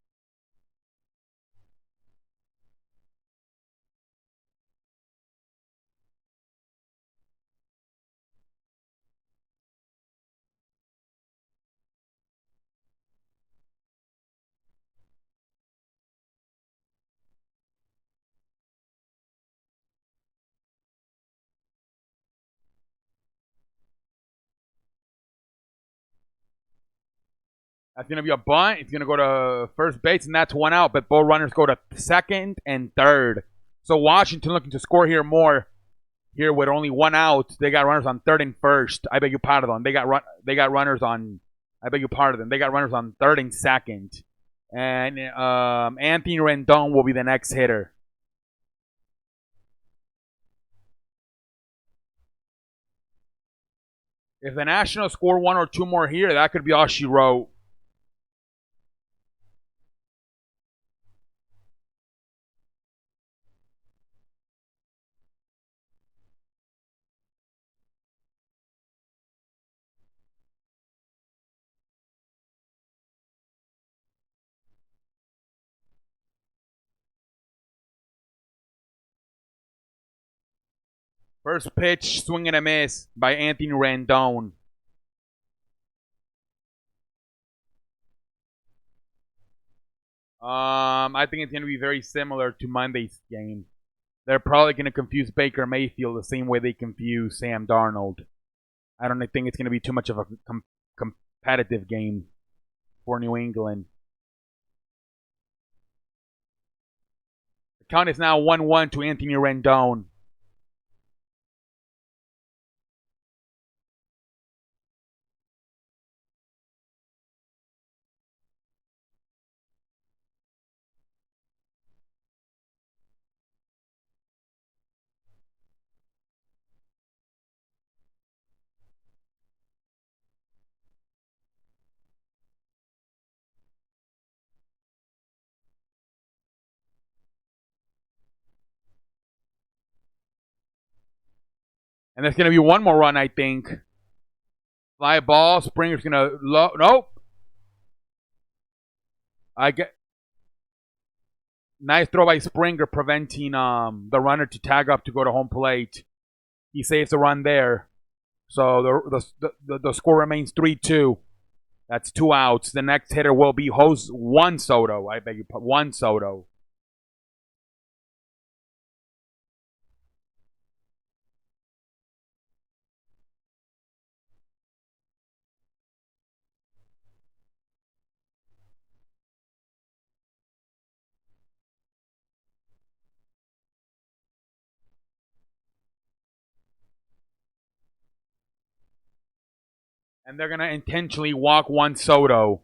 That's going to be a bunt. It's going to go to first base, and that's 1 out. But both runners go to second and third. So Washington looking to score here more. Here with only 1 out, they got runners on third and first. I beg your pardon. They got runners on. I beg your pardon. They got runners on third and second. And Anthony Rendon will be the next hitter. If the Nationals score 1 or 2 more here, that could be all she wrote. First pitch, swing and a miss by Anthony Rendon. I think it's going to be very similar to Monday's game. They're probably going to confuse Baker Mayfield the same way they confuse Sam Darnold. I don't think it's going to be too much of a competitive game for New England. The count is now 1-1 to Anthony Rendon. And there's going to be one more run, I think. Fly ball. Springer's going to... Nope. I get... Nice throw by Springer, preventing the runner to tag up to go to home plate. He saves the run there. So the score remains 3-2. That's 2 outs. The next hitter will be Juan Soto. I beg you pardon. Juan Soto. And they're going to intentionally walk Juan Soto.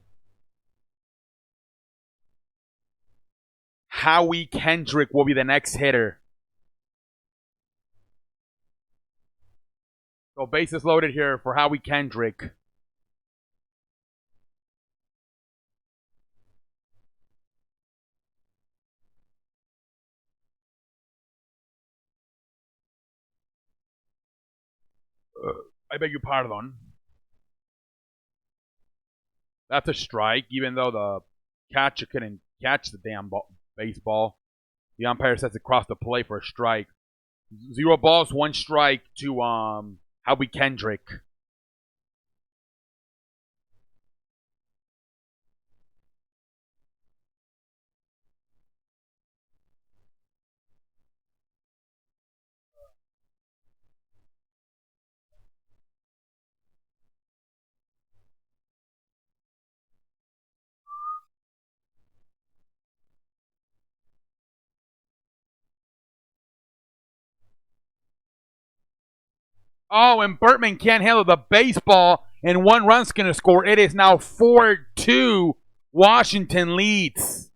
Howie Kendrick will be the next hitter. So bases loaded here for Howie Kendrick. I beg your pardon. That's a strike, even though the catcher couldn't catch the damn baseball. The umpire sets it across the plate for a strike. 0 balls, 1 strike to Howie Kendrick. Oh, and Bertman can't handle the baseball, and 1 run's going to score. It is now 4-2. Washington leads.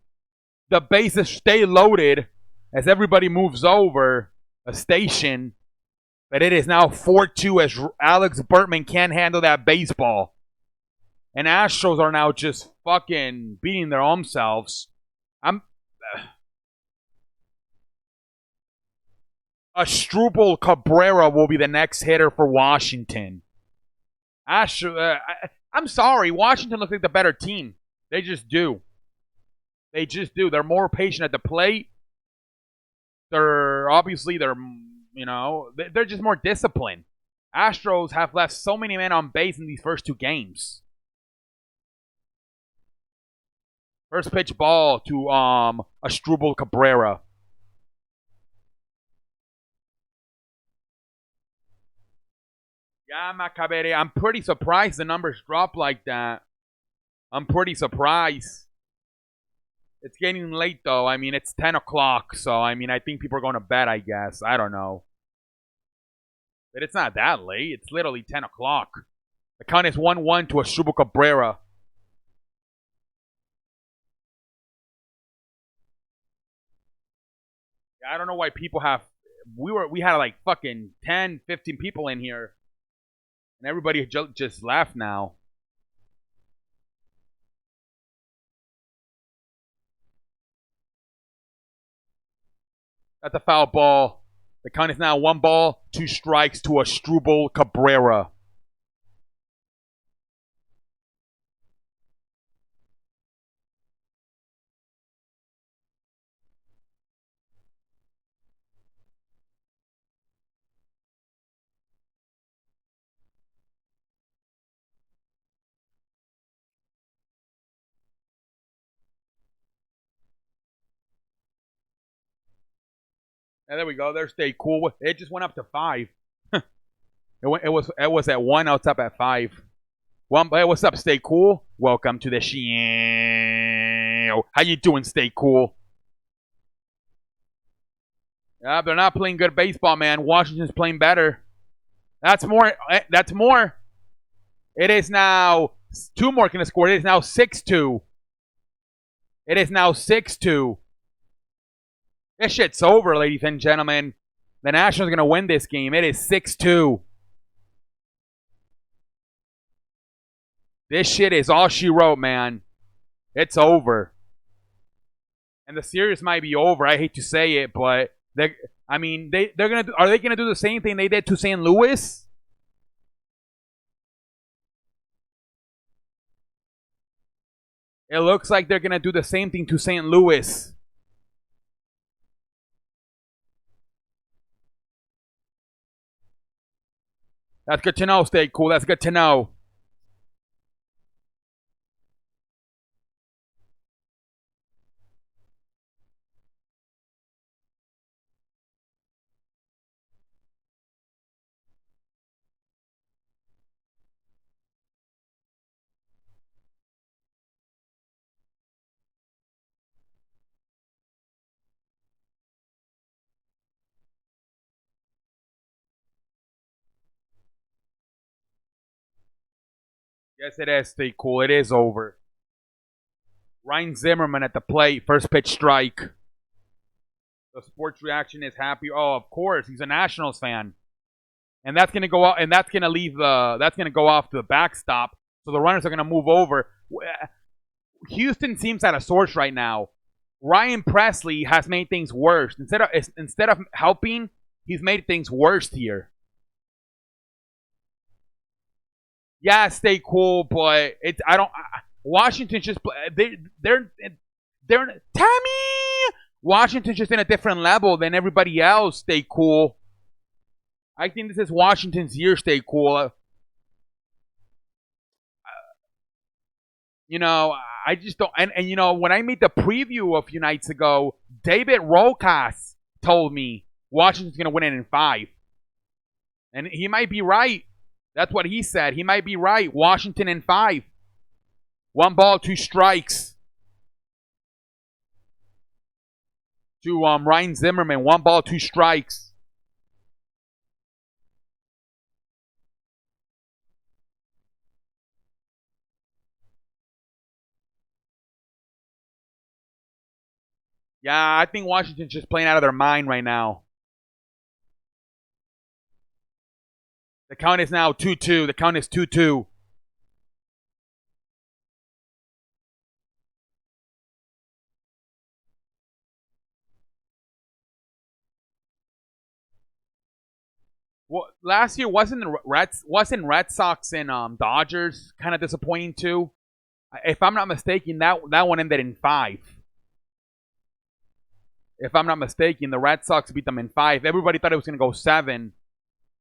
The bases stay loaded as everybody moves over a station. But it is now 4-2 as Alex Bertman can't handle that baseball. And Astros are now just fucking beating their own selves. Asdrubal Cabrera will be the next hitter for Washington. I'm sorry. Washington looks like the better team. They just do. They just do. They're more patient at the plate. They're just more disciplined. Astros have left so many men on base in these first 2 games. First pitch ball to Asdrubal Cabrera. Yeah, Macabere. I'm pretty surprised the numbers drop like that. I'm pretty surprised. It's getting late, though. I mean, it's 10 o'clock, so, I mean, I think people are going to bed, I guess. I don't know. But it's not that late. It's literally 10 o'clock. The count is 1-1 to Asdrubal Cabrera. Yeah, I don't know why people have... We had like fucking 10, 15 people in here. And everybody just left now. That's a foul ball. The count is now 1 ball, 2 strikes to Asdrubal Cabrera. And there we go. There, stay cool. It just went up to 5. It was at 1. Now it's up at 5. Hey, what's up? Stay cool. Welcome to the show. How you doing? Stay cool. Yeah, they're not playing good baseball, man. Washington's playing better. That's more. That's more. It is now 2 more can score. It is now 6-2. It is now 6-2. This shit's over, ladies and gentlemen. The Nationals are going to win this game. It is 6-2. This shit is all she wrote, man. It's over. And the series might be over. I hate to say it, but they're gonna. Are they gonna do the same thing they did to St. Louis? It looks like they're gonna do the same thing to St. Louis. That's good to know. Stay cool. That's good to know. Yes, it is. Stay cool. It is over. Ryan Zimmerman at the plate. First pitch strike. The sports reaction is happy. Oh, of course. He's a Nationals fan. And that's gonna go out, and that's gonna leave the that's gonna go off the backstop. So the runners are gonna move over. Houston seems at a source right now. Ryan Presley has made things worse. Instead of helping, he's made things worse here. Yeah, stay cool, but it's I don't. Washington's just they're Tammy. Washington's just in a different level than everybody else. Stay cool. I think this is Washington's year. Stay cool. I just don't. And when I made the preview a few nights ago, David Rojas told me Washington's going to win it in 5. And he might be right. That's what he said. He might be right. Washington in 5. 1 ball, 2 strikes. To Ryan Zimmerman. 1 ball, 2 strikes. Yeah, I think Washington's just playing out of their mind right now. The count is now 2-2. The count is 2-2. Well, last year wasn't Red Sox and Dodgers kind of disappointing too? If I'm not mistaken, that one ended in 5. If I'm not mistaken, the Red Sox beat them in 5. Everybody thought it was going to go 7,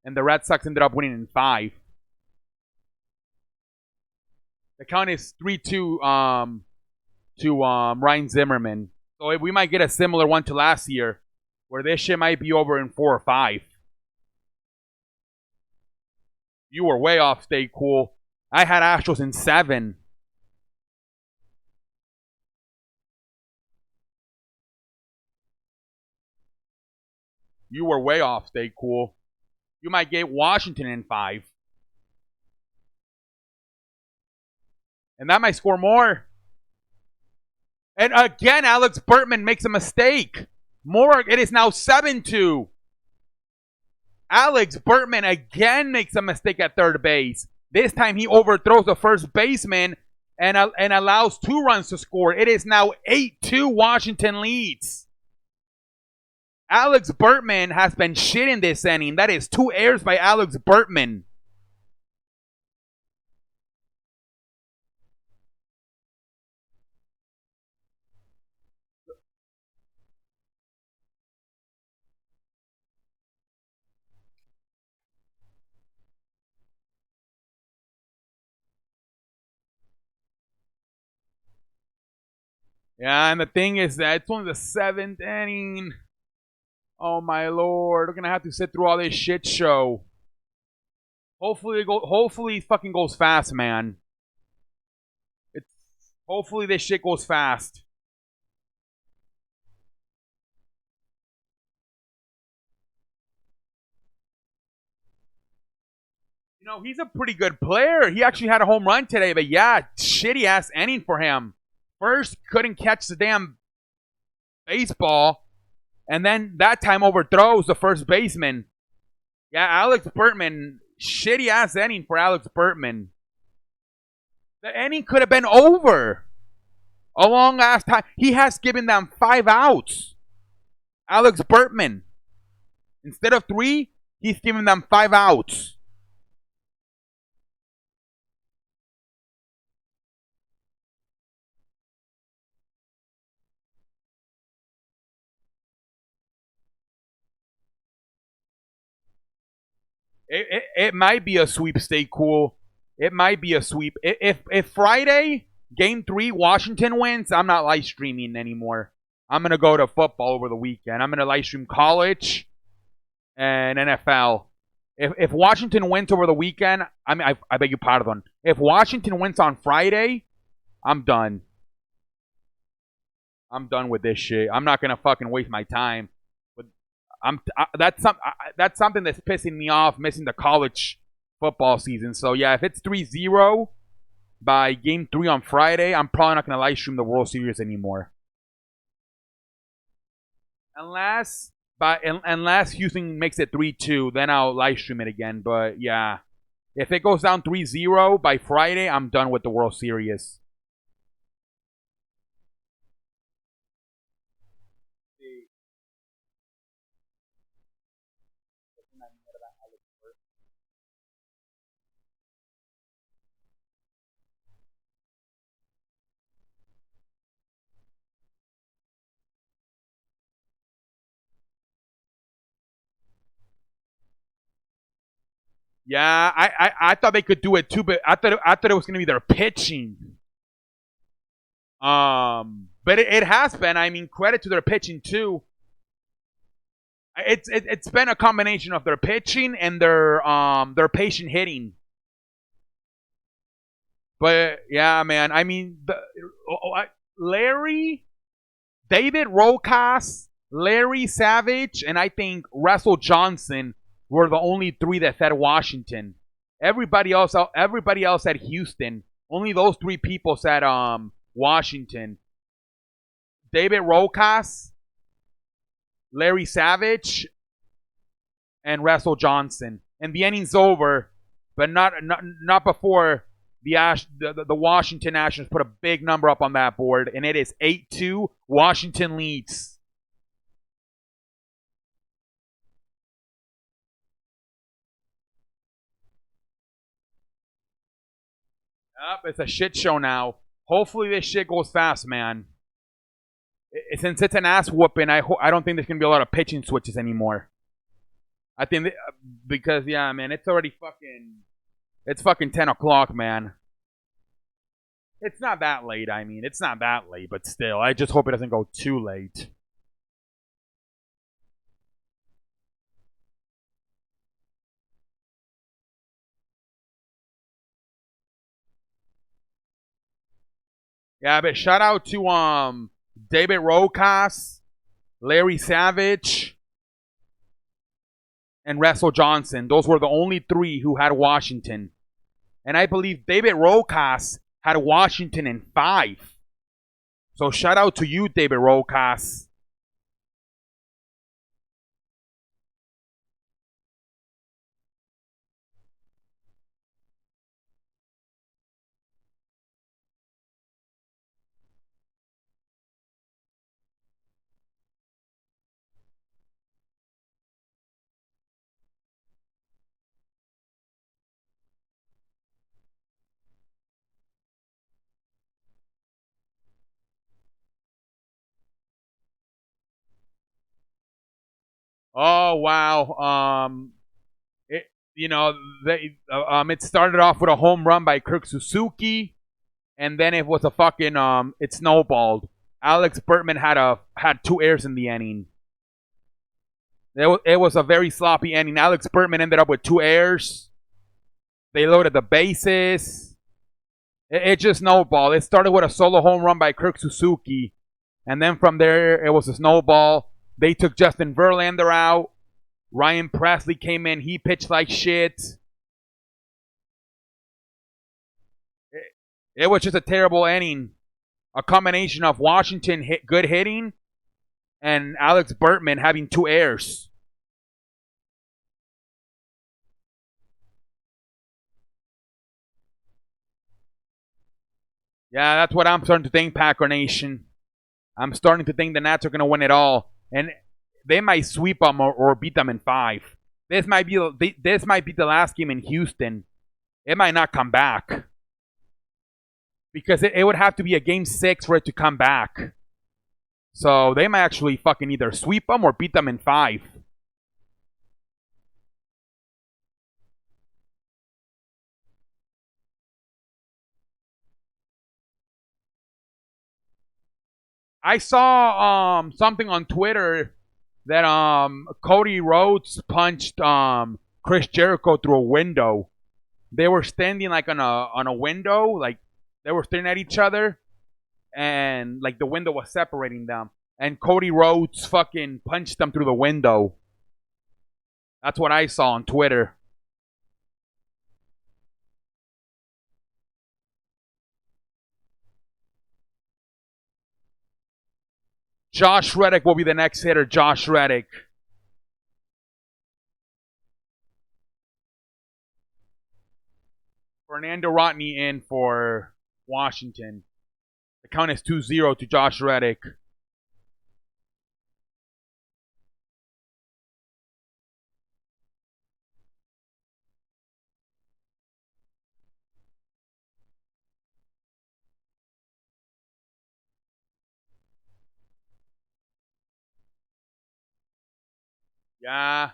and the Red Sox ended up winning in 5. The count is 3-2 to Ryan Zimmerman. So we might get a similar one to last year, where this shit might be over in 4 or 5. You were way off. Stay cool. I had Astros in 7. You were way off. Stay cool. You might get Washington in 5. And that might score more. And again, Alex Bertman makes a mistake. It is now 7-2. Alex Bertman again makes a mistake at third base. This time he overthrows the first baseman and allows 2 runs to score. It is now 8-2. Washington leads. Alex Bertman has been shit in this inning. That is 2 errors by Alex Bertman. Yeah, and the thing is that it's only the 7th inning. Oh my lord, we're gonna have to sit through all this shit show. Hopefully, it fucking goes fast, man. It's hopefully this shit goes fast. You know, he's a pretty good player. He actually had a home run today, but yeah, shitty ass inning for him. First, couldn't catch the damn baseball, and then that time overthrows the first baseman. Yeah, Alex Bertman, shitty ass inning for Alex Bertman. The inning could have been over a long ass time. He has given them 5 outs. Alex Bertman. Instead of 3, he's giving them 5 outs. It might be a sweepstake. Cool. It might be a sweep. If Friday game 3 Washington wins, I'm not live streaming anymore. I'm gonna go to football over the weekend. I'm gonna live stream college and NFL. If Washington wins over the weekend, I beg your pardon. If Washington wins on Friday, I'm done. I'm done with this shit. I'm not gonna fucking waste my time. But that's something that's pissing me off. Missing the college football season. So yeah, if it's 3-0 by game 3 on Friday, I'm probably not gonna live stream the World Series anymore. Unless Houston makes it 3-2, then I'll live stream it again. But yeah, if it goes down 3-0 by Friday, I'm done with the World Series. Yeah, I thought they could do it too, but I thought it was gonna be their pitching. But it has been. I mean, credit to their pitching too. It's been a combination of their pitching and their patient hitting. But yeah, man. I mean, Larry, David Rojas, Larry Savage, and I think Russell Johnson were the only 3 that fed Washington. Everybody else at Houston. Only those 3 people said Washington. David Rojas, Larry Savage, and Russell Johnson. And the inning's over, but not before the Washington Nationals put a big number up on that board, and it is 8-2. Washington leads. It's a shit show now. Hopefully this shit goes fast, man. Since it's an ass whooping, I don't think there's gonna be a lot of pitching switches anymore. I think because yeah, man, it's fucking 10 o'clock, man. It's not that late. I mean, it's not that late, but still, I just hope it doesn't go too late. Yeah, but shout out to David Rojas, Larry Savage, and Russell Johnson. Those were the only 3 who had Washington. And I believe David Rojas had Washington in 5. So shout out to you, David Rojas. Oh wow. It it started off with a home run by Kirk Suzuki, and then it was a fucking it snowballed. Alex Bertman had 2 errors in the inning. It was a very sloppy ending. Alex Bertman ended up with 2 errors. They loaded the bases. It just snowballed. It started with a solo home run by Kirk Suzuki, and then from there it was a snowball. They took Justin Verlander out. Ryan Presley came in. He pitched like shit. It was just a terrible inning. A combination of Washington good hitting and Alex Bertman having 2 errors. Yeah, that's what I'm starting to think, Packer Nation. I'm starting to think the Nats are going to win it all, and they might sweep them or beat them in 5. This might be the last game in Houston. It might not come back because it would have to be a game 6 for it to come back. So they might actually fucking either sweep them or beat them in 5. I saw something on Twitter that Cody Rhodes punched Chris Jericho through a window. They were standing like on a window, like they were staring at each other, and like the window was separating them. And Cody Rhodes fucking punched them through the window. That's what I saw on Twitter. Josh Reddick will be the next hitter. Josh Reddick. Fernando Rodney in for Washington. The count is 2-0 to Josh Reddick. Yeah.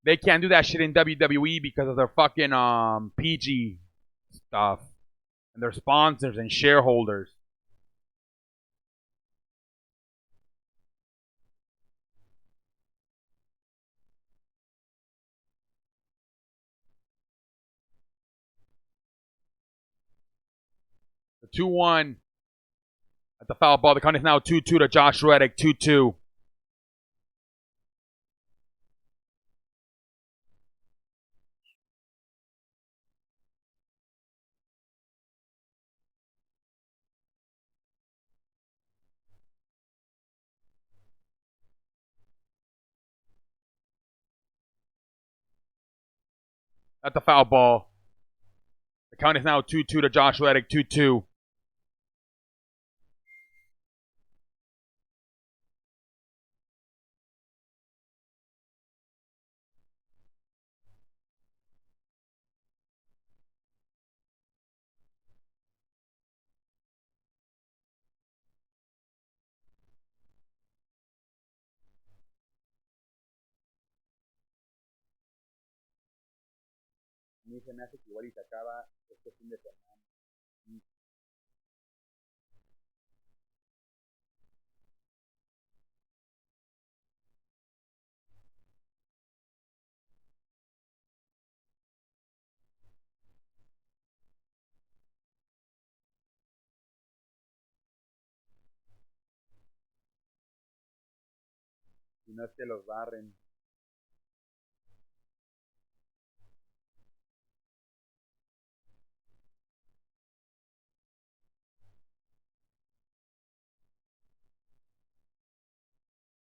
They can't do that shit in WWE because of their fucking PG stuff and their sponsors and shareholders. The 2-1 at the foul ball. The count is now 2-2 to Josh Reddick. 2-2. At the foul ball. The count is now 2-2 to Josh Reddick. 2-2. A mí se me hace que igual y se acaba este fin de semana. Si no es que los barren.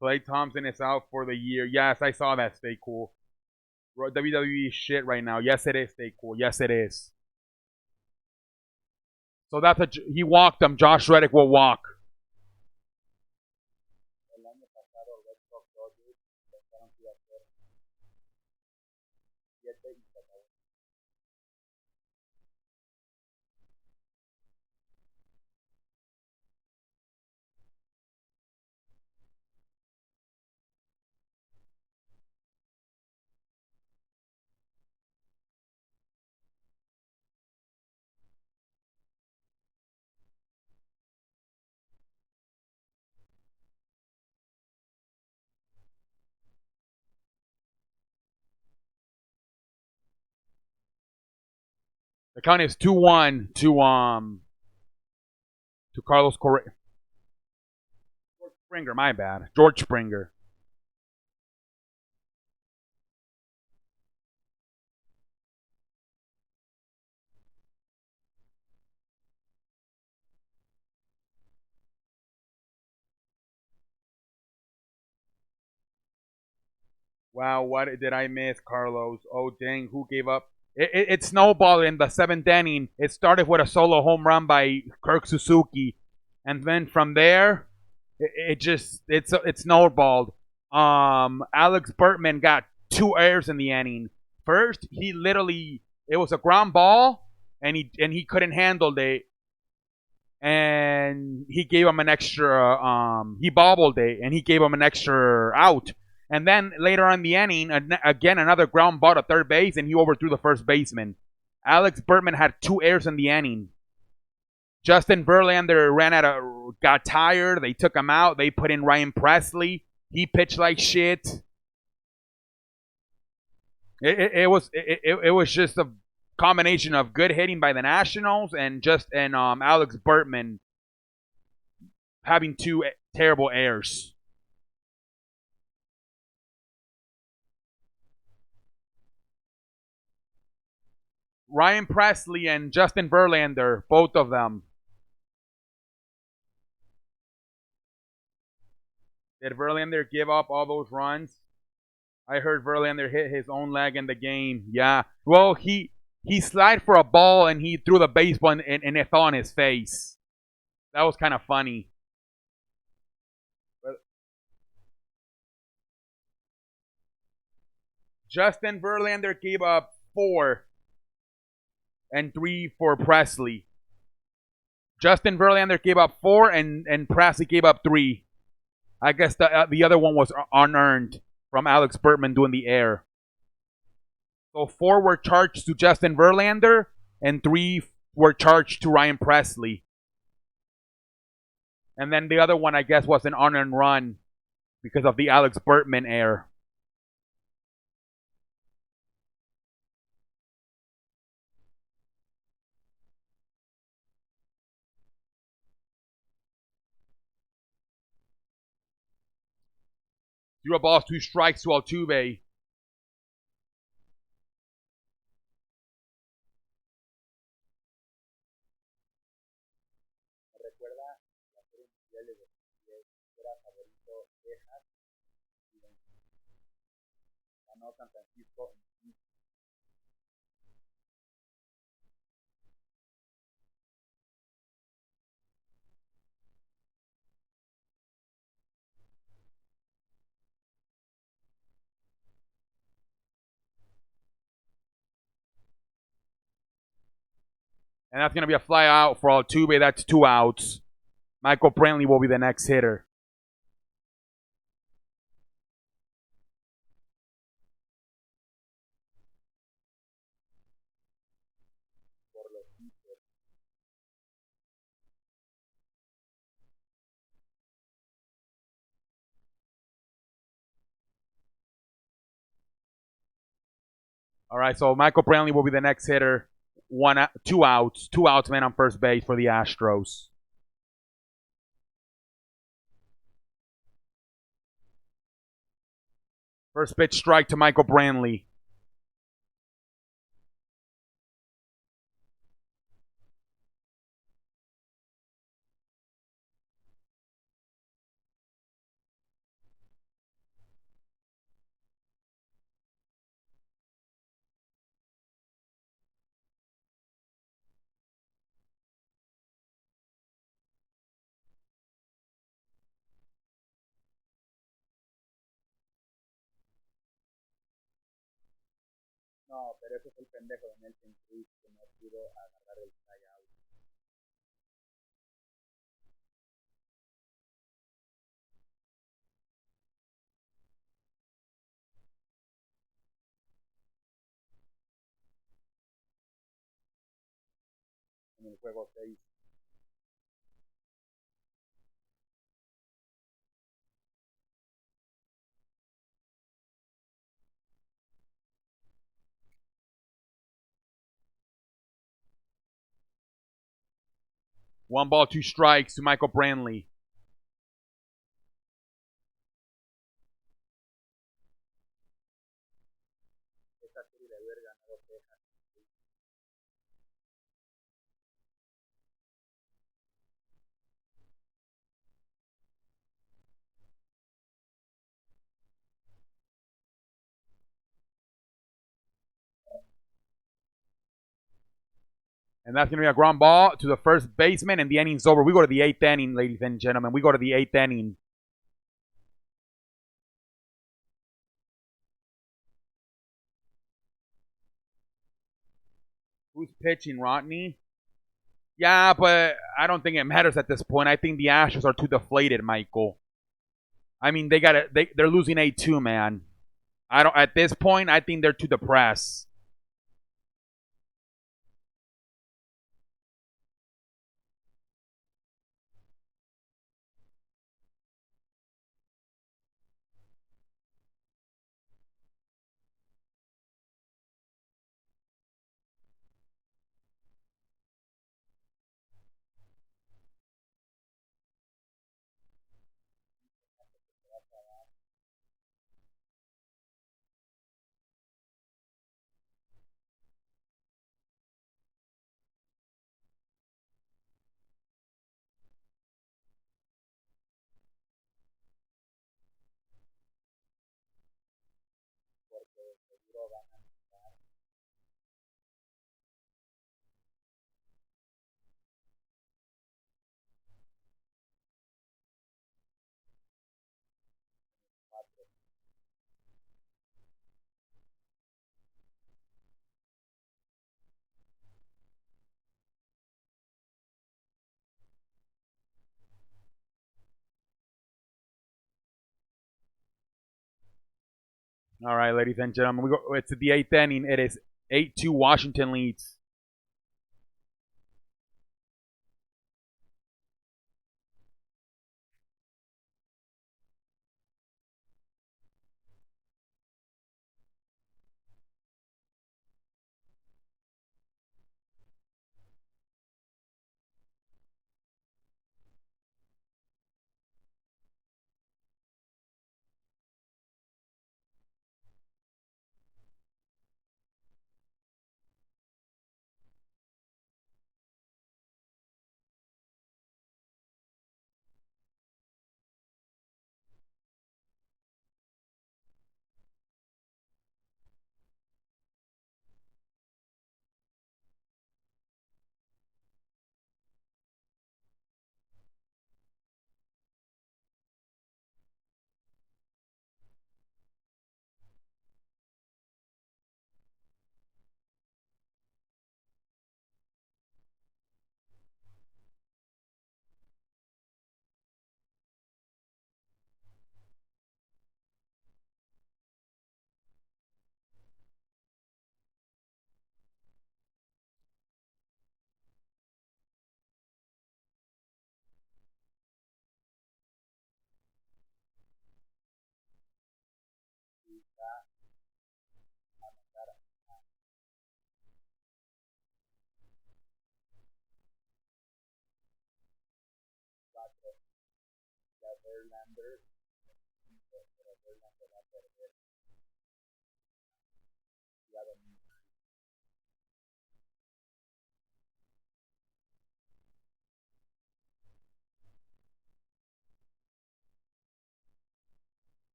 Clay Thompson is out for the year. Yes, I saw that. Stay cool. WWE shit right now. Yes, it is. Stay cool. Yes, it is. So he walked him. Josh Reddick will walk. The count is 2-1 to Carlos Correa. George Springer, my bad. George Springer. Wow, what did I miss, Carlos? Oh, dang, who gave up? It snowballed in the seventh inning. It started with a solo home run by Kirk Suzuki, and then from there, it snowballed. Alex Bertman got two errors in the inning. First, he literally it was a ground ball, and he couldn't handle it, and he gave him an extra. He bobbled it, and he gave him an extra out. And then later on in the inning, again another ground ball to third base, and he overthrew the first baseman. Alex Bertman had two errors in the inning. Justin Verlander got tired. They took him out. They put in Ryan Presley. He pitched like shit. It was just a combination of good hitting by the Nationals and Alex Bertman having two terrible errors. Ryan Presley and Justin Verlander, both of them. Did Verlander give up all those runs? I heard Verlander hit his own leg in the game. Yeah. Well, he slid for a ball and he threw the baseball and it fell on his face. That was kind of funny. But Justin Verlander gave up 4 and 3 for Presley. Justin Verlander gave up 4 and Presley gave up 3. I guess the other one was unearned from Alex Bertman doing the air. So 4 were charged to Justin Verlander and 3 were charged to Ryan Presley. And then the other one, I guess, was an unearned run because of the Alex Bertman air. Zero balls, 2 strikes to Altuve. And that's going to be a fly out for Altuve. That's 2 outs. Michael Brantley will be the next hitter. All right, so Michael Brantley will be the next hitter. 2 outs. 2 outs, man, on first base for the Astros. First pitch strike to Michael Brantley. No, pero ese es el pendejo de Nelson Cruz que no pudo agarrar el tryout en el juego 6. One ball, two strikes to Michael Brantley. And that's going to be a ground ball to the first baseman, and the inning's over. We go to the eighth inning, ladies and gentlemen. We go to the eighth inning. Who's pitching, Rodney? Yeah, but I don't think it matters at this point. I think the Astros are too deflated, Michael. I mean, they're losing 8-2, man. I don't at this point. I think they're too depressed. All right, ladies and gentlemen, we go. It's the eighth inning. It is 8-2. Washington leads.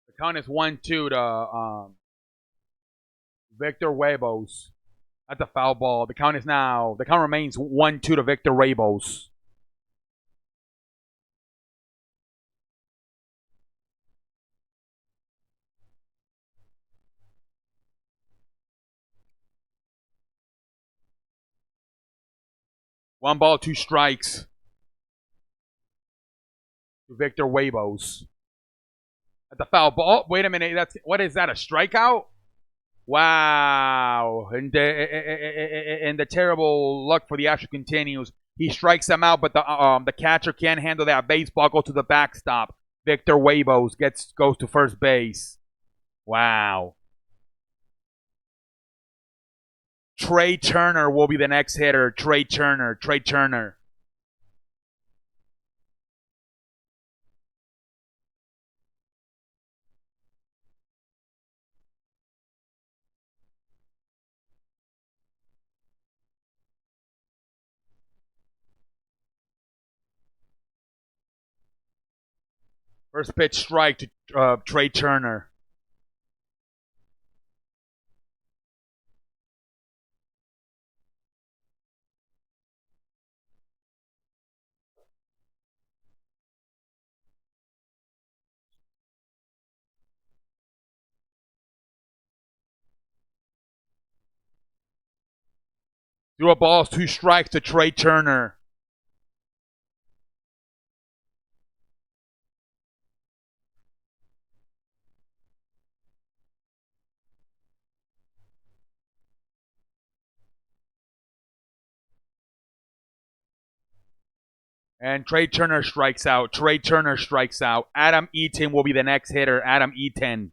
The count is 1-2 to Victor Huevos. That's a foul ball. The count remains 1-2 to Victor Rabos. One ball, two strikes to Victor Rabos. That's a foul ball. Wait a minute. What is that? A strikeout? Wow. And the terrible luck for the Astros continues. He strikes him out, but the catcher can't handle that baseball. Goes to the backstop. Victor Rabos goes to first base. Wow. Trey Turner will be the next hitter. Trey Turner. First pitch strike to Trey Turner. Threw a ball, two strikes to Trey Turner. And Trey Turner strikes out. Adam Eaton will be the next hitter. Adam Eaton.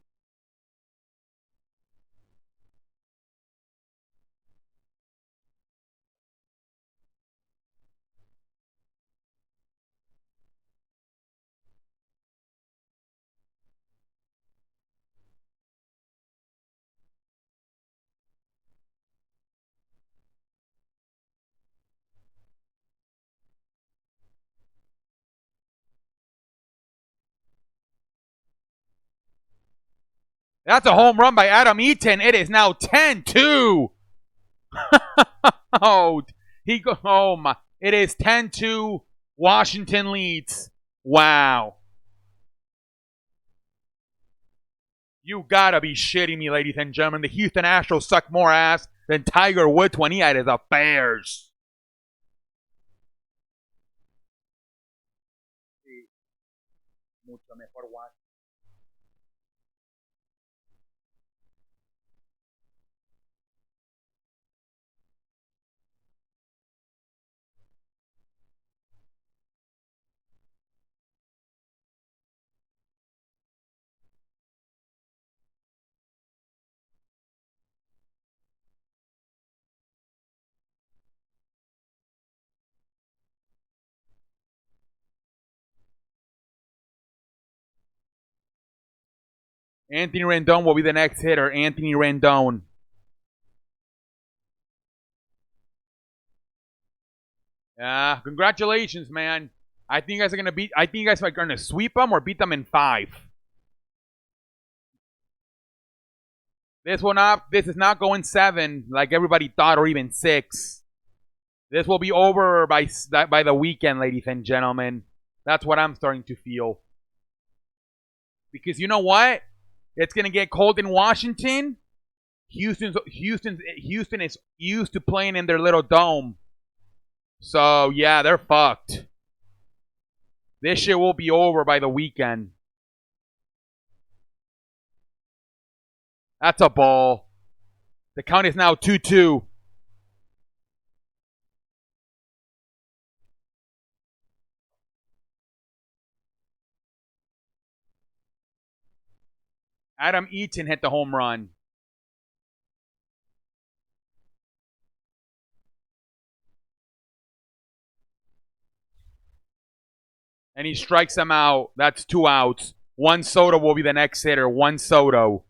That's a home run by Adam Eaton. It is now 10-2. Oh, he go home. It is 10-2. Washington leads. Wow. You gotta be shitting me, ladies and gentlemen. The Houston Astros suck more ass than Tiger Woods when he had his affairs. Mucho mejor watch. Anthony Rendon will be the next hitter. Anthony Rendon. Congratulations, man. I think you guys are gonna sweep them or beat them in 5. This is not going 7 like everybody thought, or even 6. This will be over by the weekend, ladies and gentlemen. That's what I'm starting to feel. Because you know what? It's gonna get cold in Washington. Houston is used to playing in their little dome. So yeah, they're fucked. This shit will be over by the weekend. That's a ball. The count is now 2-2. Adam Eaton hit the home run. And he strikes him out. That's 2 outs. One Soto will be the next hitter. One Soto.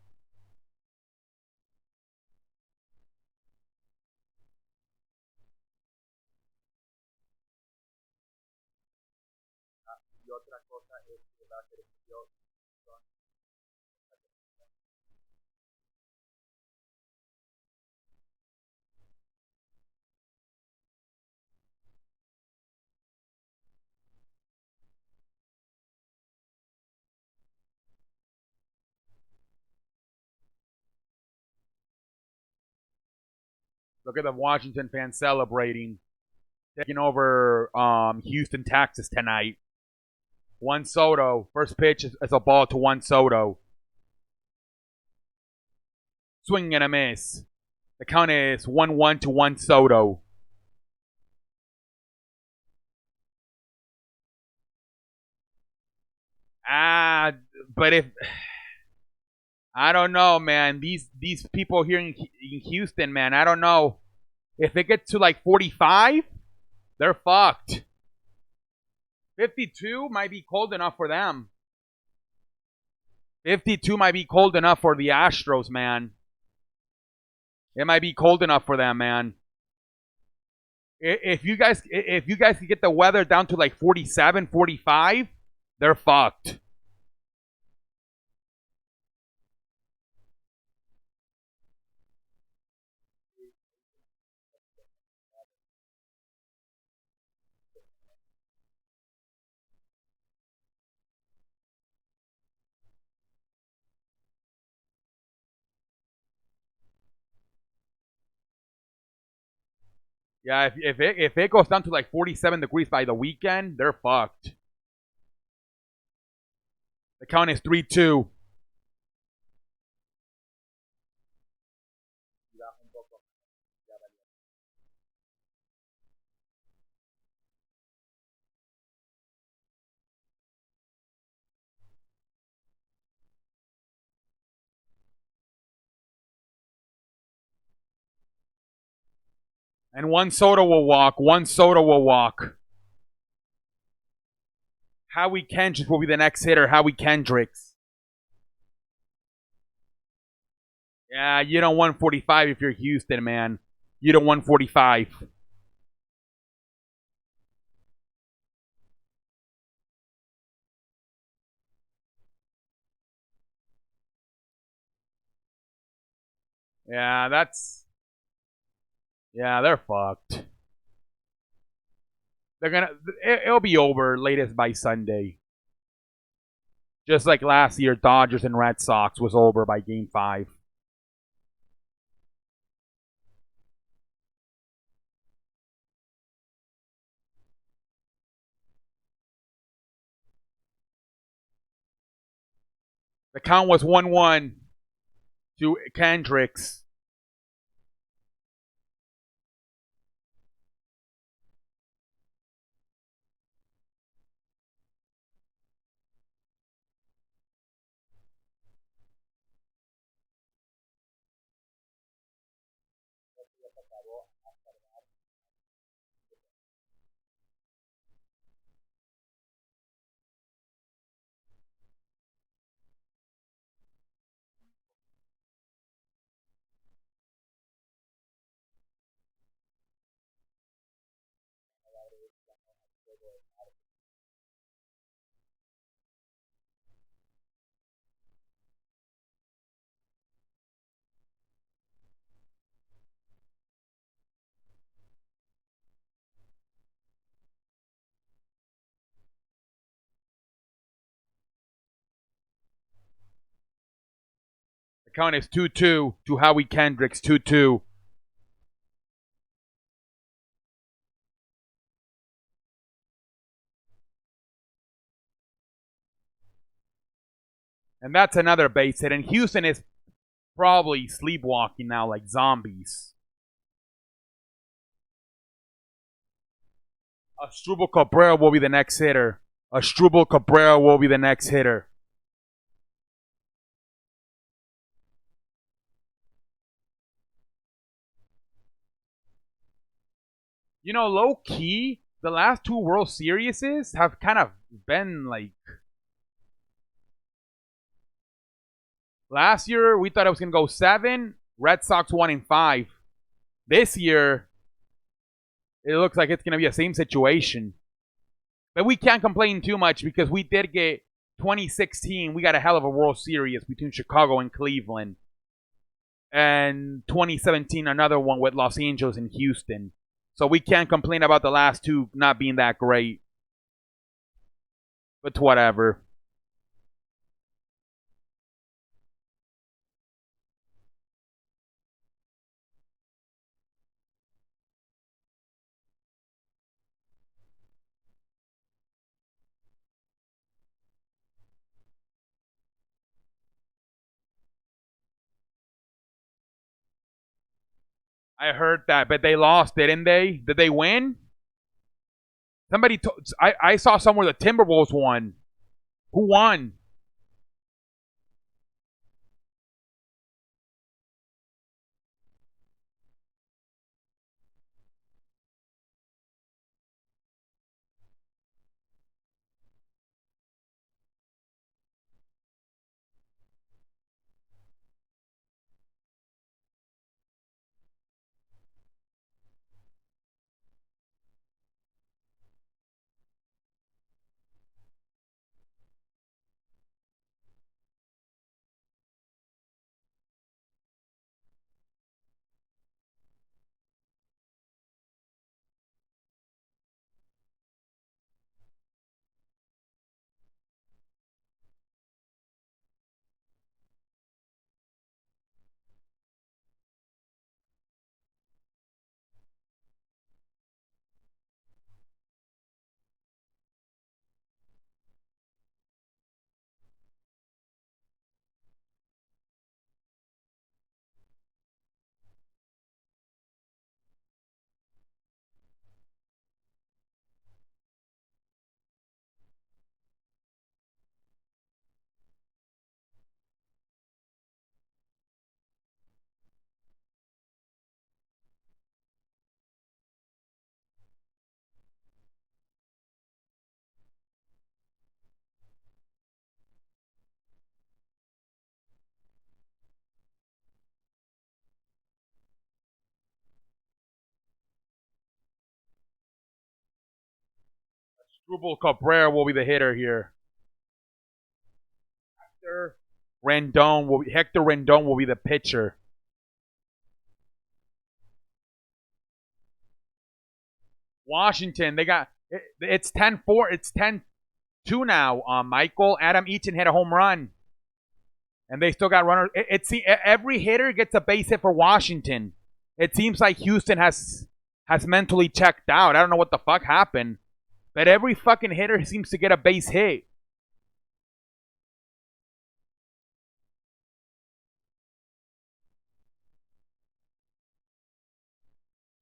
Look at the Washington fans celebrating, taking over Houston, Texas tonight. Juan Soto, first pitch is a ball to Juan Soto. Swing and a miss. The count is 1-1 to Juan Soto. But if I don't know, man, these people here in Houston, man, I don't know. If it gets to like 45, they're fucked. 52 might be cold enough for them. 52 might be cold enough for the Astros, man. It might be cold enough for them, man. If you guys can get the weather down to like 47, 45, they're fucked. Yeah, if it goes down to like 47 degrees by the weekend, they're fucked. The count is 3-2. And Juan Soto will walk. Juan Soto will walk. Howie Kendricks will be the next hitter. Howie Kendricks. Yeah, you don't want 45 if you're Houston, man. You don't want 45. Yeah, they're fucked. They're gonna. It'll be over latest by Sunday. Just like last year, Dodgers and Red Sox was over by Game 5. The count was 1-1 to Kendricks. The count is 2-2 to Howie Kendricks. 2-2. And that's another base hit. And Houston is probably sleepwalking now like zombies. Asdrubal Cabrera will be the next hitter. Asdrubal Cabrera will be the next hitter. You know, low key, the last two World Series have kind of been like. Last year, we thought it was going to go 7. Red Sox won in 5. This year, it looks like it's going to be the same situation. But we can't complain too much because we did get 2016. We got a hell of a World Series between Chicago and Cleveland. And 2017, another one with Los Angeles and Houston. So we can't complain about the last two not being that great. But whatever. I heard that, but they lost, didn't they? Did they win? Somebody, I saw somewhere the Timberwolves won. Who won? Struble Cabrera will be the hitter here. Hector Rendon will be the pitcher. Washington, they got it's 10-4. It's 10-2 now. Michael Adam Eaton hit a home run, and they still got runners. Every hitter gets a base hit for Washington. It seems like Houston has mentally checked out. I don't know what the fuck happened, but every fucking hitter seems to get a base hit.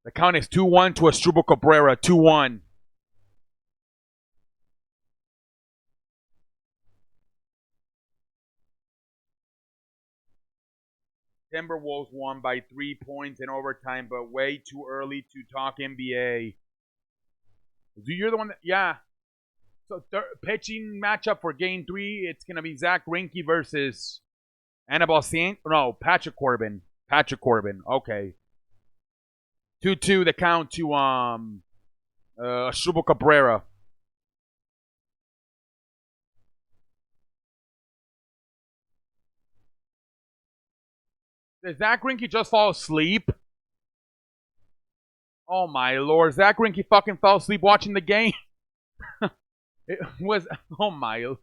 The count is 2-1 to Asdrubal Cabrera. 2-1. Timberwolves won by 3 points in overtime, but way too early to talk NBA. You're the one that, yeah. So pitching matchup for Game 3, it's gonna be Zach Greinke versus Anibal Saint. No, Patrick Corbin. Patrick Corbin. Okay. 2-2 the count to Asdrubal Cabrera. Did Zach Greinke just fall asleep? Oh my lord, Zach Greinke fucking fell asleep watching the game. It was, oh my.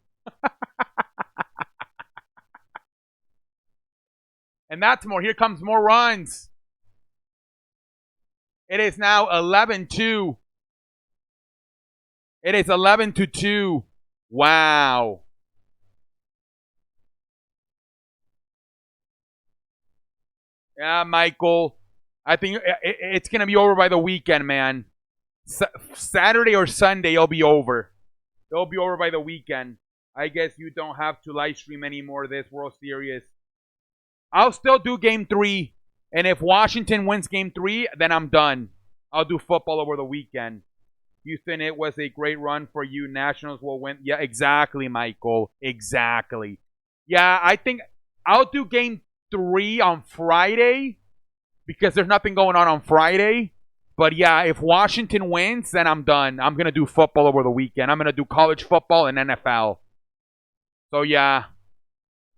And that's more. Here comes more runs. It is now 11-2. It is 11-2. Wow. Yeah, Michael. I think it's going to be over by the weekend, man. Saturday or Sunday, it'll be over. It'll be over by the weekend. I guess you don't have to live stream anymore this World Series. I'll still do Game 3. And if Washington wins Game 3, then I'm done. I'll do football over the weekend. Houston, it was a great run for you. Nationals will win. Yeah, exactly, Michael. Exactly. Yeah, I think I'll do Game 3 on Friday because there's nothing going on Friday. But yeah, if Washington wins, then I'm done. I'm going to do football over the weekend. I'm going to do college football and NFL. So yeah,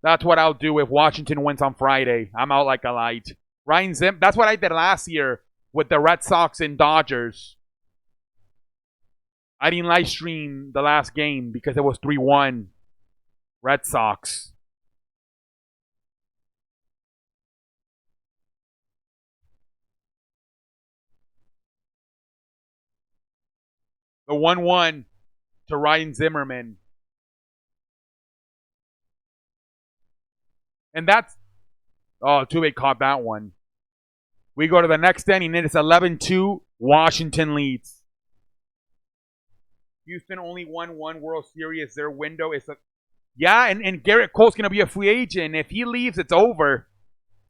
that's what I'll do if Washington wins on Friday. I'm out like a light. Ryan Zim, that's what I did last year with the Red Sox and Dodgers. I didn't live stream the last game because it was 3-1 Red Sox. The 1-1 to Ryan Zimmerman. And that's... Oh, Altuve caught that one. We go to the next inning. It is 11-2. Washington leads. Houston only won one World Series. Their window is yeah, and Garrett Cole's going to be a free agent. If he leaves, it's over.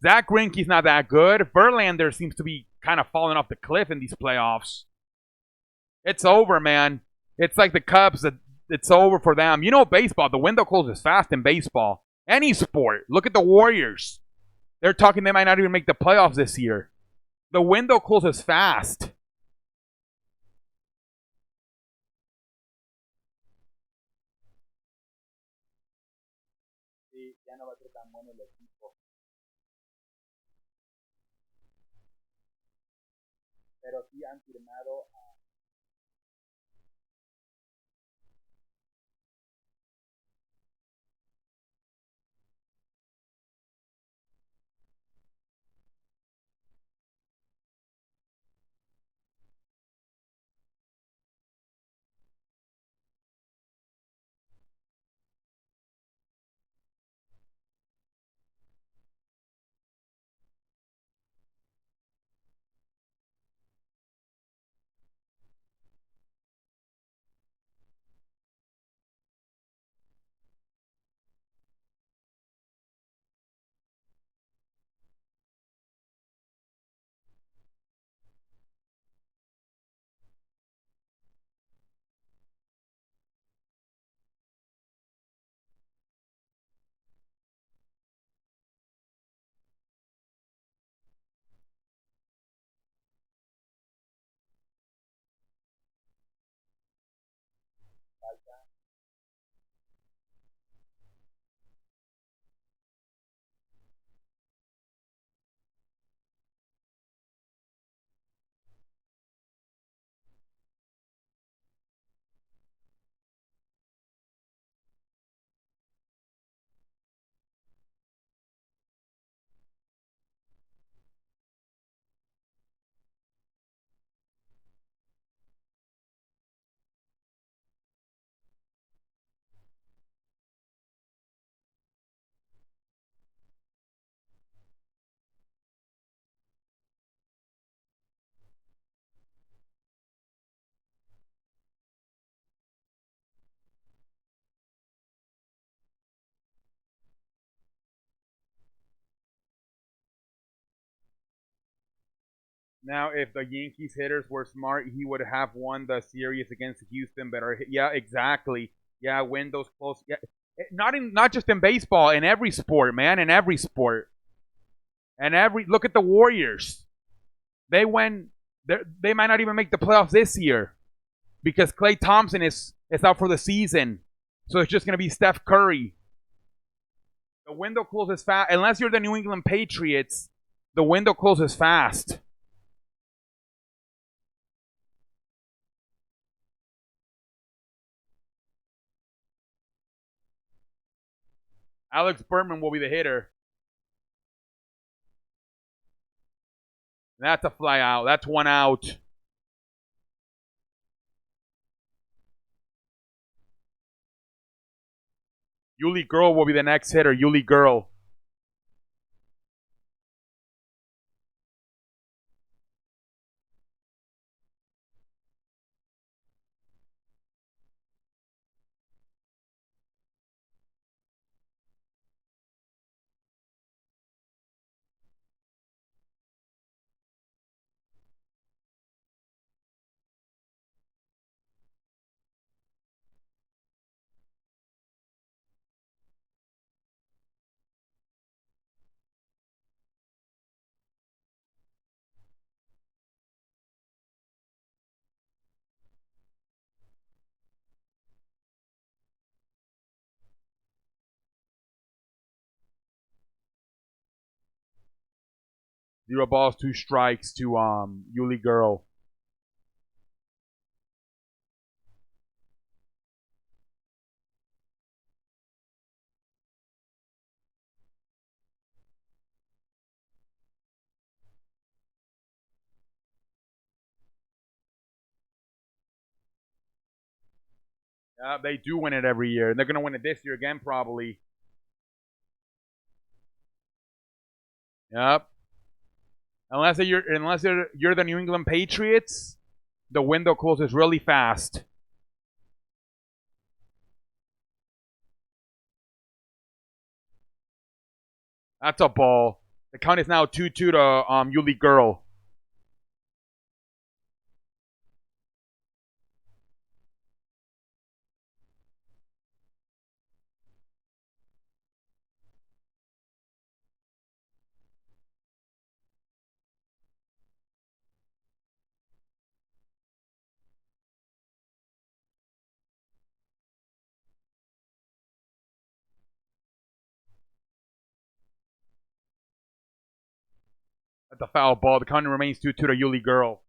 Zach Greinke's not that good. Verlander seems to be kind of falling off the cliff in these playoffs. It's over, man. It's like the Cubs. It's over for them. You know, baseball, the window closes fast in baseball. Any sport. Look at the Warriors. They're talking they might not even make the playoffs this year. The window closes fast. Sí, ya no va a ser tan bueno el equipo. Pero sí han firmado. Now, if the Yankees hitters were smart, he would have won the series against Houston better. Yeah, exactly. Yeah, win those close. Yeah, not just in baseball, in every sport, man, in every sport. And every look at the Warriors. They went. They might not even make the playoffs this year because Klay Thompson is out for the season. So it's just gonna be Steph Curry. The window closes fast. Unless you're the New England Patriots, the window closes fast. Alex Bertman will be the hitter. That's a fly out. That's one out. Yuli Girl will be the next hitter. Yuli Girl. Zero balls, two strikes to Yuli Girl. They do win it every year. And they're going to win it this year again, probably. Yep. Unless you're the New England Patriots, the window closes really fast. That's a ball. The count is now 2-2 to Yuli Girl. That's a foul ball. The count remains 2-2 to Yuli Girl.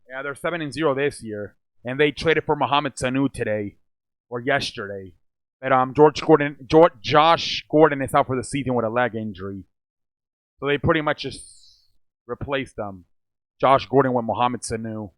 Yeah, they're 7-0 this year, and they traded for Mohamed Sanu today or yesterday. But Josh Gordon is out for the season with a leg injury, so they pretty much just replaced Josh Gordon with Mohamed Sanu.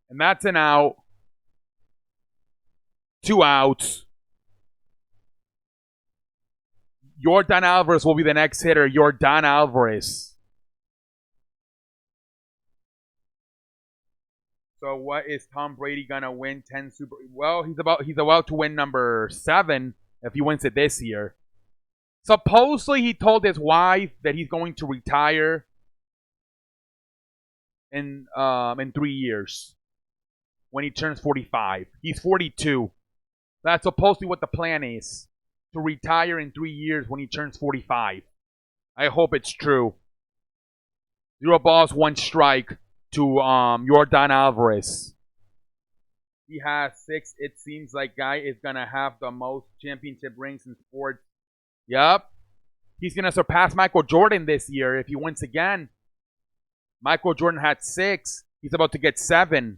And that's an out. 2 outs. Yordan Alvarez will be the next hitter. Yordan Alvarez. So what is Tom Brady gonna win 10 Super? Well, he's about to win number 7 if he wins it this year. Supposedly, he told his wife that he's going to retire in 3 years when he turns 45. He's 42. That's supposedly what the plan is, to retire in 3 years when he turns 45. I hope it's true. 0 balls, 1 strike to Yordan Alvarez. He has 6. It seems like guy is gonna have the most championship rings in sports. Yup. He's gonna surpass Michael Jordan this year if he wins again. Michael Jordan had 6. He's about to get 7.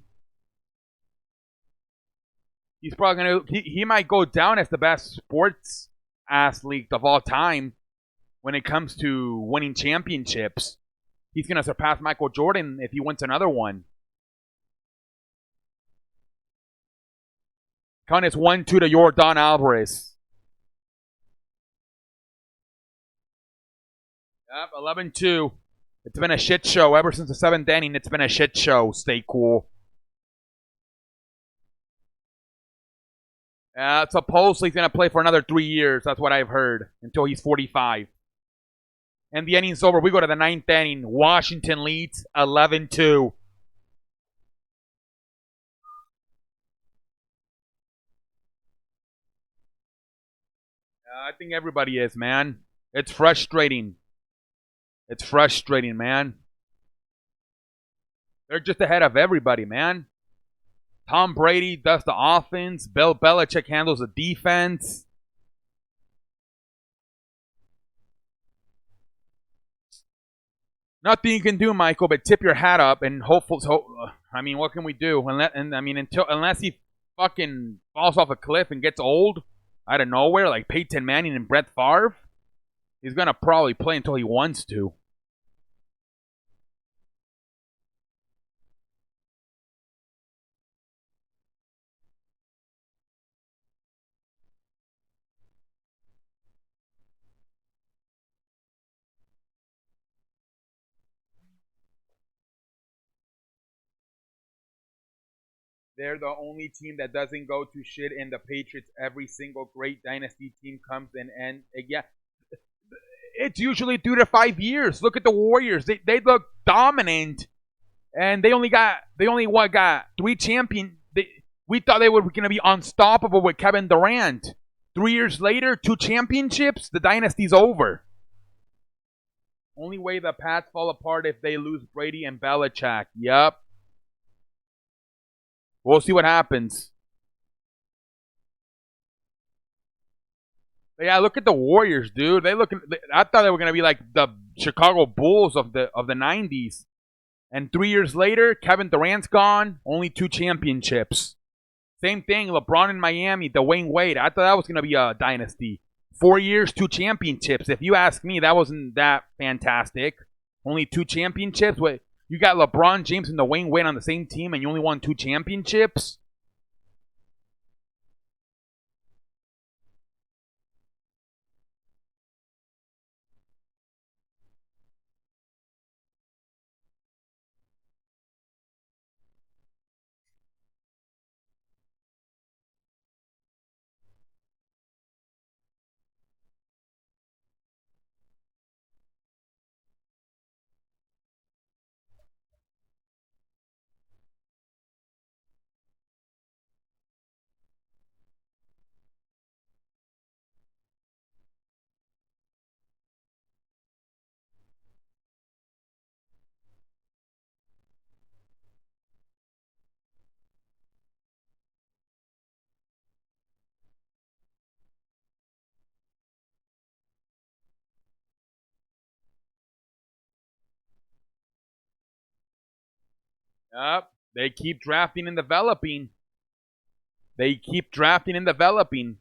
He's probably gonna. He might go down as the best sports athlete of all time when it comes to winning championships. He's gonna surpass Michael Jordan if he wins another one. Count is 1-2 to Yordan Alvarez. Yep, 11-2. It's been a shit show ever since the 7th inning. It's been a shit show. Stay cool. Supposedly he's going to play for another 3 years. That's what I've heard. Until he's 45. And the inning's over. We go to the 9th inning. Washington leads 11-2. I think everybody is, man. It's frustrating. It's frustrating, man. They're just ahead of everybody, man. Tom Brady does the offense. Bill Belichick handles the defense. Nothing you can do, Michael, but tip your hat up and hopefully. I mean, what can we do? Unless he fucking falls off a cliff and gets old out of nowhere, like Peyton Manning and Brett Favre, he's gonna probably play until he wants to. They're the only team that doesn't go to shit, and the Patriots, every single great dynasty team comes in and yeah, it's usually 2 to 5 years. Look at the Warriors; they look dominant, and they only got 3 champion. We thought they were going to be unstoppable with Kevin Durant. 3 years later, 2 championships. The dynasty's over. Only way the Pats fall apart if they lose Brady and Belichick. Yep. We'll see what happens. But yeah, look at the Warriors, dude. I thought they were gonna be like the Chicago Bulls of the '90s. And 3 years later, Kevin Durant's gone. Only 2 championships. Same thing, LeBron in Miami, Dwayne Wade. I thought that was going to be a dynasty. 4 years, 2 championships. If you ask me, that wasn't that fantastic. Only 2 championships. What? You got LeBron James and Dwayne Wade on the same team, and you only won 2 championships. Yep. They keep drafting and developing. They keep drafting and developing.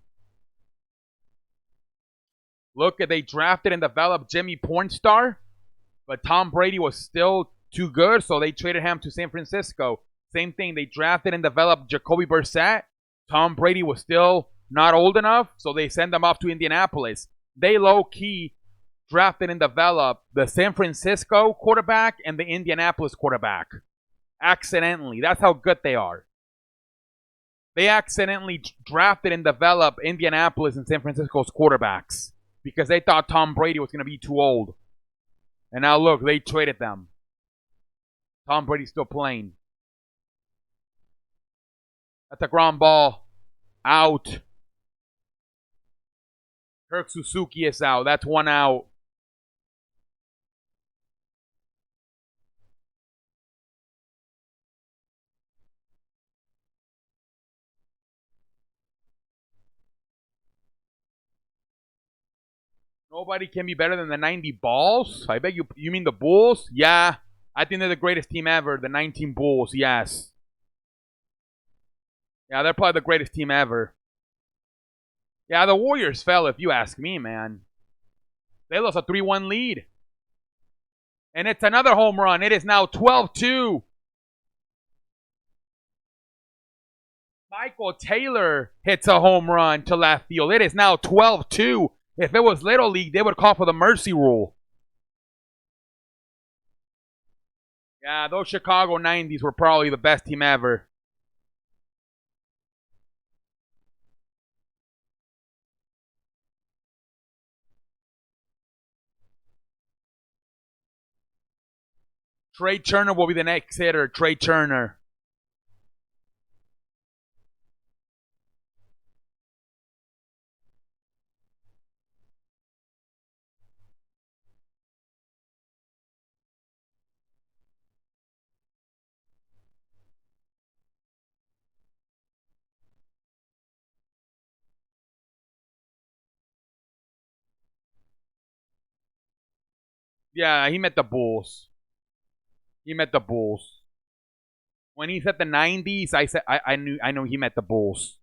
Look, they drafted and developed Jimmy Pornstar, but Tom Brady was still too good, so they traded him to San Francisco. Same thing, they drafted and developed Jacoby Brissett. Tom Brady was still not old enough, so they sent him off to Indianapolis. They low-key drafted and developed the San Francisco quarterback and the Indianapolis quarterback. Accidentally. That's how good they are. They accidentally drafted and developed Indianapolis and San Francisco's quarterbacks because they thought Tom Brady was going to be too old. And now look, they traded them. Tom Brady's still playing. That's a ground ball. Out. Kirk Suzuki is out. That's one out. Nobody can be better than the 90 Balls. I bet you mean the Bulls? Yeah. I think they're the greatest team ever. The 19 Bulls, yes. Yeah, they're probably the greatest team ever. Yeah, the Warriors fell if you ask me, man. They lost a 3-1 lead. And it's another home run. It is now 12-2. Michael Taylor hits a home run to left field. It is now 12-2. If it was Little League, they would call for the mercy rule. Yeah, those Chicago 90s were probably the best team ever. Trey Turner will be the next hitter. Trey Turner. Yeah, he met the Bulls. He met the Bulls. When he said the 90s, I knew he met the Bulls.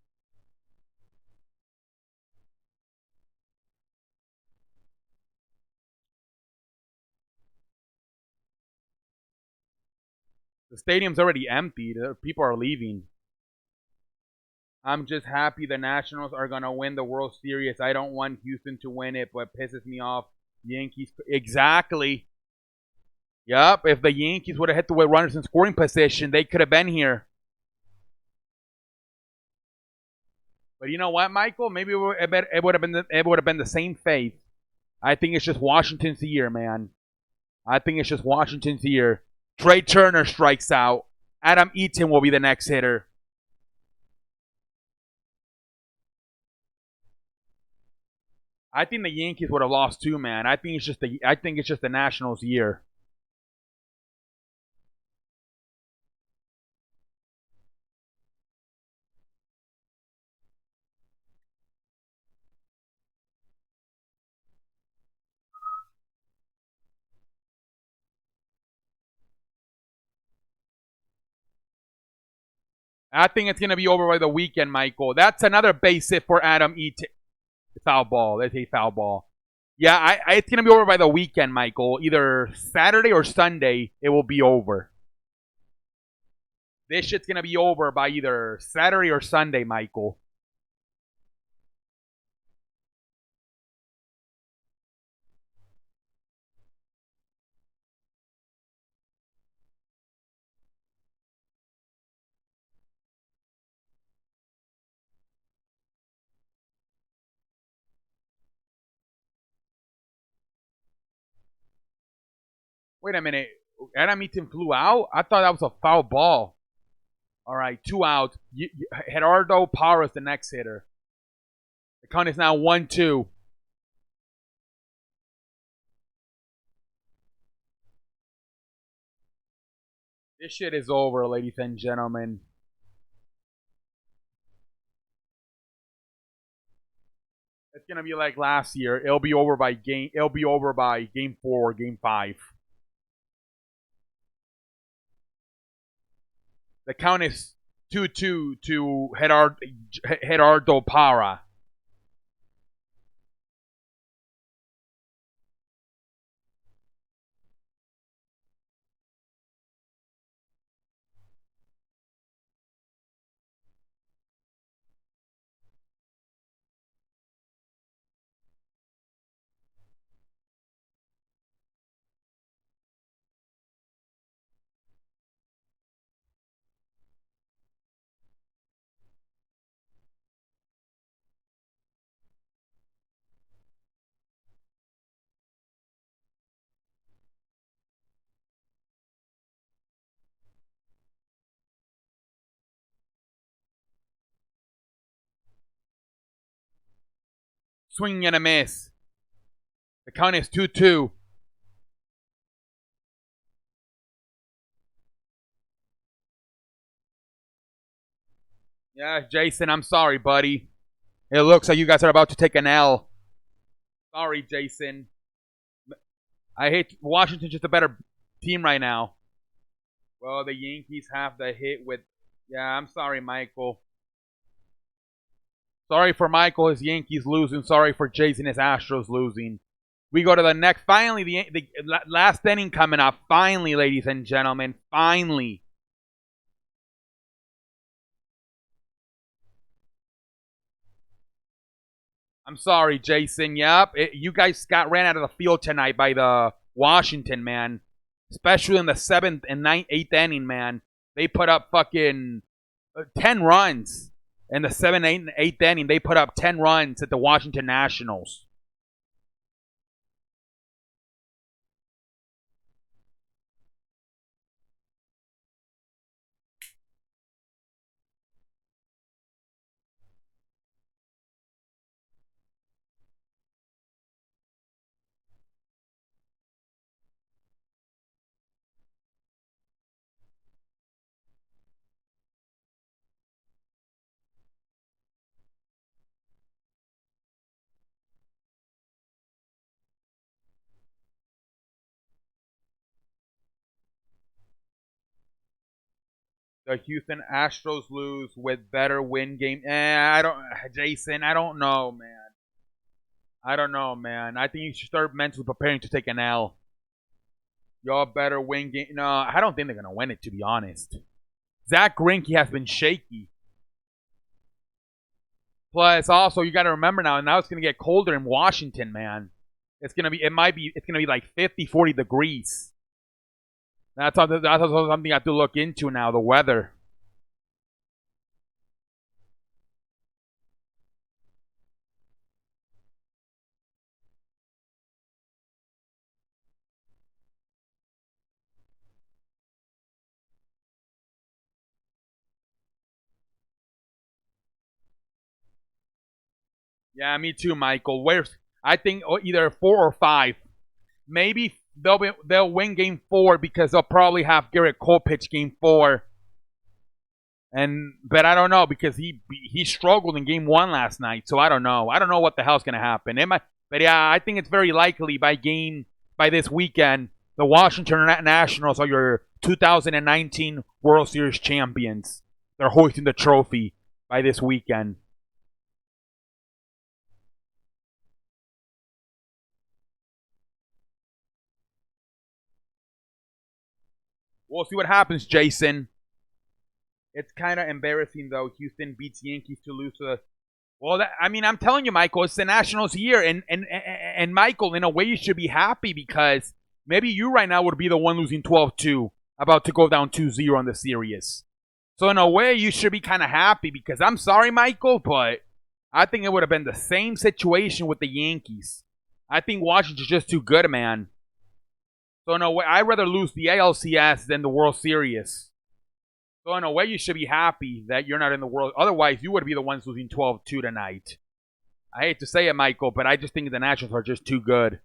The stadium's already empty. People are leaving. I'm just happy the Nationals are gonna win the World Series. I don't want Houston to win it, but pisses me off. Yankees. Exactly. Yup. If the Yankees would have hit the way runners in scoring position, they could have been here. But you know what, Michael? Maybe it would have been the same fate. I think it's just Washington's year, man. I think it's just Washington's year. Trey Turner strikes out. Adam Eaton will be the next hitter. I think the Yankees would have lost too, man. I think it's just the Nationals' year. I think it's going to be over by the weekend, Michael. That's another base hit for Adam Eaton. Foul ball. That's a foul ball. Yeah, it's going to be over by the weekend, Michael. Either Saturday or Sunday, it will be over. This shit's going to be over by either Saturday or Sunday, Michael. Wait a minute. Adam Eaton flew out? I thought that was a foul ball. All right, 2 outs. Gerardo Parra is the next hitter. The count is now 1-2. This shit is over, ladies and gentlemen. It's gonna be like last year. It'll be over by game. It'll be over by game 4 or game 5. The count is 2-2 to Gerardo Parra. Swing and a miss. The count is 2-2. Yeah, Jason, I'm sorry, buddy. It looks like you guys are about to take an L. Sorry, Jason. I hate Washington's just a better team right now. Well, the Yankees have the hit with. Yeah, I'm sorry, Michael. Sorry for Michael, his Yankees losing. Sorry for Jason, his Astros losing. We go to the next. Finally, the last inning coming up. Finally, ladies and gentlemen. Finally. I'm sorry, Jason. Yep. You guys got ran out of the field tonight by the Washington, man. Especially in the 7th and 8th inning, man. They put up fucking 10 runs. In the 7th, 8th, and 8th inning, they put up 10 runs at the Washington Nationals. The Houston Astros lose with better win game. Jason, I don't know, man. I don't know, man. I think you should start mentally preparing to take an L. Y'all better win game. No, I don't think they're going to win it, to be honest. Zach Greinke has been shaky. Plus, also, you got to remember now it's going to get colder in Washington, man. It's going to be like 50, 40 degrees. That's something I have to look into now, the weather. Yeah, me too, Michael. I think either 4 or 5. Maybe they'll win game 4 because they'll probably have Garrett Cole pitch game 4. But I don't know because he struggled in game 1 last night, so I don't know. I don't know what the hell's gonna happen. But yeah, I think it's very likely by this weekend, the Washington Nationals are your 2019 World Series champions. they're hoisting the trophy by this weekend. We'll see what happens, Jason. It's kind of embarrassing, though. Houston beats Yankees to lose to the. Well, I'm telling you, Michael, it's the Nationals year, and Michael, in a way, you should be happy because maybe you right now would be the one losing 12-2, about to go down 2-0 on the series. So in a way, you should be kind of happy because I'm sorry, Michael, but I think it would have been the same situation with the Yankees. I think Washington's just too good, man. So in a way, I'd rather lose the ALCS than the World Series. So in a way, you should be happy that you're not in the World. Otherwise, you would be the ones losing 12-2 tonight. I hate to say it, Michael, but I just think the Nationals are just too good.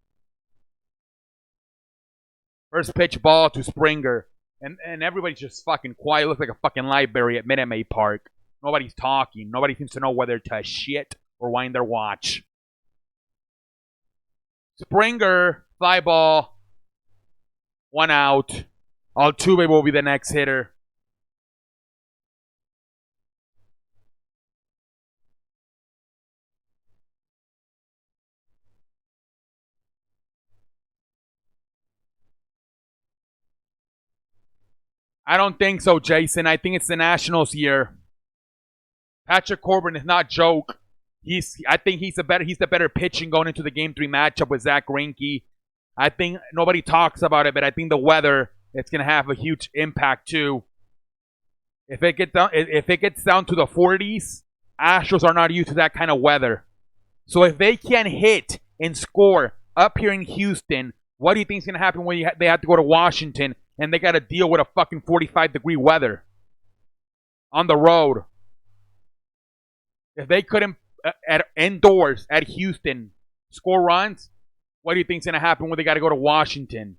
First pitch ball to Springer. And everybody's just fucking quiet. It looks like a fucking library at Minute Maid Park. Nobody's talking. Nobody seems to know whether to shit or wind their watch. Springer, fly ball. 1 out. Altuve will be the next hitter. I don't think so, Jason. I think it's the Nationals' year. Patrick Corbin is not joke. I think he's the better pitching going into the Game 3 matchup with Zach Greinke. I think nobody talks about it, but I think the weather it's going to have a huge impact too. If it gets down to the 40s, Astros are not used to that kind of weather. So if they can hit and score up here in Houston, what do you think is going to happen when they have to go to Washington and they got to deal with a fucking 45-degree weather on the road? If they couldn't indoors at Houston score runs, what do you think is going to happen when they got to go to Washington?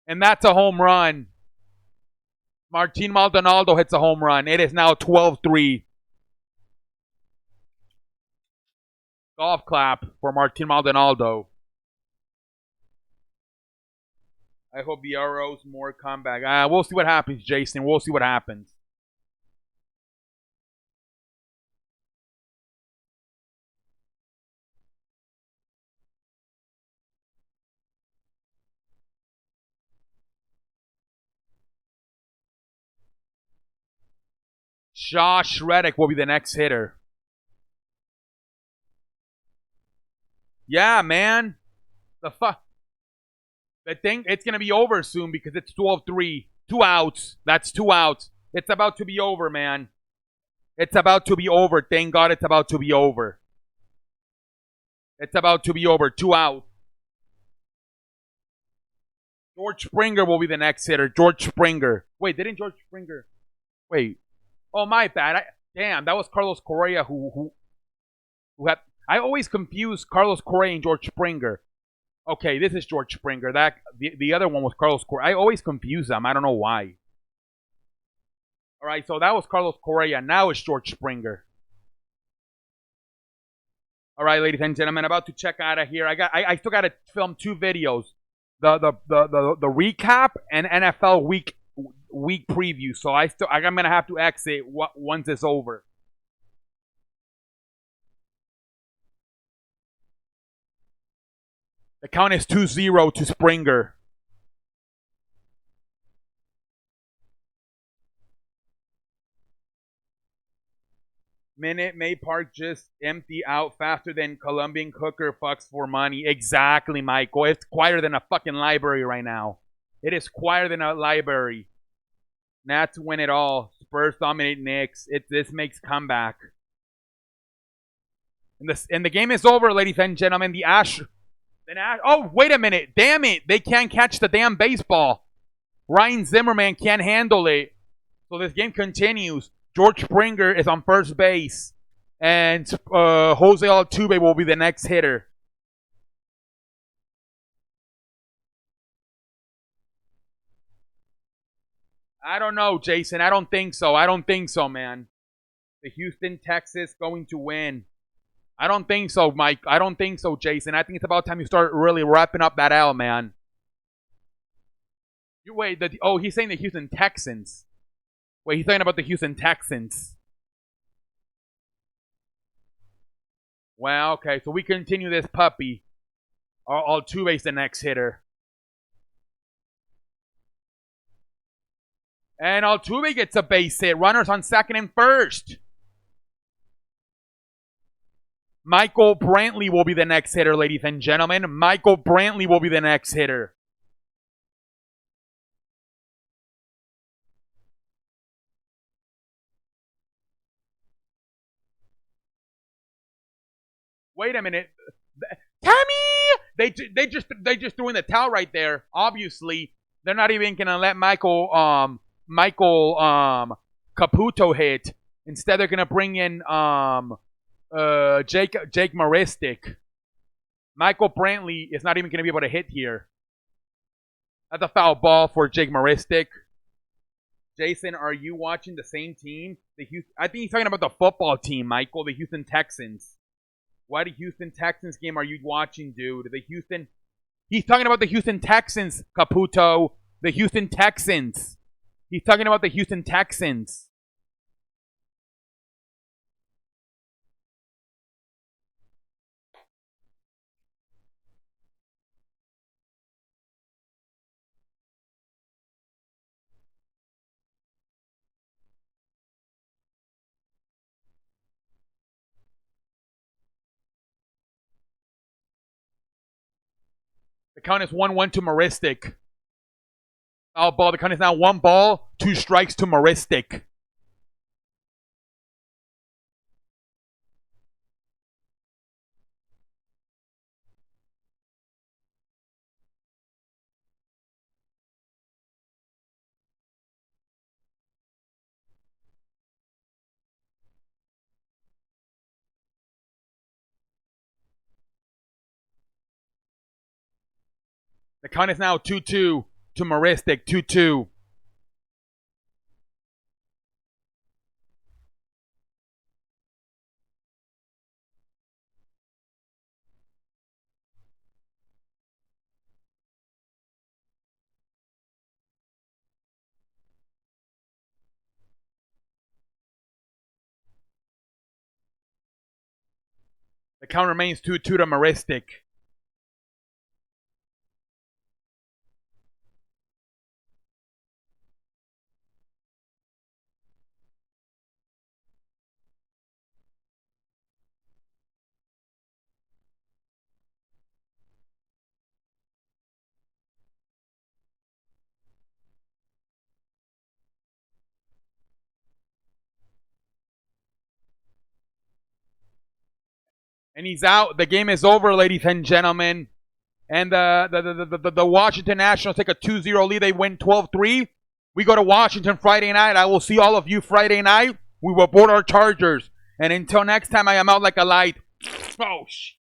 And that's a home run. Martin Maldonado hits a home run. It is now 12-3. Golf clap for Martin Maldonado. I hope the arrows more comeback. We'll see what happens, Jason. We'll see what happens. Josh Reddick will be the next hitter. Yeah, man. The thing, it's going to be over soon because it's 12-3. 2 outs. That's 2 outs. It's about to be over, man. It's about to be over. Thank God it's about to be over. It's about to be over. 2 outs. George Springer will be the next hitter. George Springer. Wait, didn't George Springer... Wait. Oh, my bad. Damn, that was Carlos Correa who had... I always confuse Carlos Correa and George Springer. Okay, this is George Springer. The other one was Carlos Correa. I always confuse them. I don't know why. All right, so that was Carlos Correa. Now it's George Springer. All right, ladies and gentlemen, about to check out of here. I still got to film 2 videos. The recap and NFL week preview. So I'm gonna have to exit once it's over. The count is 2-0 to Springer. Minute Maid Park just empty out faster than Colombian cooker fucks for money. Exactly, Michael. It's quieter than a fucking library right now. It is quieter than a library. Nats win it all. Spurs dominate Knicks. This makes comeback. And the game is over, ladies and gentlemen. The Astros. Oh, wait a minute. Damn it. They can't catch the damn baseball. Ryan Zimmerman can't handle it. So this game continues. George Springer is on first base. And Jose Altuve will be the next hitter. I don't know, Jason. I don't think so. I don't think so, man. The Houston Texas going to win. I don't think so, Mike. I don't think so, Jason. I think it's about time you start really wrapping up that L, man. He's saying the Houston Texans. Wait, he's talking about the Houston Texans. Well, okay, so we continue this puppy. Altuve's the next hitter. And Altuve gets a base hit. Runners on second and first. Michael Brantley will be the next hitter, ladies and gentlemen. Michael Brantley will be the next hitter. Wait a minute. Tommy! They just threw in the towel right there. Obviously, they're not even gonna let Michael Caputo hit. Instead, they're gonna bring in Jake Maristic. Michael Brantley is not even gonna be able to hit here. That's a foul ball for Jake Maristic. Jason, are you watching the same team? I think he's talking about the football team, Michael, the Houston Texans. What Houston Texans game are you watching, dude? He's talking about the Houston Texans, Caputo. The Houston Texans. He's talking about the Houston Texans. The count is 1-1 to Maristic. Foul ball. The count is now 1 ball, 2 strikes to Maristic. The count is now 2-2 to Maristic. 2-2. The count remains 2-2 to Maristic. And he's out. The game is over, ladies and gentlemen. And the Washington Nationals take a 2-0 lead. They win 12-3. We go to Washington Friday night. I will see all of you Friday night. We will board our Chargers. And until next time, I am out like a light. Oh, shit.